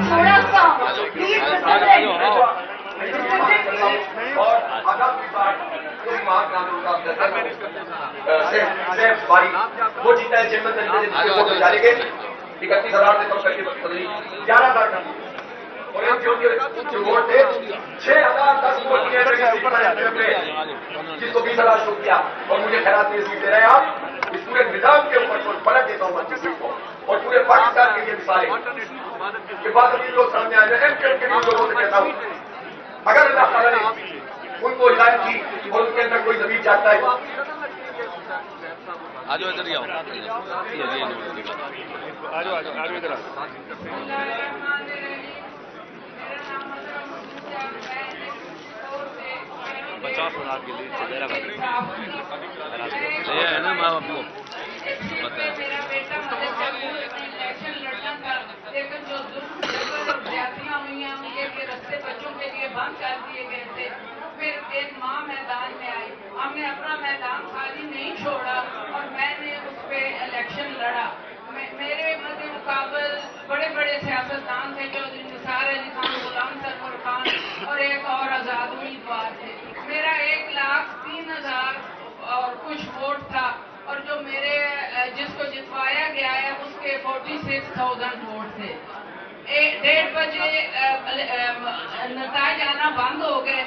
تھوڑا سا پلیز وہ جیتا ہے چیئرمین جارے گے 31,000 سے کم کر کے 11,000 اور جو ووٹ تھے 6,010 ووٹ جس کو 20,000 شو کیا اور مجھے خیرات میں سیٹ دے رہے ہیں آپ اس پورے نظام کے اوپر پلٹ دیتا ہوں کو اور پورے پاکستان کے لیے مثالیں کے بعد ابھی لوگ سامنے آئے ہیں کے لوگوں سے کہتا ہوں اگر اللہ تعالیٰ نے ان کو ہدایت کی اور ان کے اندر کوئی زمین چاہتا ہے $50,000 کے لیے میرا ہے نا ماں باپ کو میرا بیٹا الیکشن لڑنا تھا لیکن جو زیادتیاں ہوئی ہیں ان کے لیے رستے بچوں کے لیے بند کر دیے گئے تھے. پھر ایک ماں میدان میں آئی, ہم نے اپنا میدان خالی نہیں چھوڑا اور میں نے اس پہ الیکشن لڑا. میرے مد مقابل بڑے بڑے سیاستدان تھے, چودھری نثار علی خان, غلام سرور خان اور ایک اور آزاد امیدوار تھے. میرا 1,03,000 اور کچھ ووٹ تھا اور جو میرے جس کو جتوایا گیا ہے اس کے 46,000 ووٹ تھے. 1:30 بجے نتائج آنا بند ہو گئے.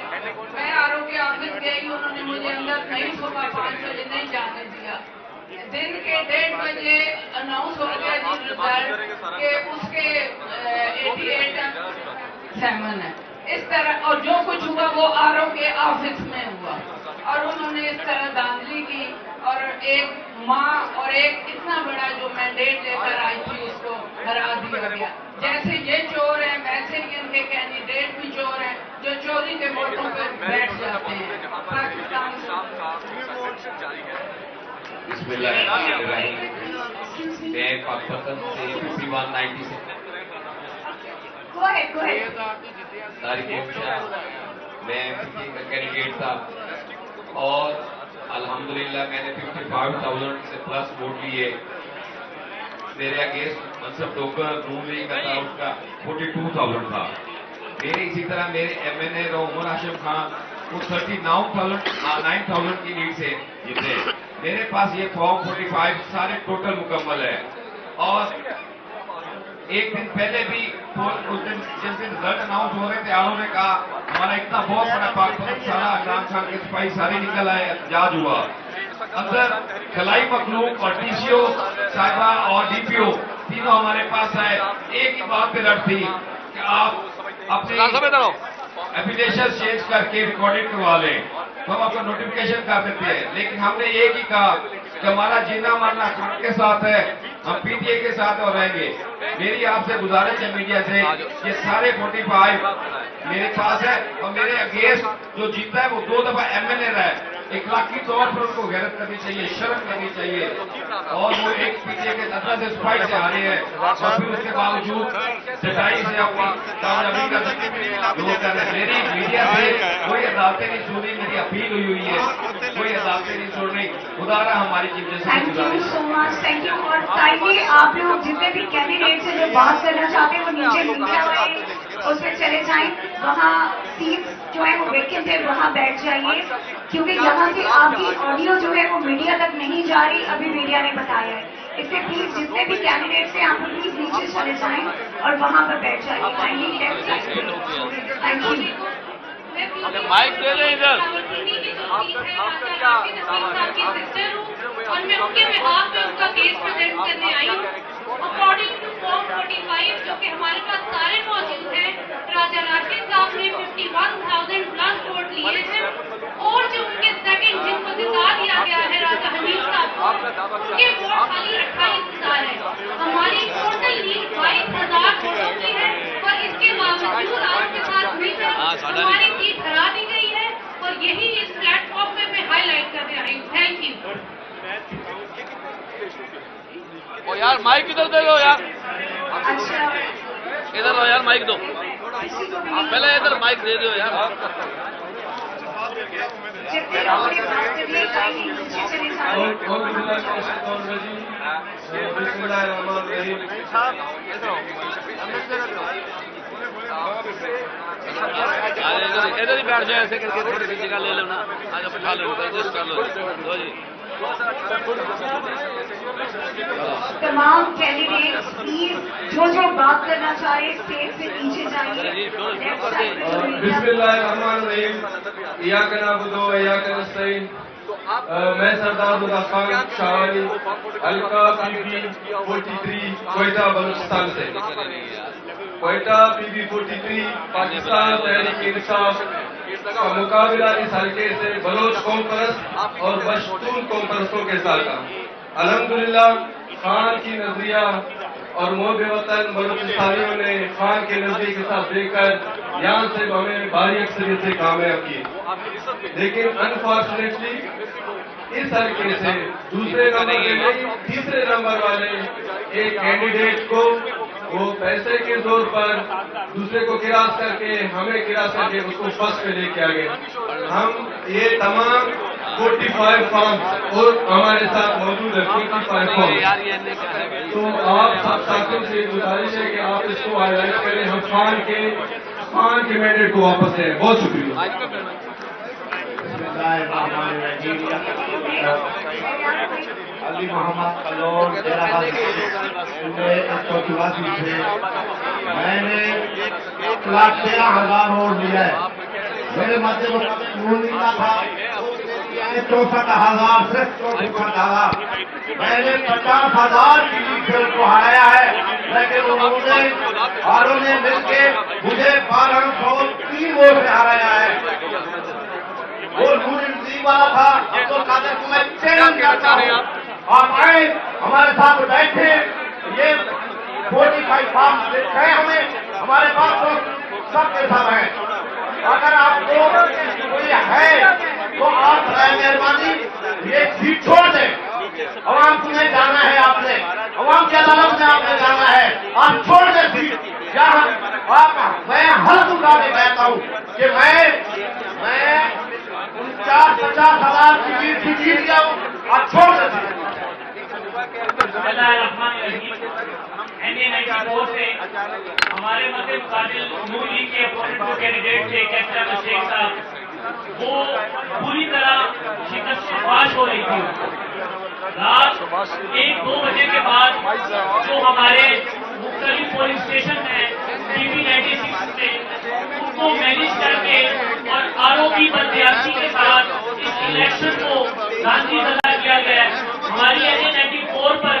میں آرو کے آفس گئی, انہوں نے مجھے اندر نہیں صبح 5 بجے نہیں جانے دیا. دن کے 1:30 بجے اناؤنس ہو گیا جی رزلٹ کہ اس کے 88.7 ہے. اس طرح اور جو کچھ ہوا وہ آرو کے آفس میں ہوا اور انہوں نے اس طرح دھاندلی کی اور ایک ماں اور ایک اتنا بڑا جو مینڈیٹ لے کر آئی تھی اس کو ہرا دیا گیا. جیسے یہ چور ہیں ویسے ہی ان کے کینڈیڈیٹ بھی چور ہیں جو چوری کے ووٹوں پہ بیٹھ جاتے ہیں. پاکستان بسم اللہ الرحمن الرحیم. میں پاکستان سے 5190 سے تاریخ میں کا کینڈیڈیٹ تھا اور الحمدللہ میں نے 55,000 سے پلس ووٹ لیے. میرے اگینسٹ منصب ڈوگر نون لیگ کا تھا, اس کا 42,000 تھا. میرے اسی طرح میرے MNA عمر ہاشم خان وہ 39,000 کی لیڈ سے جیتے. میرے پاس یہ فارم 45 سارے ٹوٹل مکمل ہے. اور ایک دن پہلے بھی اس دن جس دن رزلٹ اناؤنس ہو رہے تھے آرو نے کہا ہمارا اتنا بہت بڑا پاکستان سارا عمران خان کے سپاہی سارے نکل آئے, احتجاج ہوا. اندر خلائی مخلوق اور TCO صاحبہ اور DPO تینوں ہمارے پاس آئے. ایک ہی بات پہ لڑ تھی کہ آپ اپنے اپلیکیشن چینج کر کے ریکارڈنگ کروا لیں تو ہم آپ کو نوٹیفکیشن کر دیتے ہیں. لیکن ہم نے ایک ہی کہا کہ ہمارا جینا مرنا خان کے ساتھ ہے, ہم PTA کے ساتھ اور رہیں گے. میری آپ سے گزارش ہے میڈیا سے, یہ سارے 45 میرے پاس ہے اور میرے اگینسٹ جو جیتا ہے وہ 2 دفعہ MNA رہا ہے. اخلاقی طور پر ان کو غیرت کرنی چاہیے, شرم کرنی چاہیے. اور وہ ایک PTA کے اندر سے سپائٹ سے ہارے ہیں اور پھر اس کے باوجود سچائی سے اپنی کامیابی کا وہ کر رہے ہیں. میری میڈیا سے کوئی عدالتیں نہیں سن رہی, میری اپیل ہوئی ہے, کوئی عدالتیں نہیں سن رہی. خدا رہا ہماری chief justice thank you so much, thank you. اور تائیے آپ لوگ جتنے بھی کینڈیڈیٹ سے جو بات کرنا چاہتے ہیں وہ نیچے ملتے ہوئے اس پہ چلے جائیں. وہاں سیٹ جو ہے وہ ویکینٹ ہے, وہاں بیٹھ جائیے کیونکہ یہاں سے آپ کی آڈیو جو ہے وہ میڈیا تک نہیں جا رہی, ابھی میڈیا نے بتایا ہے. اس سے پلیز جتنے بھی کینڈیڈیٹس ہیں آپ پلیز نیچے چلے جائیں اور وہاں پر بیٹھ جائیے. کائنڈلی لیفٹ سائڈ پہ. Thank you. مائک دے دیں ادھر. اور میں ان کے بہاف میں ان کا کیس پریزنٹ کرنے آئی ہوں. اکارڈنگ ٹو فارم 45 جو کہ ہمارے پاس سارے موجود ہیں, راجہ راشد صاحب نے 51,000 پلس ووٹ لیے ہیں, اور جو ان کے سیکنڈ جن کو جتا دیا گیا ہے راجہ حمید صاحب کو, ان کے ووٹ خالی 28,000 ہے. ہماری ٹوٹل لیڈ 22,000 ووٹوں کی ہے, اور اس کے باوجود آپ کے ساتھ مل کر ہماری سیٹ ہرا دی گئی ہے, اور یہی اس پلیٹ فارم پہ میں ہائی لائٹ کرنے آئی ہوں. Thank you. او یار مائک ادھر دے دو یار, ادھر دو یار مائک دو, پہلے ادھر مائک دے دو یار. ادھر ہی بیٹھ جائے ایسے کر کے, تھوڑی سی جگہ لے لو نا, آج بٹھا لو, ایڈجسٹ کر لو. دو جی. تمام کینڈیڈیٹس پلیز جو بات کرنا چاہے اسٹیج سے نیچے جائیے. بسم اللہ الرحمن الرحیم. ایاک نعبد و ایاک نستعین. میں سردار مدا خان شاہوانی, حلقہ پی بی 43 کوئٹہ بلوچستان سے. کوئٹہ پی بی 43 پاکستان تحریک انصاف کا مقابلہ اس حلقے سے بلوچ کانفرنس اور پشتون کانفرنسوں کے ساتھ تھا. الحمدللہ خان کی نظریہ اور محب وطن بلوچستانیوں نے خان کے نظریے کے ساتھ دیکھ کر یہاں سے ہمیں بھاری اکثریت سے کامیاب کیے. لیکن انفارچونیٹلی اس حلقے سے دوسرے نمبر کے نہیں, تیسرے نمبر والے ایک کینڈیڈیٹ کو وہ پیسے کے زور پر دوسرے کو کراس کر کے, ہمیں کراس کر کے اس کو فرسٹ پہ لے کے آ گئے. ہم یہ تمام 45 فارم اور ہمارے ساتھ موجود ہے 45 فارم. تو آپ سب ساتھیوں سے گزارش ہے کہ آپ اس کو ہائی لائٹ کریں, ہم خان کے مینڈیٹ کو واپس لیں. بہت شکریہ. علی محمد کلور ڈیرہ غازی سے میں نے 1,13,000 ووٹ دیا ہے. میرے مدد کا تھا 64,000 صرف 64,000. میں نے 50,000 کی لیڈ سے ان کو ہرایا ہے, لیکن انہوں نے مل کے مجھے 1203 ووٹ سے ہرایا ہے. وہ نور والا تھا, عبد القادر کو میں چیلنج کرتا ہوں, آپ آئے ہمارے ساتھ بیٹھے, یہ 45 فارم گئے ہمیں, ہمارے پاس تو سب کے ساتھ ہیں. اگر آپ کو کوئی ہے تو آپ برائے مہربانی یہ سیٹ چھوڑ دیں. عوام کو نہیں جانا ہے, آپ نے عوام کی عدالت میں آپ نے جانا ہے, آپ چھوڑ دیں سیٹ. میں حلف اٹھا کے کہتا ہوں کہ میں 50,000 کی لیڈ سے جیت گیا ہوں, آپ چھوڑ دیں. ہمارے مدد مقابل نور لیگ کے اپوننٹ جو کینڈیڈیٹ تھے کیپٹن شیخ صاحب, وہ پوری طرح شکست سے پاش ہو رہی تھی. رات 1-2 بجے کے بعد جو ہمارے مختلف پولنگ اسٹیشن ہیں PB 96 سے, ان کو مینیج کر کے اور RO کی بدیاتی کے ساتھ اس الیکشن کو دھاندلی ادا کیا گیا ہے. ہماری NA 94 پر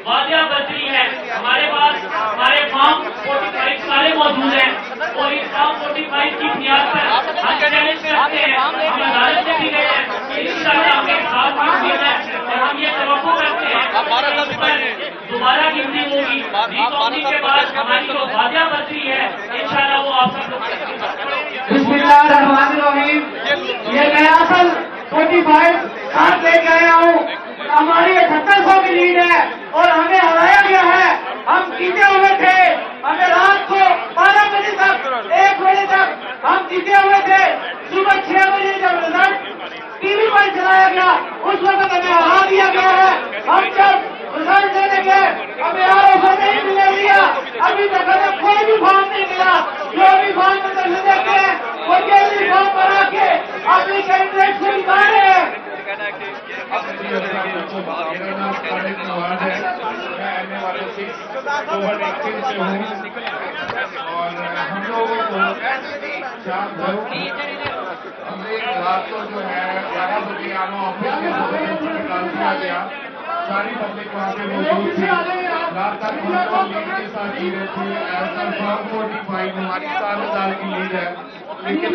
واضح برتری ہے. ہمارے پاس ہمارے فارم 45 سارے موجود ہیں, اور اس فارم 45 کی بنیاد پر ہم چیلنج کرتے ہیں. ہم عدالت سے بھی گئے ہیں, انشاءاللہ ہمیں ساتھ بھی ہے, اور ہم یہ توقع کرتے ہیں دوبارہ گنتی ہوگی. ری کے بعد ہماری جو واضح برتری ہے انشاءاللہ وہ آپ سب لوگ. بسم اللہ الرحمن الرحیم. یہ میں اصل 45 ساتھ لے کے آیا ہوں. ہماری 7800 کی لیڈ ہے اور ہمیں ہرایا گیا ہے. ہم جیتے ہوئے تھے, ہمیں رات کو 12 بجے تک 1 بجے تک ہم جیتے ہوئے تھے. صبح 6 بجے جب رزلٹ ٹی وی پر چلایا گیا اس وقت ہمیں ہرا دیا گیا ہے. ہم جب رزلٹ دینے گئے ہمیں آر نہیں ملے لیا, ابھی تک ہمیں کوئی بھی فارم نہیں ملا. جو بھی فارم میں درج دیتے ہیں وہ جلدی فارم پر آ کے اپنی کینڈیڈیٹ سے نکالے. کو میرا نام خالد نواز ہے، میں رہنے والے سے اوور ایکٹنگ سے ہوں، اور ہم لوگوں کو شام ضرور ہم نے رات کو جو ہے 11 بجے آنا آفس کے سے نکال دیا گیا، ساری پبلک وہاں پہ موجود تھی، رات تک ہم لوگ لیڈ کے ساتھ جی رہے تھے، ایسا فارم 45 ہماری 7,000 کی لیڈ ہے، لیکن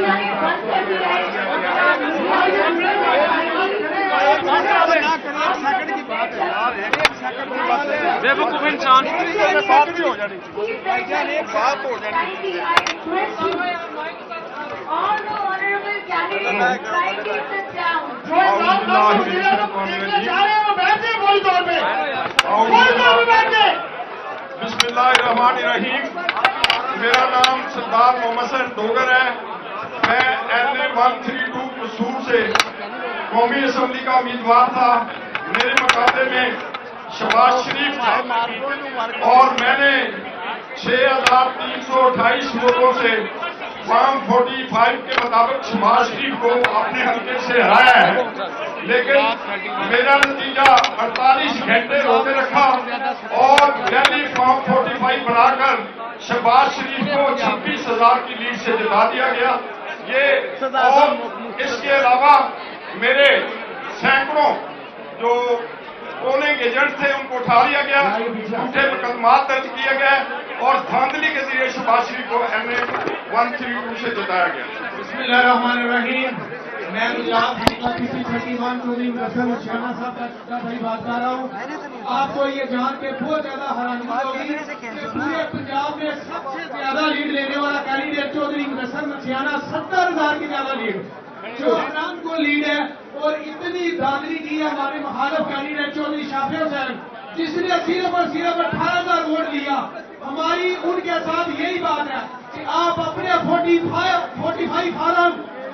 بے وقوف انسان بات بھی ہو جانی چاہیے، بات ہو جانی بسم اللہ الرحمن الرحیم. میرا نام سردار محمد حسن ڈوگر ہے، میں LA 132 قصور سے قومی اسمبلی کا امیدوار تھا. میرے مقابلے میں شہباز شریف تھا اور میں نے 6,328 ووٹوں سے فارم 45 کے مطابق شہباز شریف کو اپنے حلقے سے ہرایا ہے، لیکن میرا نتیجہ 48 گھنٹے روزے رکھا اور دہلی فارم 45 بنا کر شہباز شریف کو 26,000 کی لیڈ سے جتا دیا گیا. یہ اور اس کے علاوہ میرے سینکڑوں جو پولنگ ایجنٹ تھے ان کو اٹھا لیا گیا، جھوٹے مقدمات درج کیے گئے اور دھاندلی کے ذریعے شہباز شریف کو LA 132 سے جتایا گیا. بسم اللہ الرحمن الرحیم. میں گجرات حلقہ کسی 31 چودھری مرسل شیانہ صاحب کا بھائی بات کر رہا ہوں. آپ کو یہ جان کے بہت زیادہ حیرانی ہوگی کہ پورے پنجاب میں سب سے زیادہ لیڈ لینے والا کینڈیڈیٹ چودھری مرسل شیانہ 70,000 کی زیادہ لیڈ جو حرام کو لیڈ ہے، اور اتنی دھاندلی کی ہے ہمارے مخالف کینڈیڈیٹ چودھری شافی حسین جس نے صرف اور صرف 18,000 ووٹ لیا. ہماری ان کے ساتھ یہی بات ہے کہ آپ اپنے 45 فارم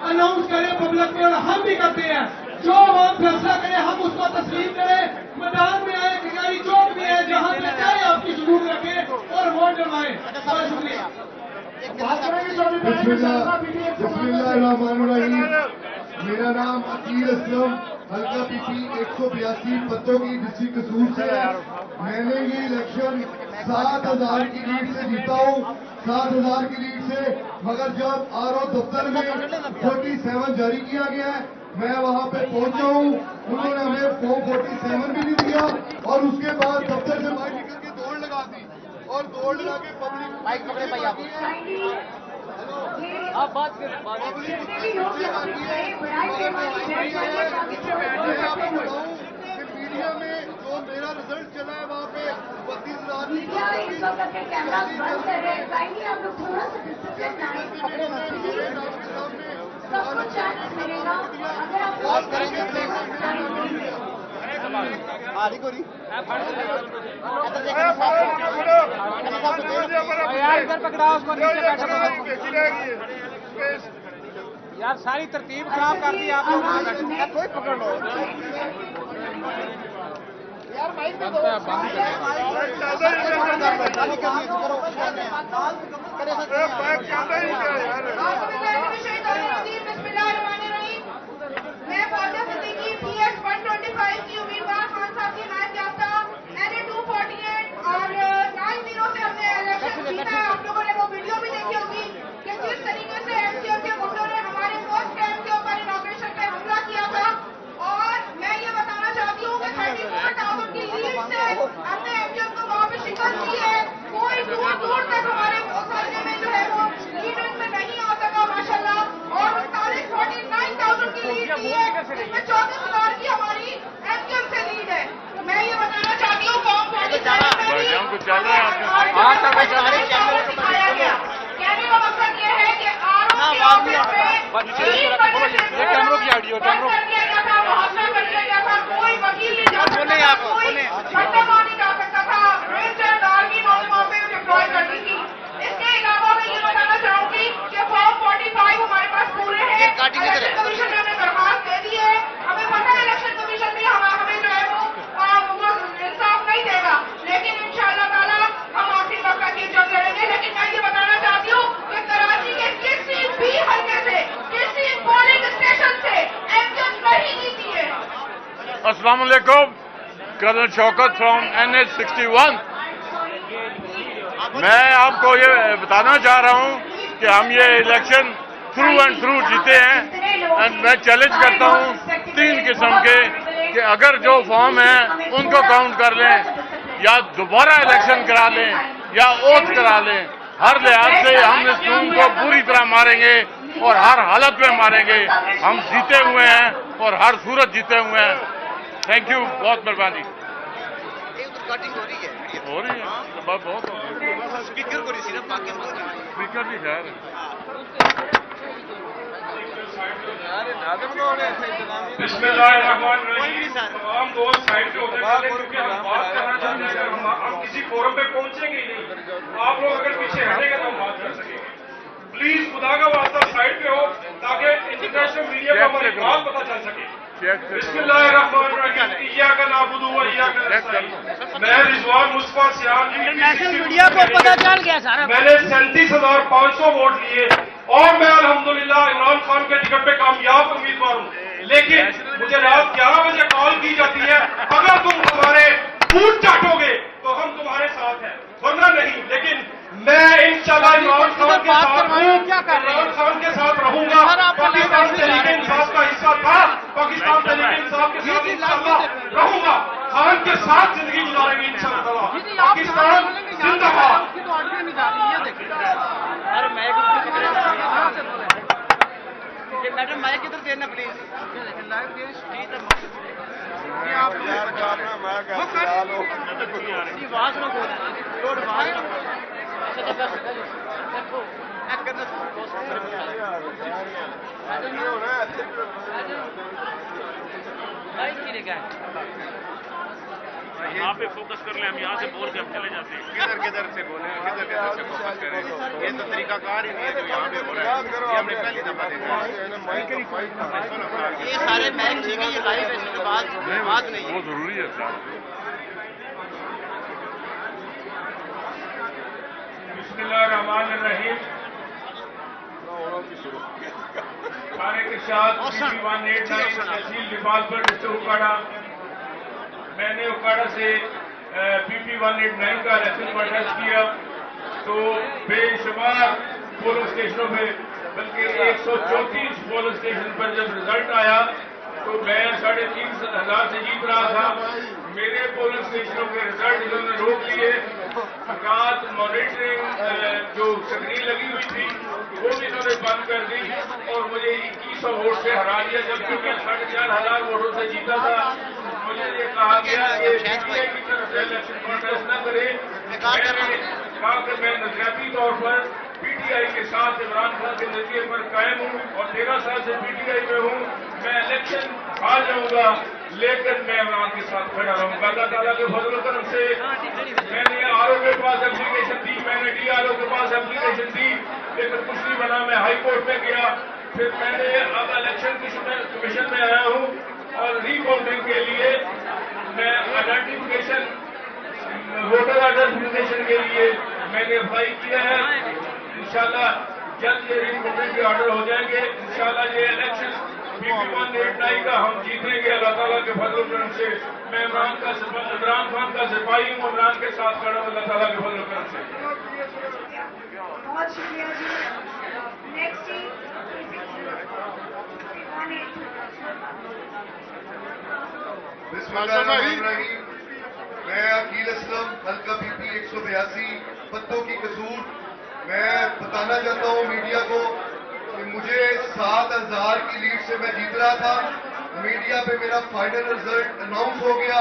اناؤنس کریں پبلک میں، اور ہم بھی کرتے ہیں. جو عوام فیصلہ کرے ہم اس کو تسلیم کریں. میدان میں آئے، کھجاری چوک میں آئے، جہاں پہ چاہے آپ کی ضرور رکھیں اور ووٹ ڈلوائیں. بہت شکریہ. بسم اللہ الرحمن الرحیم. میرا نام عقیل اسلم، حلقہ پی پی 182 پتوں کی ڈسٹرکٹ قصور سے ہے. میں نے یہ الیکشن 7,000 کی لیڈ سے جیتا ہوں، 7,000 کی لیڈ سے. مگر جب RO دفتر میں 47 جاری کیا گیا ہے، میں وہاں پہ پہنچا ہوں، انہوں نے ہمیں فارم 47 بھی نہیں دیا اور اس کے بعد دفتر سے باہر نکل کے دوڑ لگا دی اور دوڑ لگا کے پبلک بائک پکڑے پائی آپ بات کریں. میڈیا میں جو میرا رزلٹ چلا ہے وہاں پہ 32,000 یار ساری ترتیب خراب کر دی آپ نے. کوئی پکڑ لو یار مائک پہ میں فوجہ صدیقی PS 125 کی امیدوار خان صاحب کی حمایت یافتہ LA 248 اور 90 سے ہم نے الیکشن جیتا ہے. آپ لوگوں نے وہ ویڈیو بھی دیکھی ہوگی کہ جس طریقے سے MCO کے گنڈوں نے ہمارے فرسٹ ٹائم کے اوپر انوگریشن پہ حملہ کیا تھا. اور میں یہ بتانا چاہتی ہوں کہ 34,000 کی لیڈ سے ہم نے MCO کو وہاں پہ شکست دی ہے. کوئی دور دور تک ہمارے اترنے میں جو ہے وہ لیڈ میں نہیں آ سکا ماشاءاللہ. اور 49,000 کی لیڈ دی ہے جس میں 34,000 کی ہماری MCO سے لیڈ ہے. میں یہ بتانا چاہتی ہوں فارم 47 میں بھی دکھایا گیا. کہنے کا مقصد یہ ہے کہ RO کے آفس میں 3 بجے سے کر دیا گیا تھا، محاصرہ کر دیا گیا تھا. کوئی وکیل نہیں جا سکتا تھا، کوئی بندہ نہیں جا سکتا تھا. رینجر آرمی وہاں پہ ڈپلوائے کرتی تھی. اس کے علاوہ میں یہ بتانا چاہوں گی کہ فارم 45 ہمارے پاس پورے ہیں. الیکشن کمیشن نے ہمیں درخواست دے دی ہے. ہمیں پتہ ہے الیکشن کمیشن بھی ہمیں جو ہے وہ انصاف نہیں دے گا، لیکن انشاءاللہ تعالیٰ ہم آخری وقت تک یہ جنگ لڑیں گے. لیکن میں یہ بتانا چاہتی ہوں کہ کراچی کے کسی بھی حلقے سے، کسی پولنگ اسٹیشن سے MCO نہیں جیتی ہے. السلام علیکم. Colonel Shaukat from NH61. میں آپ کو یہ بتانا چاہ رہا ہوں کہ ہم یہ الیکشن تھرو اینڈ تھرو جیتے ہیں. اینڈ میں چیلنج کرتا ہوں 3 قسم کے کہ اگر جو فارم ہیں ان کو کاؤنٹ کر لیں یا دوبارہ الیکشن کرا لیں یا اوتھ کرا لیں. ہر لحاظ سے ہم اس قوم کو پوری طرح ماریں گے اور ہر حالت میں ماریں گے. ہم جیتے ہوئے ہیں اور ہر صورت جیتے ہوئے ہیں. تھینک یو, بہت مہربانی. ہو رہی ہے بات بہت ہو رہی ہے. اسپیکر بھی خیر ہے. بسم اللہ الرحمن الرحیم. تمام دوست سائڈ پہ ہوتے چلے کیونکہ ہم بات کرنا چاہتے ہیں. اگر ہم کسی فورم پہ پہنچیں گے ہی نہیں, آپ لوگ اگر پیچھے ہٹیں گے تو ہم بات کر سکیں گے. پلیز خدا کا واسطہ سائڈ پہ ہو تاکہ انٹرنیشنل میڈیا کو ہماری بات پتہ چل سکے. بسم اللہ الرحمن الرحیم. ایاک نعبد و ایاک نستعین. میں رضوان مصطفیٰ سیال انٹرنیشنل میڈیا کو پتہ چل گیا سارا. میں نے 37,500 ووٹ لیے اور میں الحمدللہ عمران خان کے ٹکٹ پہ کامیاب امیدوار ہوں. لیکن مجھے رات 11 بجے کال کی جاتی ہے اگر تم ہمارے بوٹ چاٹو گے تو ہم تمہارے ساتھ ہیں, ورنہ نہیں. لیکن میں انشاءاللہ عمران خان کے ساتھ رہوں گا. پاکستان تحریک انصاف کا حصہ تھا, پاکستان تحریک انصاف کے ساتھ انشاءاللہ رہوں گا. خان کے ساتھ زندگی گزاریں گے انشاءاللہ. پاکستان زندہ باد. میڈم مائک کدھر دینا پلیز. یہاں پہ فوکس کر لیں, ہم یہاں سے بول کے ہم چلے جاتے ہیں. کدھر سے بولیں, کدھر سے فوکس کریں. یہ تو طریقہ کار ہی نہیں ہے جو یہاں پہ ہو رہا ہے. یہ ہم نے پہلی دفعہ دیکھا ہے. یہ سارے مائک ٹھیک ہے, یہ لائیو ہے, اس کے بعد بات نہیں ہے. وہ ضروری ہے صاحب. بسم اللہ الرحمن الرحیم. سارے کے ساتھ PP189 تحصیل ڈپارٹمنٹ ڈسٹرکٹ اکاڑا. میں نے اکاڑا سے PP189 کا الیکشن پروٹیسٹ کیا تو بے شمار پولنگ اسٹیشنوں میں, بلکہ 134 پولنگ اسٹیشن پر جب رزلٹ آیا تو میں 3,500 سے جیت رہا تھا. میرے پولنگ اسٹیشنوں کے رزلٹ انہوں نے روک لیے. حکات مانیٹرنگ جو سکرین لگی ہوئی تھی وہ بھی انہوں نے بند کر دی اور مجھے 2100 ووٹ سے ہرا دیا, جبکہ میں 4,500 ووٹوں سے جیتا تھا. مجھے یہ کہا گیا کہ PTI کی طرف سے الیکشن پروٹیسٹ نہ کرے. میں نے کہا کہ میں نظریاتی طور پر PTI کے ساتھ عمران خان کے نظریے پر قائم ہوں اور 13 سال سے PTI میں ہوں. میں الیکشن آ جاؤں گا لیکن میں عمران کے ساتھ کھڑا رہوں گا. اللہ تعالیٰ کے فضل و کرم سے میں نے RO کے پاس اپلیکیشن دی, میں نے DRO کے پاس اپلیکیشن دی, لیکن کچھ نہیں بنا. میں ہائی کورٹ میں گیا. پھر میں نے اب الیکشن کمیشن میں آیا ہوں اور ری کاؤنٹنگ کے لیے میں آئیڈینٹیفکیشن ووٹر آئیڈینٹیفکیشن کے لیے میں نے اپلائی کیا ہے. انشاءاللہ جلد یہ ری کاؤنٹنگ کے آرڈر ہو جائیں گے. انشاءاللہ یہ الیکشن PP189 کا ہم جیتیں گے اللہ تعالیٰ کے فضل و کرم سے. میں عمران خان کا سپاہی ہوں, عمران کے ساتھ کھڑا ہوں اللہ تعالیٰ کے فضل و کرم سے. بہت شکریہ جی. نیکسٹ بسم اللہ الرحمن الرحیم. میں عقیل اسلم, حلقہ PP 182 پتوں کی قصور. میں بتانا چاہتا ہوں میڈیا کو کہ مجھے 7,000 کی لیڈ سے میں جیت رہا تھا. میڈیا پہ میرا فائنل رزلٹ اناؤنس ہو گیا.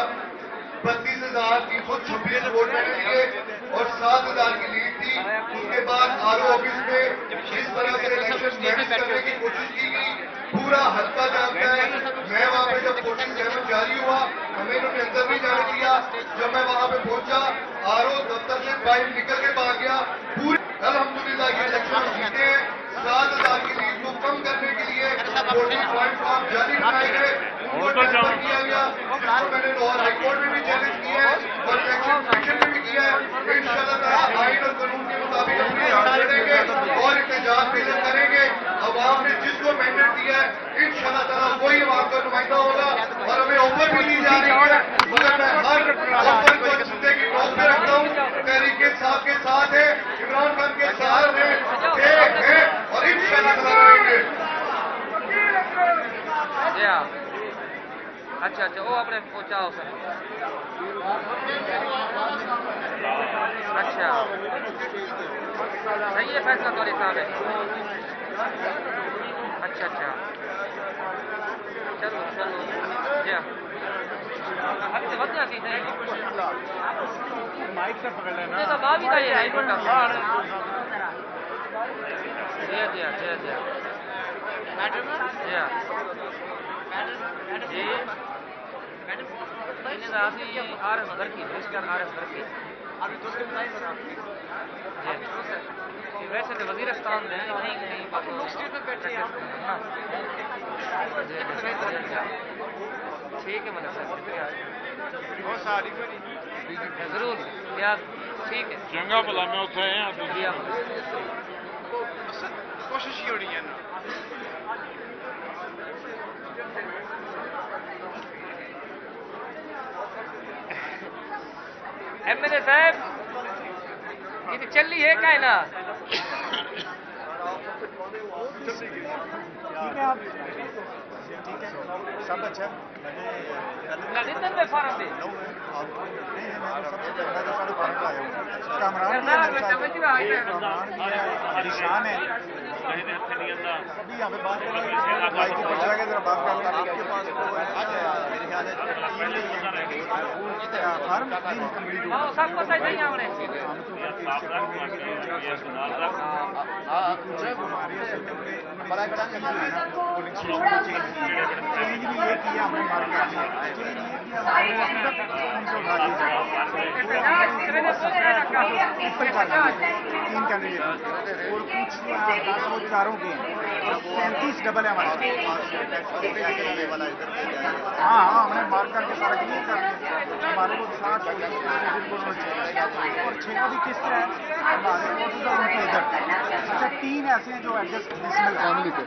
32,326 ووٹ میں نے لیے اور 7,000 کی لیڈ تھی. اس کے بعد RO آفس میں اس طرح سے الیکشن مینیج کرنے کی کوشش کی گئی. پورا حلقہ جانتا ہے. میں وہاں پہ جب 47 جاری ہوا ہمیں انہوں نے اندر نہیں جانے دیا. جب میں وہاں پہ پہنچا RO دفتر سے باہر نکل کے باہر گیا. پوری الحمدللہ یہ الیکشن جیتے ہیں. 7,000 کی لیڈ کو کم کرنے کے لیے 40 فارم جاری بنائے گئے, ان کو ٹرانسفر کیا گیا. جس کو میں نے لاہور ہائی کورٹ میں بھی چیلنج کیا ہے اور الیکشن کمیشن میں بھی کیا ہے. انشاءاللہ تعالیٰ آئین اور قانون کے مطابق اپنی جان دیں گے اور احتجاج بھی کریں گے. عوام نے جس کو مینڈیٹ دیا ہے انشاءاللہ تعالیٰ وہی عوام کا نمائندہ ہوگا اور ہمیں آفر بھی دی جا رہی ہے، مگر میں ہر آفر کو جوتے کی ٹاپ پہ رکھتا ہوں. تحریک انصاف کے ساتھ ہے، عمران خان کے ساتھ ہے، ایک ہے اور انشاءاللہ رہیں گے. اچھا اچھا وہ اپنے پہنچاؤ سر. اچھا صحیح ہے فیصلہ تو صاحب ہے. اچھا اچھا چلو چلو جی ہاں بہت جاتی ہے مائک سے پکڑ لینا تو بات بھی کہیے جی جی جی جی جی جی آر ایس گھر کی مسٹر آر ایس گھر کی جی ویسے تو وزیرستان میں ٹھیک ہے مطلب بہت ساری ضرور ٹھیک ہے چنگا بلا میں اتنے ہیں کوشش ہی ہونی ہے نا. ایم ایل اے صاحب یہ چلی ہے کائنات. ٹھیک ہے آپ ٹھیک ہے سب اچھا فارم دے پریشان ہے ابھی یہاں پہ بات سب کو صحیح نہیں آنے تین کینڈیڈیٹ اور کچھ 10 چاروں کے 37 ڈبل ہے ہمارے. ہاں ہاں ہم نے مارک کر کے سارا کلیئر کر دیا. ہمارے کو 60 اور 6 ابھی کس طرح ہے ہمارے کو ان کے ادھر. اچھا 3 ایسے ہیں جو ایڈجسٹ فیملی کے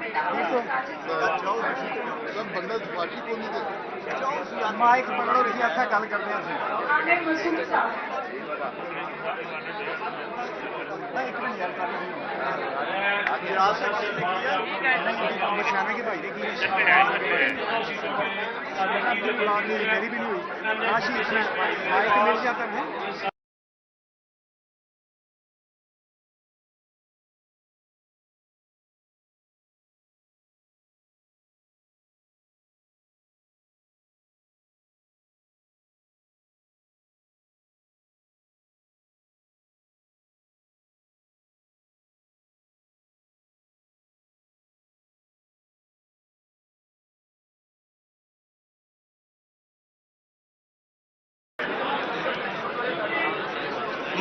مائک پکڑو کسی ایسا گل کرتے ہیں بچانا کے بھائی میری بھی نہیں ہوئی کاشی اس میں مائک مل جاتا ہے.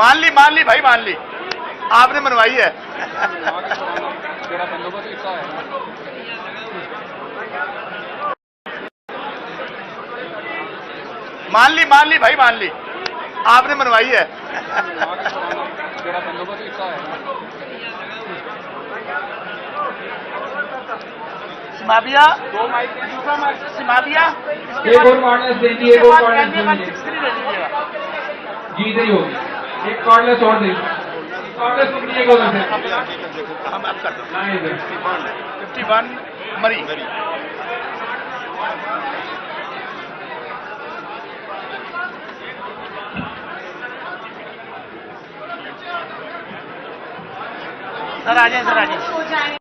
مان لی بھائی مان لی آپ نے منوائی ہے. مان لی بھائی مان لی آپ نے منوائی ہے. سمابیا ایک اور کارڈلیس دیں گی ایک اور کارڈلیس جیت رہی ہوگی. ایک کارڈلیس اور دیں کارڈلیس پکڑیے گا ادھر سے 51 مری. سر آ جائیں